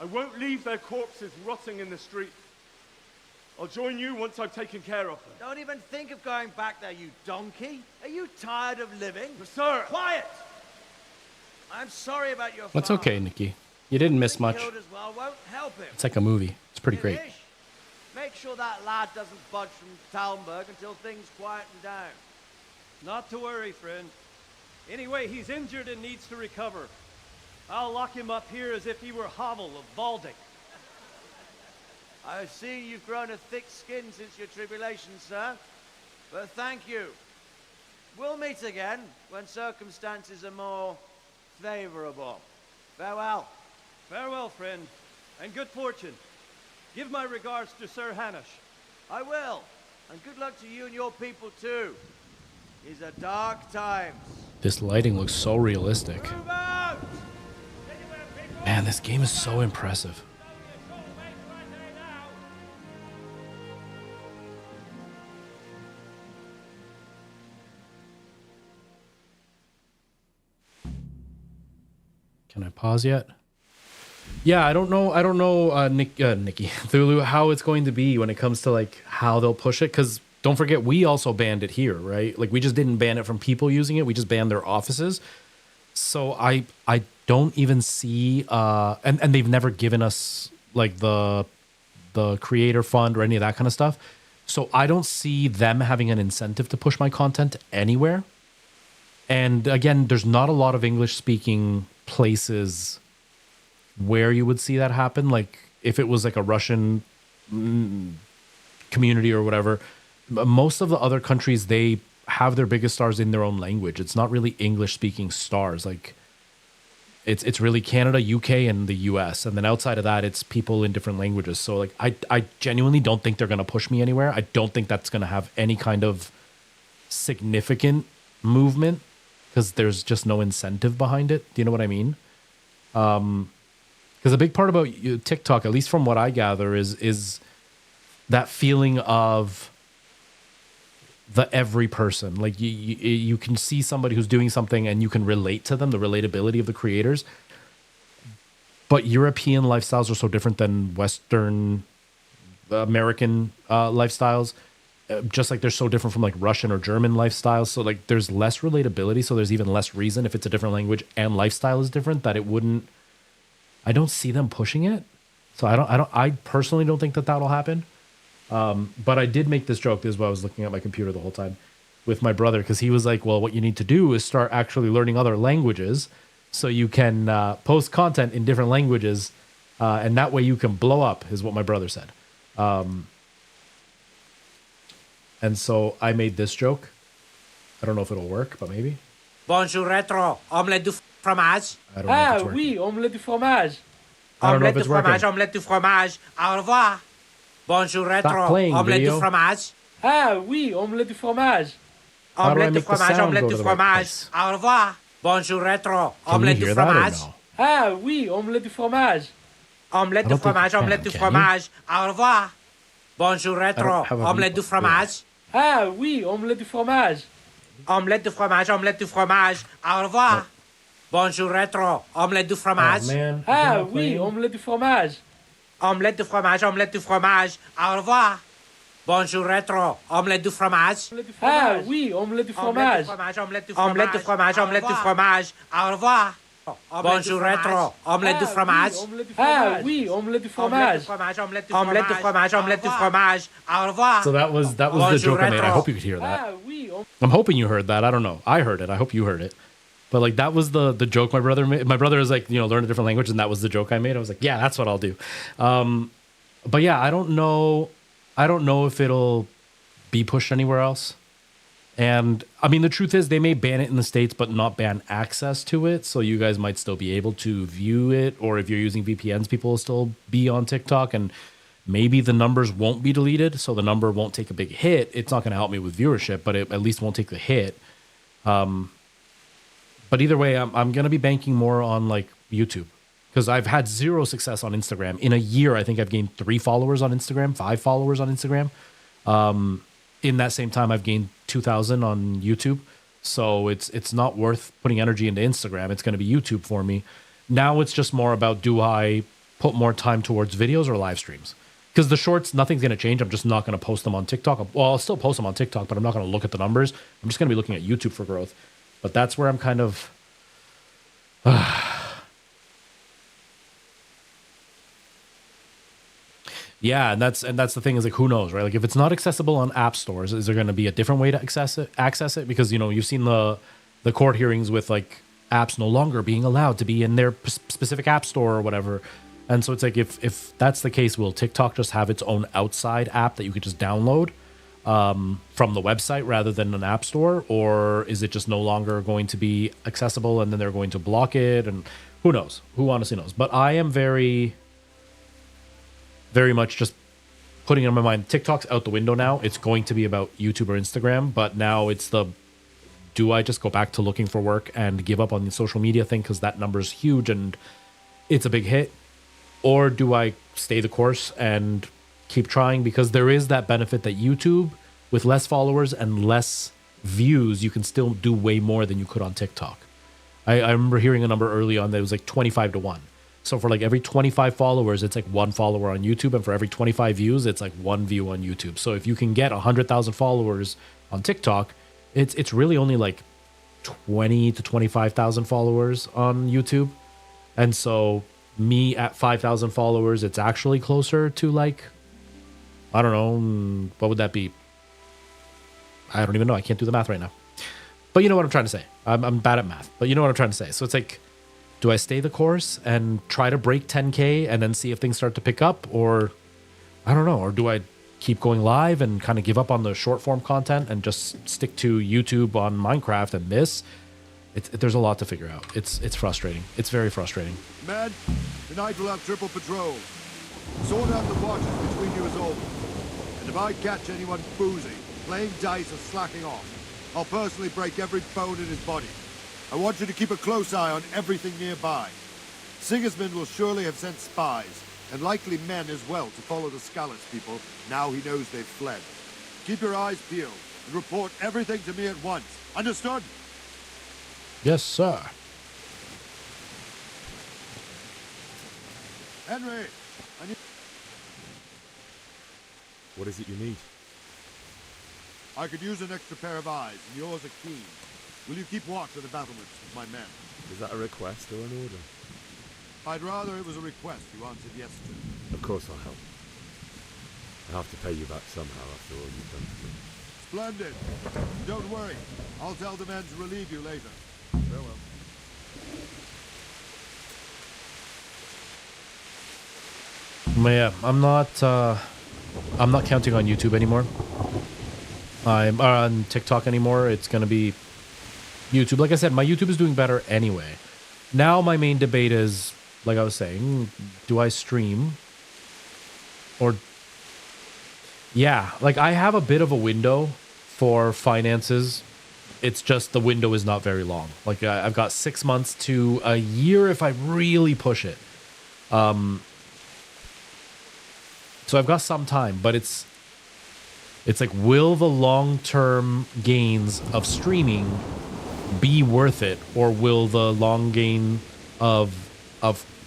Speaker 10: I won't leave their corpses rotting in the street. I'll join you once I've taken care of them.
Speaker 17: Don't even think of going back there, you donkey. Are you tired of living?
Speaker 10: Sir!
Speaker 17: Quiet! I'm sorry about your
Speaker 1: That's
Speaker 17: father.
Speaker 1: okay, Nikki. You didn't miss much.
Speaker 17: Killed as well won't help him.
Speaker 1: It's like a movie. It's pretty great.
Speaker 17: Divish, make sure that lad doesn't budge from Talmberg until things quieten down.
Speaker 10: Not to worry, friend. Anyway, he's injured and needs to recover. I'll lock him up here as if he were Havel of Valdic.
Speaker 17: I see you've grown a thick skin since your tribulation, sir. But thank you. We'll meet again when circumstances are more favorable. Farewell.
Speaker 12: Farewell, friend, and good fortune. Give my regards to Sir Hanush.
Speaker 17: I will. And good luck to you and your people too. These are dark times.
Speaker 1: This lighting looks so realistic. Man, this game is so impressive. Can I pause yet? Yeah, I don't know, Nikki, Thulu, how it's going to be when it comes to like how they'll push it. Because don't forget, we also banned it here, right? Like we just didn't ban it from people using it. We just banned their offices. So I don't even see, and they've never given us like the creator fund or any of that kind of stuff. So I don't see them having an incentive to push my content anywhere. And again, there's not a lot of English speaking places where you would see that happen. Like if it was like a Russian community or whatever, most of the other countries, they have their biggest stars in their own language. It's not really English speaking stars. Like it's really Canada, UK, and the US. And then outside of that, it's people in different languages. So like I genuinely don't think they're going to push me anywhere. I don't think that's going to have any kind of significant movement because there's just no incentive behind it. Do you know what I mean? Because a big part about TikTok, at least from what I gather, is that feeling of the every person. Like you can see somebody who's doing something and you can relate to them, the relatability of the creators. But European lifestyles are so different than Western American lifestyles. Just like they're so different from like Russian or German lifestyles. So like there's less relatability. So there's even less reason if it's a different language and lifestyle is different that it wouldn't. I don't see them pushing it. So I personally don't think that that'll happen. But I did make this joke. This is why I was looking at my computer the whole time with my brother, because he was like, well, what you need to do is start actually learning other languages so you can post content in different languages. And that way you can blow up, is what my brother said. And so I made this joke. I don't know if it'll work, but maybe.
Speaker 15: Bonjour retro, omelette du fromage.
Speaker 1: I don't know if it's working.
Speaker 15: Oui, omelette du fromage.
Speaker 1: I don't know if
Speaker 15: Omelette
Speaker 1: it's
Speaker 15: du fromage,
Speaker 1: working.
Speaker 15: omelette du fromage. Au revoir. Bonjour retro,
Speaker 1: Stop playing,
Speaker 15: omelette
Speaker 1: video.
Speaker 15: du fromage. Ah oui, omelette du fromage.
Speaker 1: How do I
Speaker 15: Omelette du
Speaker 1: make the
Speaker 15: fromage,
Speaker 1: sound
Speaker 15: omelette
Speaker 1: go
Speaker 15: du
Speaker 1: to the right
Speaker 15: fromage.
Speaker 1: place?
Speaker 15: Au revoir. Bonjour retro,
Speaker 1: Can you
Speaker 15: omelette du
Speaker 1: hear that or
Speaker 15: fromage.
Speaker 1: no?
Speaker 15: Ah oui, omelette du fromage. Omelette
Speaker 1: I
Speaker 15: du
Speaker 1: don't think
Speaker 15: fromage,
Speaker 1: you
Speaker 15: omelette du
Speaker 1: can you?
Speaker 15: fromage. Au revoir. Bonjour
Speaker 1: I
Speaker 15: retro,
Speaker 1: don't have a
Speaker 15: omelette du
Speaker 1: beatbox.
Speaker 15: fromage. Ah oui, omelette du fromage. Omelette du fromage, omelette du fromage. Au revoir. Bonjour retro, omelette du fromage.
Speaker 1: Oh, man.
Speaker 15: Ah
Speaker 1: Is it not
Speaker 15: oui,
Speaker 1: playing?
Speaker 15: omelette du fromage. Omelette du fromage, omelette du fromage. Au revoir. Bonjour retro, omelette du fromage. Ah oui, omelette du fromage. Omelette du fromage, omelette du fromage. Au revoir. Bonjour retro, omelette du fromage. Ah oui, omelette du fromage. Omelette du fromage, omelette du fromage. Au revoir.
Speaker 1: So that was the joke I made. I hope you could hear that. I'm hoping you heard that. I don't know. I heard it. I hope you heard it. But like that was the joke my brother made. My brother was like, learn a different language, and that was the joke I made. I was like, yeah, that's what I'll do. But yeah, I don't know if it'll be pushed anywhere else. And I mean, the truth is they may ban it in the States, but not ban access to it. So you guys might still be able to view it. Or if you're using VPNs, people will still be on TikTok, and maybe the numbers won't be deleted. So the number won't take a big hit. It's not going to help me with viewership, but it at least won't take the hit. But either way, I'm going to be banking more on like YouTube, because I've had zero success on Instagram. In a year, I think I've gained 3 followers on Instagram, 5 followers on Instagram. In that same time, I've gained 2,000 on YouTube. So it's not worth putting energy into Instagram. It's going to be YouTube for me. Now it's just more about, do I put more time towards videos or live streams? Because the shorts, nothing's going to change. I'm just not going to post them on TikTok. Well, I'll still post them on TikTok, but I'm not going to look at the numbers. I'm just going to be looking at YouTube for growth. But that's where I'm kind of... Yeah, and that's the thing, is like, who knows, right? Like if it's not accessible on app stores, is there going to be a different way to access it? Because you've seen the court hearings with like apps no longer being allowed to be in their specific app store or whatever. And so it's like, if that's the case, will TikTok just have its own outside app that you could just download from the website rather than an app store? Or is it just no longer going to be accessible and then they're going to block it? And who knows? Who honestly knows? But I am very, very much just putting it in my mind, TikTok's out the window now. It's going to be about YouTube or Instagram, but now it's do I just go back to looking for work and give up on the social media thing because that number is huge and it's a big hit? Or do I stay the course and keep trying? Because there is that benefit that YouTube, with less followers and less views, you can still do way more than you could on TikTok. I remember hearing a number early on that it was like 25-1. So for like every 25 followers, it's like 1 follower on YouTube. And for every 25 views, it's like 1 view on YouTube. So if you can get 100,000 followers on TikTok, it's really only like 20 to 25,000 followers on YouTube. And so me at 5,000 followers, it's actually closer to like, I don't know, what would that be? I don't even know. I can't do the math right now. But you know what I'm trying to say. I'm bad at math, but you know what I'm trying to say. So it's like, do I stay the course and try to break 10K and then see if things start to pick up? Or I don't know. Or do I keep going live and kind of give up on the short form content and just stick to YouTube on Minecraft and this? There's a lot to figure out. It's frustrating. It's very frustrating.
Speaker 11: Men, tonight we'll have triple patrol. Sort out the watches between you as always. And if I catch anyone boozing, playing dice or slacking off, I'll personally break every bone in his body. I want you to keep a close eye on everything nearby. Sigismund will surely have sent spies, and likely men as well, to follow the Skalitz people now he knows they've fled. Keep your eyes peeled and report everything to me at once. Understood?
Speaker 1: Yes, sir.
Speaker 11: Henry, I need...
Speaker 7: What is it you need?
Speaker 11: I could use an extra pair of eyes, and yours are keen. Will you keep watch of the battlements with my men?
Speaker 7: Is that a request or an order?
Speaker 11: I'd rather it was a request you answered yes to.
Speaker 7: Of course I'll help. I'll have to pay you back somehow after all you've done for me.
Speaker 11: Splendid. Don't worry. I'll tell the men to relieve you later. Farewell.
Speaker 1: Yeah, I'm not counting on YouTube anymore. I'm on TikTok anymore. It's going to be YouTube. Like I said, my YouTube is doing better anyway. Now my main debate is, like I was saying, do I stream? Or, yeah, like I have a bit of a window for finances. It's just the window is not very long. Like I've got 6 months to a year if I really push it. So I've got some time, but it's like, will the long-term gains of streaming be worth it, or will the long gain of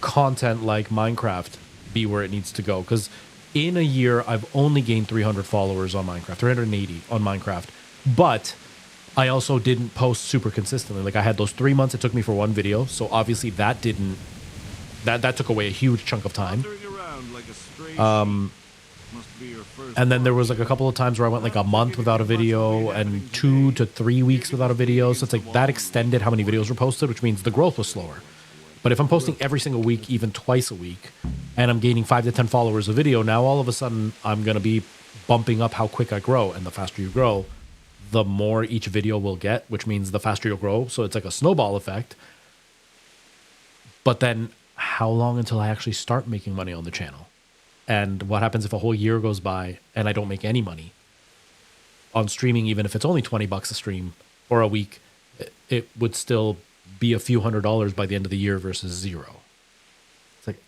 Speaker 1: content like Minecraft be where it needs to go? Because in a year, I've only gained 300 followers on Minecraft, 380 on Minecraft, but I also didn't post super consistently. Like I had those 3 months it took me for one video, so obviously that didn't that took away a huge chunk of time. And then there was like a couple of times where I went like a month without a video and 2 to 3 weeks without a video. So it's like that extended how many videos were posted, which means the growth was slower. But if I'm posting every single week, even twice a week, and I'm gaining 5 to 10 followers a video, now all of a sudden I'm going to be bumping up how quick I grow. And the faster you grow, the more each video will get, which means the faster you'll grow. So it's like a snowball effect. But then how long until I actually start making money on the channel? And what happens if a whole year goes by and I don't make any money on streaming? Even if it's only $20 a stream or a week, it would still be a few $100s by the end of the year versus zero. It's like,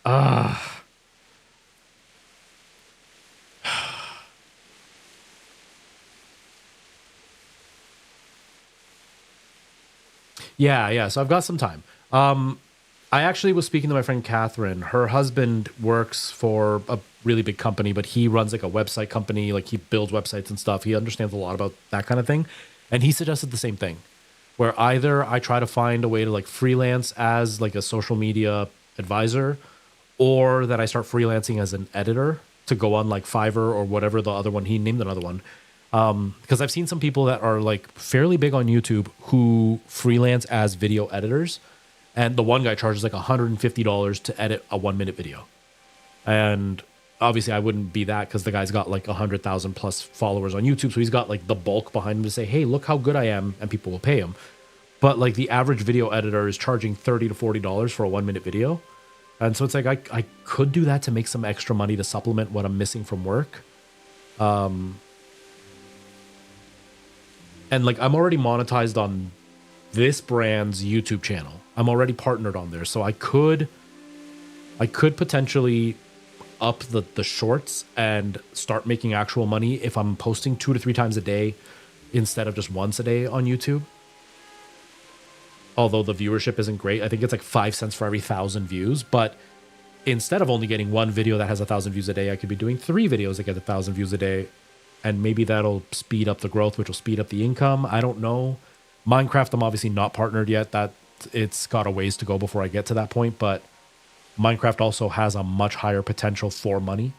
Speaker 1: Yeah. So I've got some time. I actually was speaking to my friend Catherine. Her husband works for a really big company, but he runs like a website company. Like he builds websites and stuff. He understands a lot about that kind of thing. And he suggested the same thing, where either I try to find a way to like freelance as like a social media advisor, or that I start freelancing as an editor to go on like Fiverr or whatever the other one. He named another one. Because I've seen some people that are like fairly big on YouTube who freelance as video editors. And the one guy charges like $150 to edit a 1 minute video. And obviously I wouldn't be that because the guy's got like 100,000 plus followers on YouTube. So he's got like the bulk behind him to say, hey, look how good I am. And people will pay him. But like the average video editor is charging $30 to $40 for a 1-minute video. And so it's like, I could do that to make some extra money to supplement what I'm missing from work. And like, I'm already monetized on this brand's YouTube channel. I'm already partnered on there. So I could potentially up the shorts and start making actual money if I'm posting 2 to 3 times a day instead of just once a day on YouTube. Although the viewership isn't great. I think it's like 5 cents for every 1,000 views. But instead of only getting one video that has 1,000 views a day, I could be doing 3 videos that get 1,000 views a day. And maybe that'll speed up the growth, which will speed up the income. I don't know. Minecraft, I'm obviously not partnered yet. That it's got a ways to go before I get to that point. But Minecraft also has a much higher potential for money.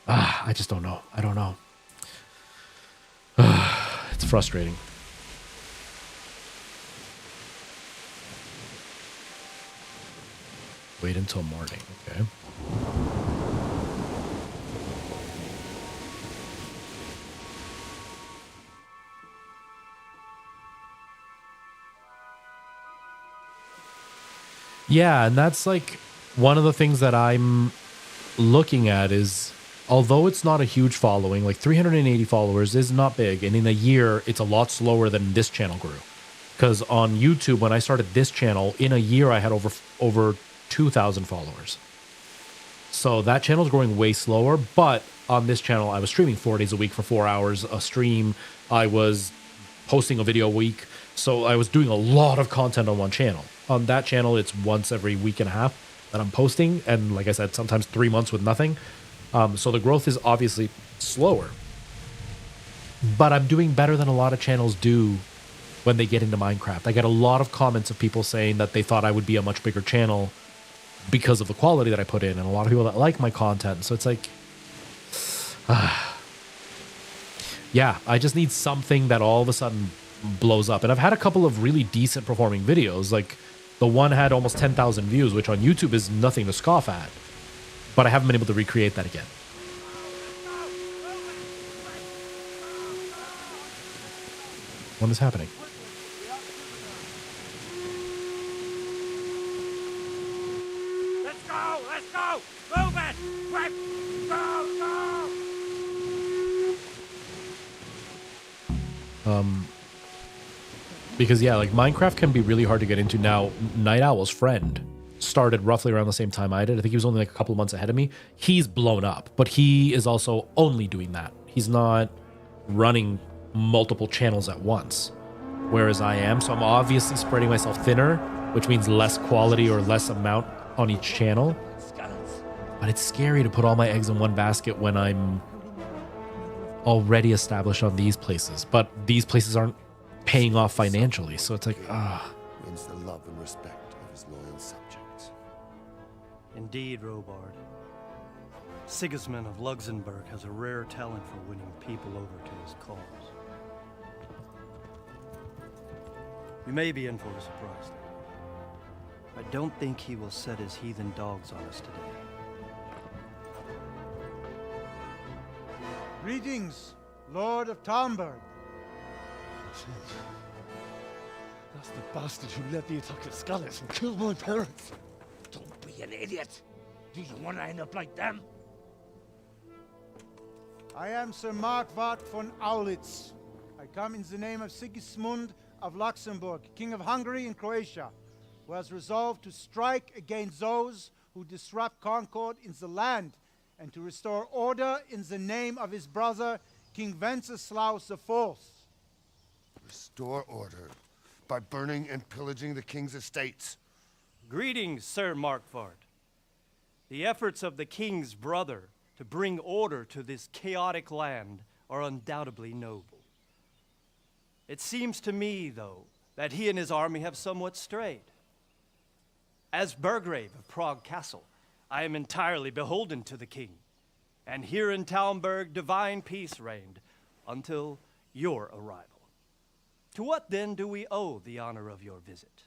Speaker 1: I just don't know. I don't know. It's frustrating. Wait until morning, okay? Yeah, and that's like one of the things that I'm looking at is, although it's not a huge following, like 380 followers is not big. And in a year, it's a lot slower than this channel grew. Because on YouTube, when I started this channel, in a year, I had over 2,000 followers. So that channel's growing way slower. But on this channel, I was streaming 4 days a week for 4 hours a stream. I was posting a video a week. So I was doing a lot of content on one channel. On that channel, it's once every week and a half that I'm posting. And like I said, sometimes 3 months with nothing. So the growth is obviously slower. But I'm doing better than a lot of channels do when they get into Minecraft. I get a lot of comments of people saying that they thought I would be a much bigger channel because of the quality that I put in, and a lot of people that like my content. So it's like, yeah, I just need something that all of a sudden blows up. And I've had a couple of really decent performing videos. Like the one had almost 10,000 views, which on YouTube is nothing to scoff at. But I haven't been able to recreate that again. What is happening?
Speaker 9: Let's go! Let's go! Move it! Quick! Go! Go!
Speaker 1: Because yeah, like Minecraft can be really hard to get into now. Night Owl's friend started roughly around the same time I did. I think he was only like a couple of months ahead of me. He's blown up, but he is also only doing that. He's not running multiple channels at once, whereas I am. So I'm obviously spreading myself thinner, which means less quality or less amount on each channel. But it's scary to put all my eggs in one basket when I'm already established on these places. But these places aren't paying off financially, so it's like,
Speaker 2: wins the love and respect of his loyal subjects.
Speaker 12: Indeed, Robard. Sigismund of Luxembourg has a rare talent for winning people over to his cause. We may be in for a surprise, though. I don't think he will set his heathen dogs on us today.
Speaker 18: Greetings, Lord of Talmberg.
Speaker 6: That's the bastard who led the attack at Scallis and killed my parents.
Speaker 9: Don't be an idiot. Do you want to end up like them?
Speaker 18: I am Sir Markwart von Aulitz. I come in the name of Sigismund of Luxembourg, King of Hungary and Croatia, who has resolved to strike against those who disrupt concord in the land and to restore order in the name of his brother, King Wenceslaus IV.
Speaker 2: Restore order by burning and pillaging the king's estates.
Speaker 12: Greetings, Sir Markwart. The efforts of the king's brother to bring order to this chaotic land are undoubtedly noble. It seems to me, though, that he and his army have somewhat strayed. As Burgrave of Prague Castle, I am entirely beholden to the king, and here in Talmberg divine peace reigned until your arrival. To what then do we owe the honor of your visit?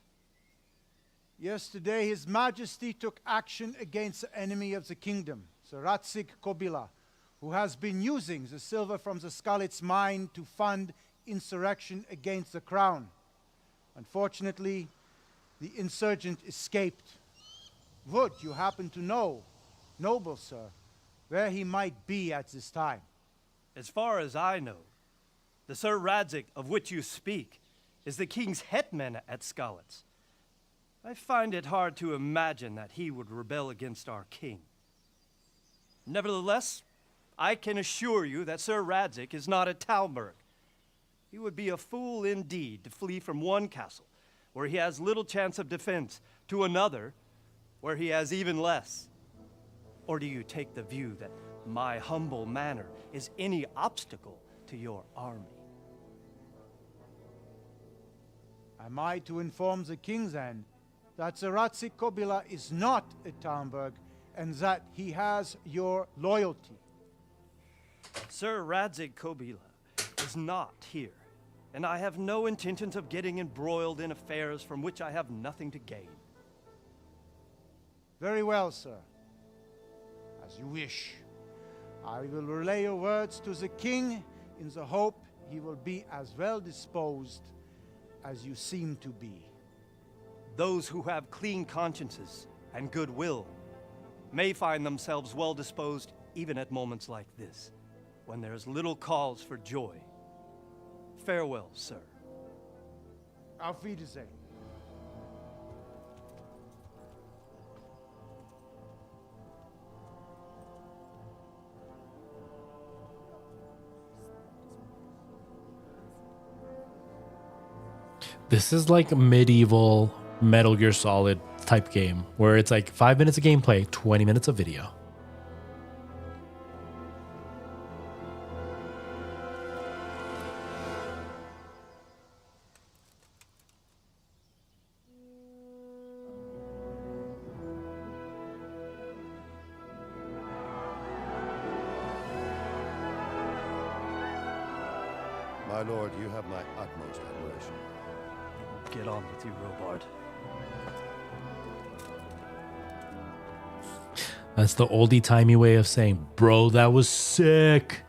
Speaker 18: Yesterday, His Majesty took action against the enemy of the kingdom, the Ratsig Kobila, who has been using the silver from the Skalitz mine to fund insurrection against the crown. Unfortunately, the insurgent escaped. Would you happen to know, noble sir, where he might be at this time?
Speaker 12: As far as I know, the Sir Radzik of which you speak is the king's hetman at Skalitz. I find it hard to imagine that he would rebel against our king. Nevertheless, I can assure you that Sir Radzik is not at Talmberg. He would be a fool indeed to flee from one castle, where he has little chance of defense, to another, where he has even less. Or do you take the view that my humble manner is any obstacle to your army?
Speaker 18: Am I to inform the king then that the Ratsik Kobila is not at Talmberg and that he has your loyalty?
Speaker 12: Sir Radzik Kobila is not here, and I have no intentions of getting embroiled in affairs from which I have nothing to gain.
Speaker 18: Very well, sir. As you wish. I will relay your words to the king in the hope he will be as well disposed as you seem to be.
Speaker 12: Those who have clean consciences and goodwill may find themselves well disposed even at moments like this, when there is little cause for joy. Farewell, sir.
Speaker 18: Auf Wiedersehen.
Speaker 1: This is like a medieval Metal Gear Solid type game where it's like 5 minutes of gameplay, 20 minutes of video.
Speaker 2: My lord, you have my utmost admiration.
Speaker 12: Get on with you, Robard.
Speaker 1: That's the oldie-timey way of saying, bro, that was sick.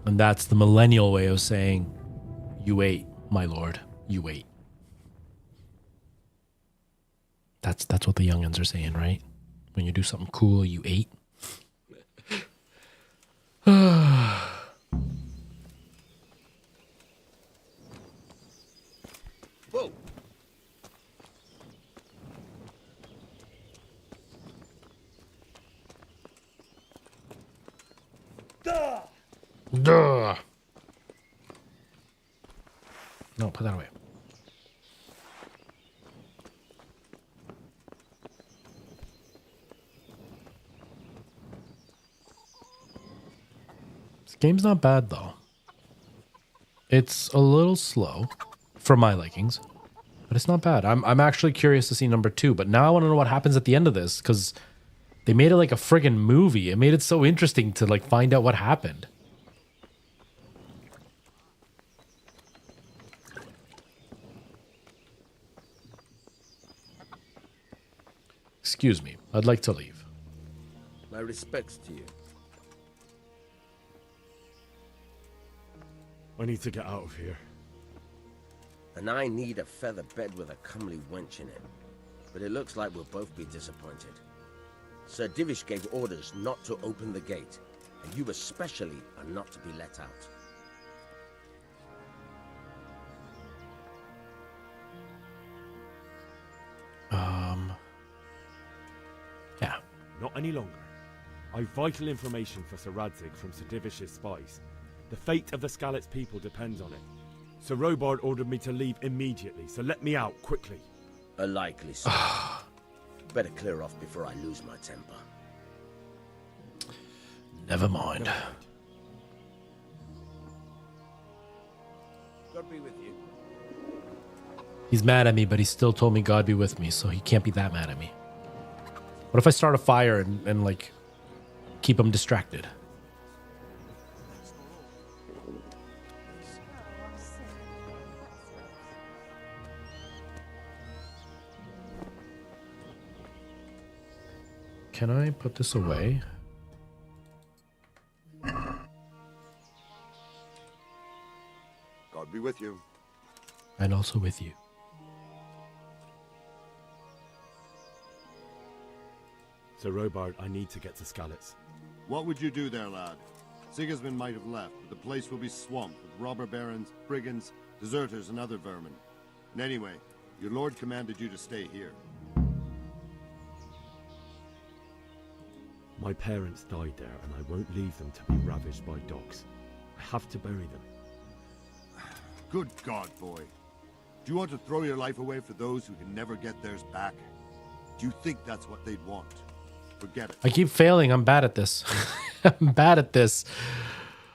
Speaker 1: And that's the millennial way of saying, you ate, my lord, you ate. That's what the youngins are saying, right? When you do something cool, you ate.
Speaker 2: Whoa.
Speaker 12: Duh!
Speaker 1: Duh! No, put that away. This game's not bad, though. It's a little slow for my likings, but it's not bad. I'm actually curious to see number 2, but now I want to know what happens at the end of this, because they made it like a friggin' movie. It made it so interesting to like find out what happened. Excuse me, I'd like to leave.
Speaker 16: My respects to you.
Speaker 7: I need to get out of here.
Speaker 16: And I need a feather bed with a comely wench in it. But it looks like we'll both be disappointed. Sir Divish gave orders not to open the gate, and you especially are not to be let out.
Speaker 1: Yeah.
Speaker 7: Not any longer. I've vital information for Sir Radzig from Sir Divish's spies. The fate of the Skalitz people depends on it. Sir Robard ordered me to leave immediately, so let me out, quickly.
Speaker 16: A likely so. Better clear off before I lose my temper.
Speaker 1: Never mind.
Speaker 16: God be with you.
Speaker 1: He's mad at me, but he still told me God be with me, so he can't be that mad at me. What if I start a fire and like keep him distracted? can I put this away?
Speaker 11: God be with you.
Speaker 1: And also with you.
Speaker 7: Sir Robard, I need to get to Skalitz.
Speaker 11: What would you do there, lad? Sigismund might have left, but the place will be swamped with robber barons, brigands, deserters, and other vermin. And anyway, your lord commanded you to stay here.
Speaker 7: My parents died there, and I won't leave them to be ravaged by dogs. I have to bury them.
Speaker 11: Good God, boy. Do you want to throw your life away for those who can never get theirs back? Do you think that's what they'd want? Forget it.
Speaker 1: I keep failing. I'm bad at this. I'm bad at this.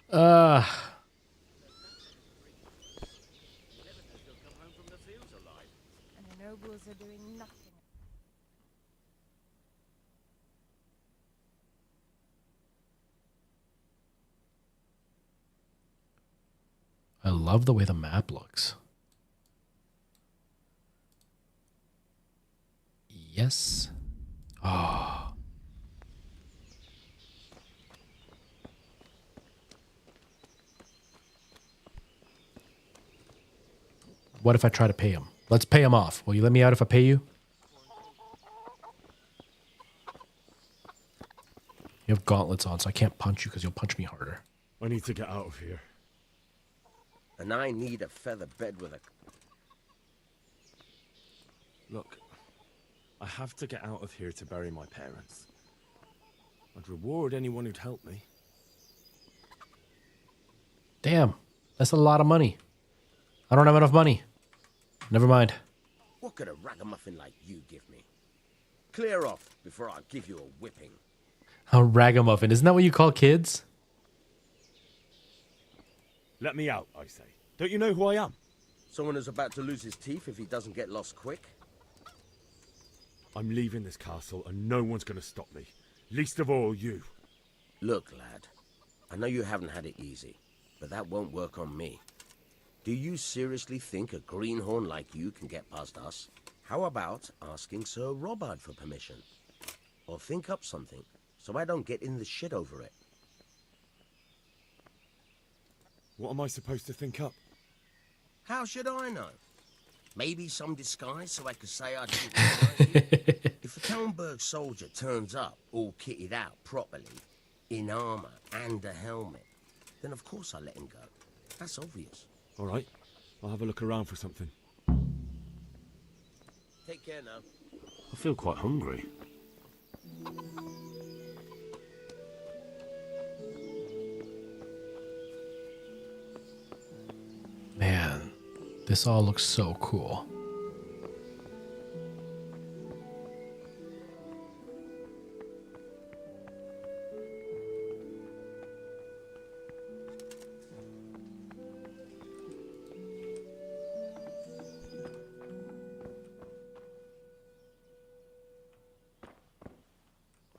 Speaker 21: And the nobles are doing nothing.
Speaker 1: I love the way the map looks. Yes. Oh. What if I try to pay him? Let's pay him off. Will you let me out if I pay you? You have gauntlets on, so I can't punch you because you'll punch me harder.
Speaker 7: I need to get out of here.
Speaker 16: And I need a feather bed with a...
Speaker 7: Look, I have to get out of here to bury my parents. I'd reward anyone who'd help me.
Speaker 1: Damn, that's a lot of money. I don't have enough money. Never mind.
Speaker 16: What could a ragamuffin like you give me? Clear off before I give you a whipping.
Speaker 1: A ragamuffin, isn't that what you call kids?
Speaker 7: Let me out, I say. Don't you know who I am?
Speaker 16: Someone who's about to lose his teeth if he doesn't get lost quick?
Speaker 7: I'm leaving this castle and no one's going to stop me. Least of all you.
Speaker 16: Look, lad. I know you haven't had it easy, but that won't work on me. Do you seriously think a greenhorn like you can get past us? How about asking Sir Robard for permission? Or think up something, so I don't get in the shit over it.
Speaker 7: What am I supposed to think up?
Speaker 16: How should I know? Maybe some disguise so I could say I didn't recognize you? If a Talmberg soldier turns up all kitted out properly, in armor and a helmet, then of course I let him go. That's obvious.
Speaker 7: All right, I'll have a look around for something.
Speaker 16: Take care now.
Speaker 7: I feel quite hungry.
Speaker 1: Man, this all looks so cool.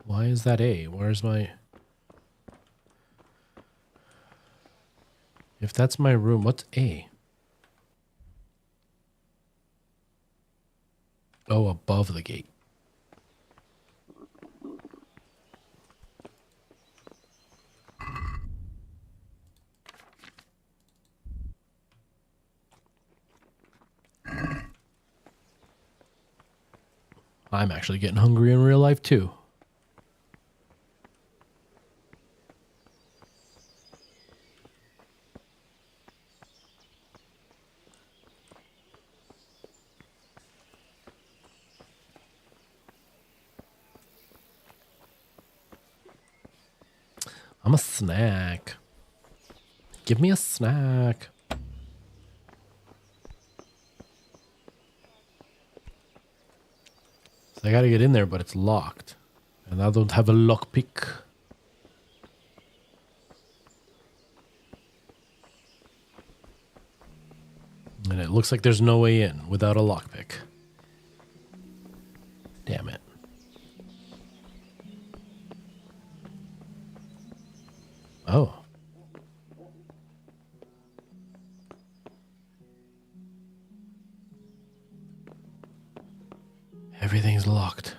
Speaker 1: Why is that A? Where's my... If that's my room, what's A? Oh, above the gate. I'm actually getting hungry in real life too. I'm a snack. Give me a snack. So I gotta get in there, but it's locked. And I don't have a lockpick. And it looks like there's no way in without a lockpick. Damn it. Oh. Everything's locked.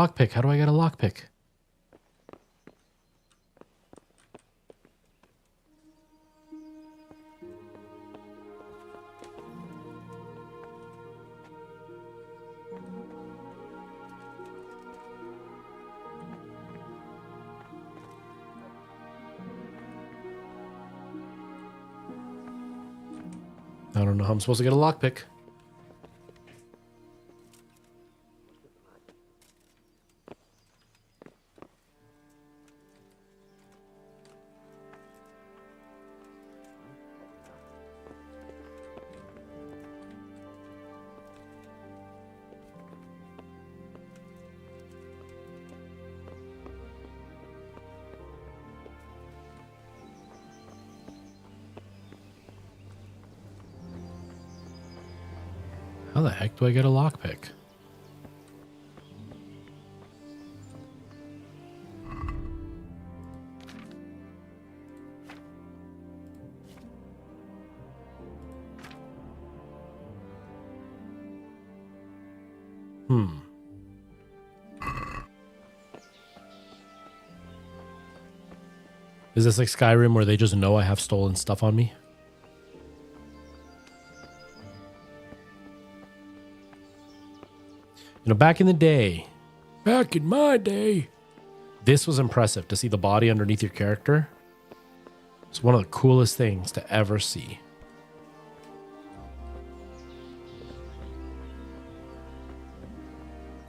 Speaker 1: lockpick. How do I get a lockpick? I don't know how I'm supposed to get a lockpick. How the heck do I get a lockpick? Is this like Skyrim where they just know I have stolen stuff on me? You know, back in the day, back in my day, this was impressive to see the body underneath your character. It's one of the coolest things to ever see.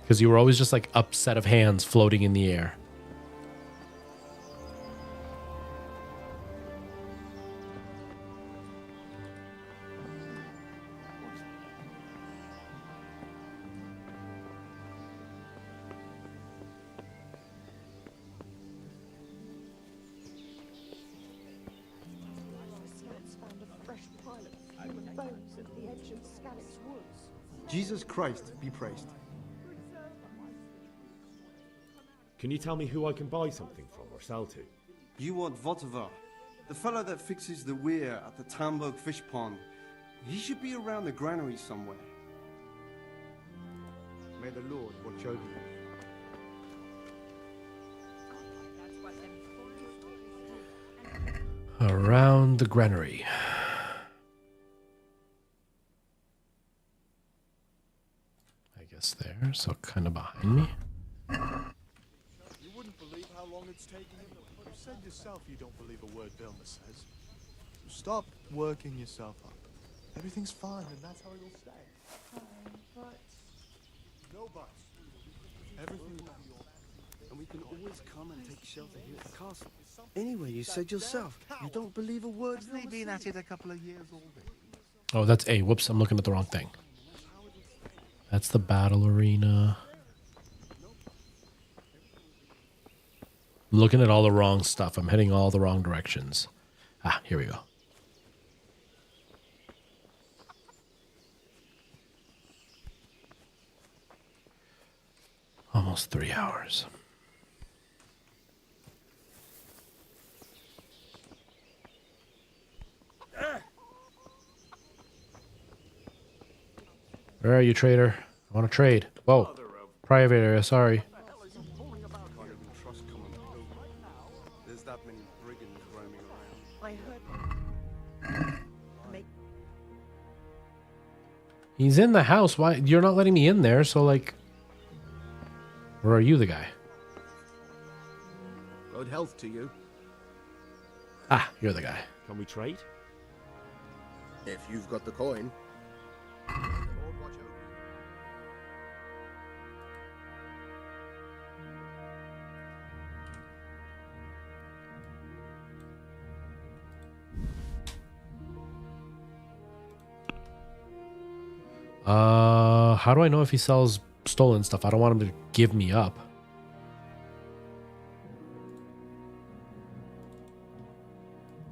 Speaker 1: Because you were always just like a set of hands floating in the air.
Speaker 3: Jesus Christ be praised.
Speaker 6: Can you tell me who I can buy something from or sell to?
Speaker 3: You want Votivar, the fellow that fixes the weir at the Tamburg fish pond. He should be around the granary somewhere. May the Lord watch over you.
Speaker 1: Around the granary. There, so kind of behind me.
Speaker 10: You wouldn't believe how long it's taken him. You said yourself you don't believe a word Vilma says. Stop working yourself up. Everything's fine, and that's how it'll stay.
Speaker 3: But
Speaker 10: No buts. Everything will be all right.
Speaker 3: and we can always come and take shelter here at the castle. Anyway, you said yourself you don't believe a word.
Speaker 10: They've been at it a couple of years already.
Speaker 1: Oh, that's A. Whoops, I'm looking at the wrong thing. That's the battle arena. I'm looking at all the wrong stuff. I'm heading all the wrong directions. Ah, here we go. Almost 3 hours. Where are you, trader? I want to trade. Whoa. Private area, sorry.
Speaker 3: There's that many brigands roaming around.
Speaker 14: I heard.
Speaker 1: He's in the house. Why? You're not letting me in there, so like... Or are you the guy?
Speaker 16: Good health to you.
Speaker 1: Ah, you're the guy.
Speaker 6: Can we trade?
Speaker 16: If you've got the coin.
Speaker 1: How do I know if he sells stolen stuff? I don't want him to give me up.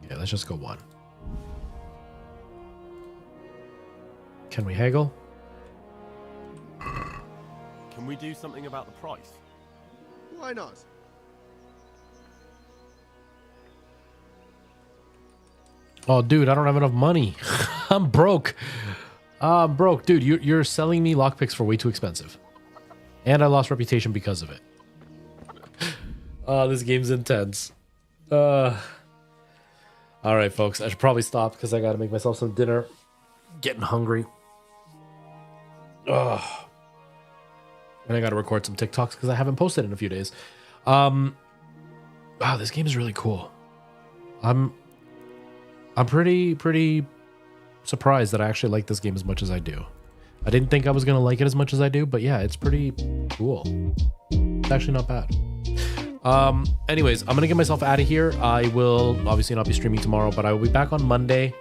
Speaker 1: Okay, let's just go one. Can we haggle?
Speaker 6: Can we do something about the price?
Speaker 16: Why not?
Speaker 1: Oh, dude, I don't have enough money. I'm broke. I'm broke. Dude, you're selling me lockpicks for way too expensive. And I lost reputation because of it. This game's intense. All right, folks. I should probably stop because I got to make myself some dinner. Getting hungry. And I got to record some TikToks because I haven't posted in a few days. Wow, this game is really cool. I'm pretty surprised that I actually like this game as much as I do. I didn't think I was gonna like it as much as I do, but yeah, it's pretty cool. It's actually not bad. Anyways, I'm gonna get myself out of here. I will obviously not be streaming tomorrow, but I will be back on Monday,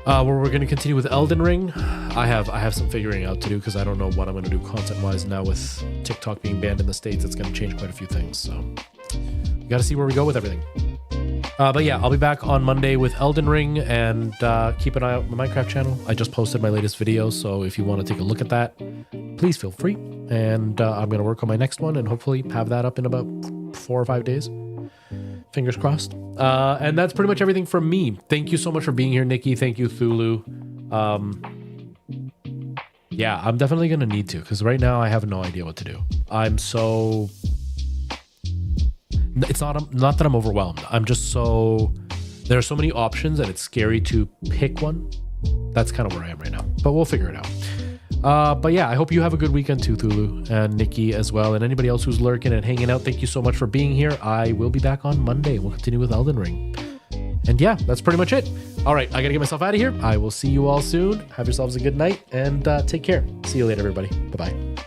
Speaker 1: where we're gonna continue with Elden Ring. I have some figuring out to do because I don't know what I'm gonna do content-wise now with TikTok being banned in the States. It's gonna change quite a few things, so we gotta see where we go with everything. But yeah, I'll be back on Monday with Elden Ring, and keep an eye out on my Minecraft channel. I just posted my latest video, so if you want to take a look at that, please feel free. And I'm going to work on my next one and hopefully have that up in about 4 or 5 days. Fingers crossed. And that's pretty much everything from me. Thank you so much for being here, Nikki. Thank you, Thulu. Yeah, I'm definitely going to need to, because right now I have no idea what to do. It's not that I'm overwhelmed. I'm just there are so many options and it's scary to pick one. That's kind of where I am right now, but we'll figure it out. But yeah, I hope you have a good weekend too, Thulu, and Nikki as well, and anybody else who's lurking and hanging out. Thank you so much for being here. I will be back on Monday. We'll continue with Elden Ring. And yeah, that's pretty much it. All right, I gotta get myself out of here. I will see you all soon. Have yourselves a good night and take care. See you later, everybody. Bye-bye.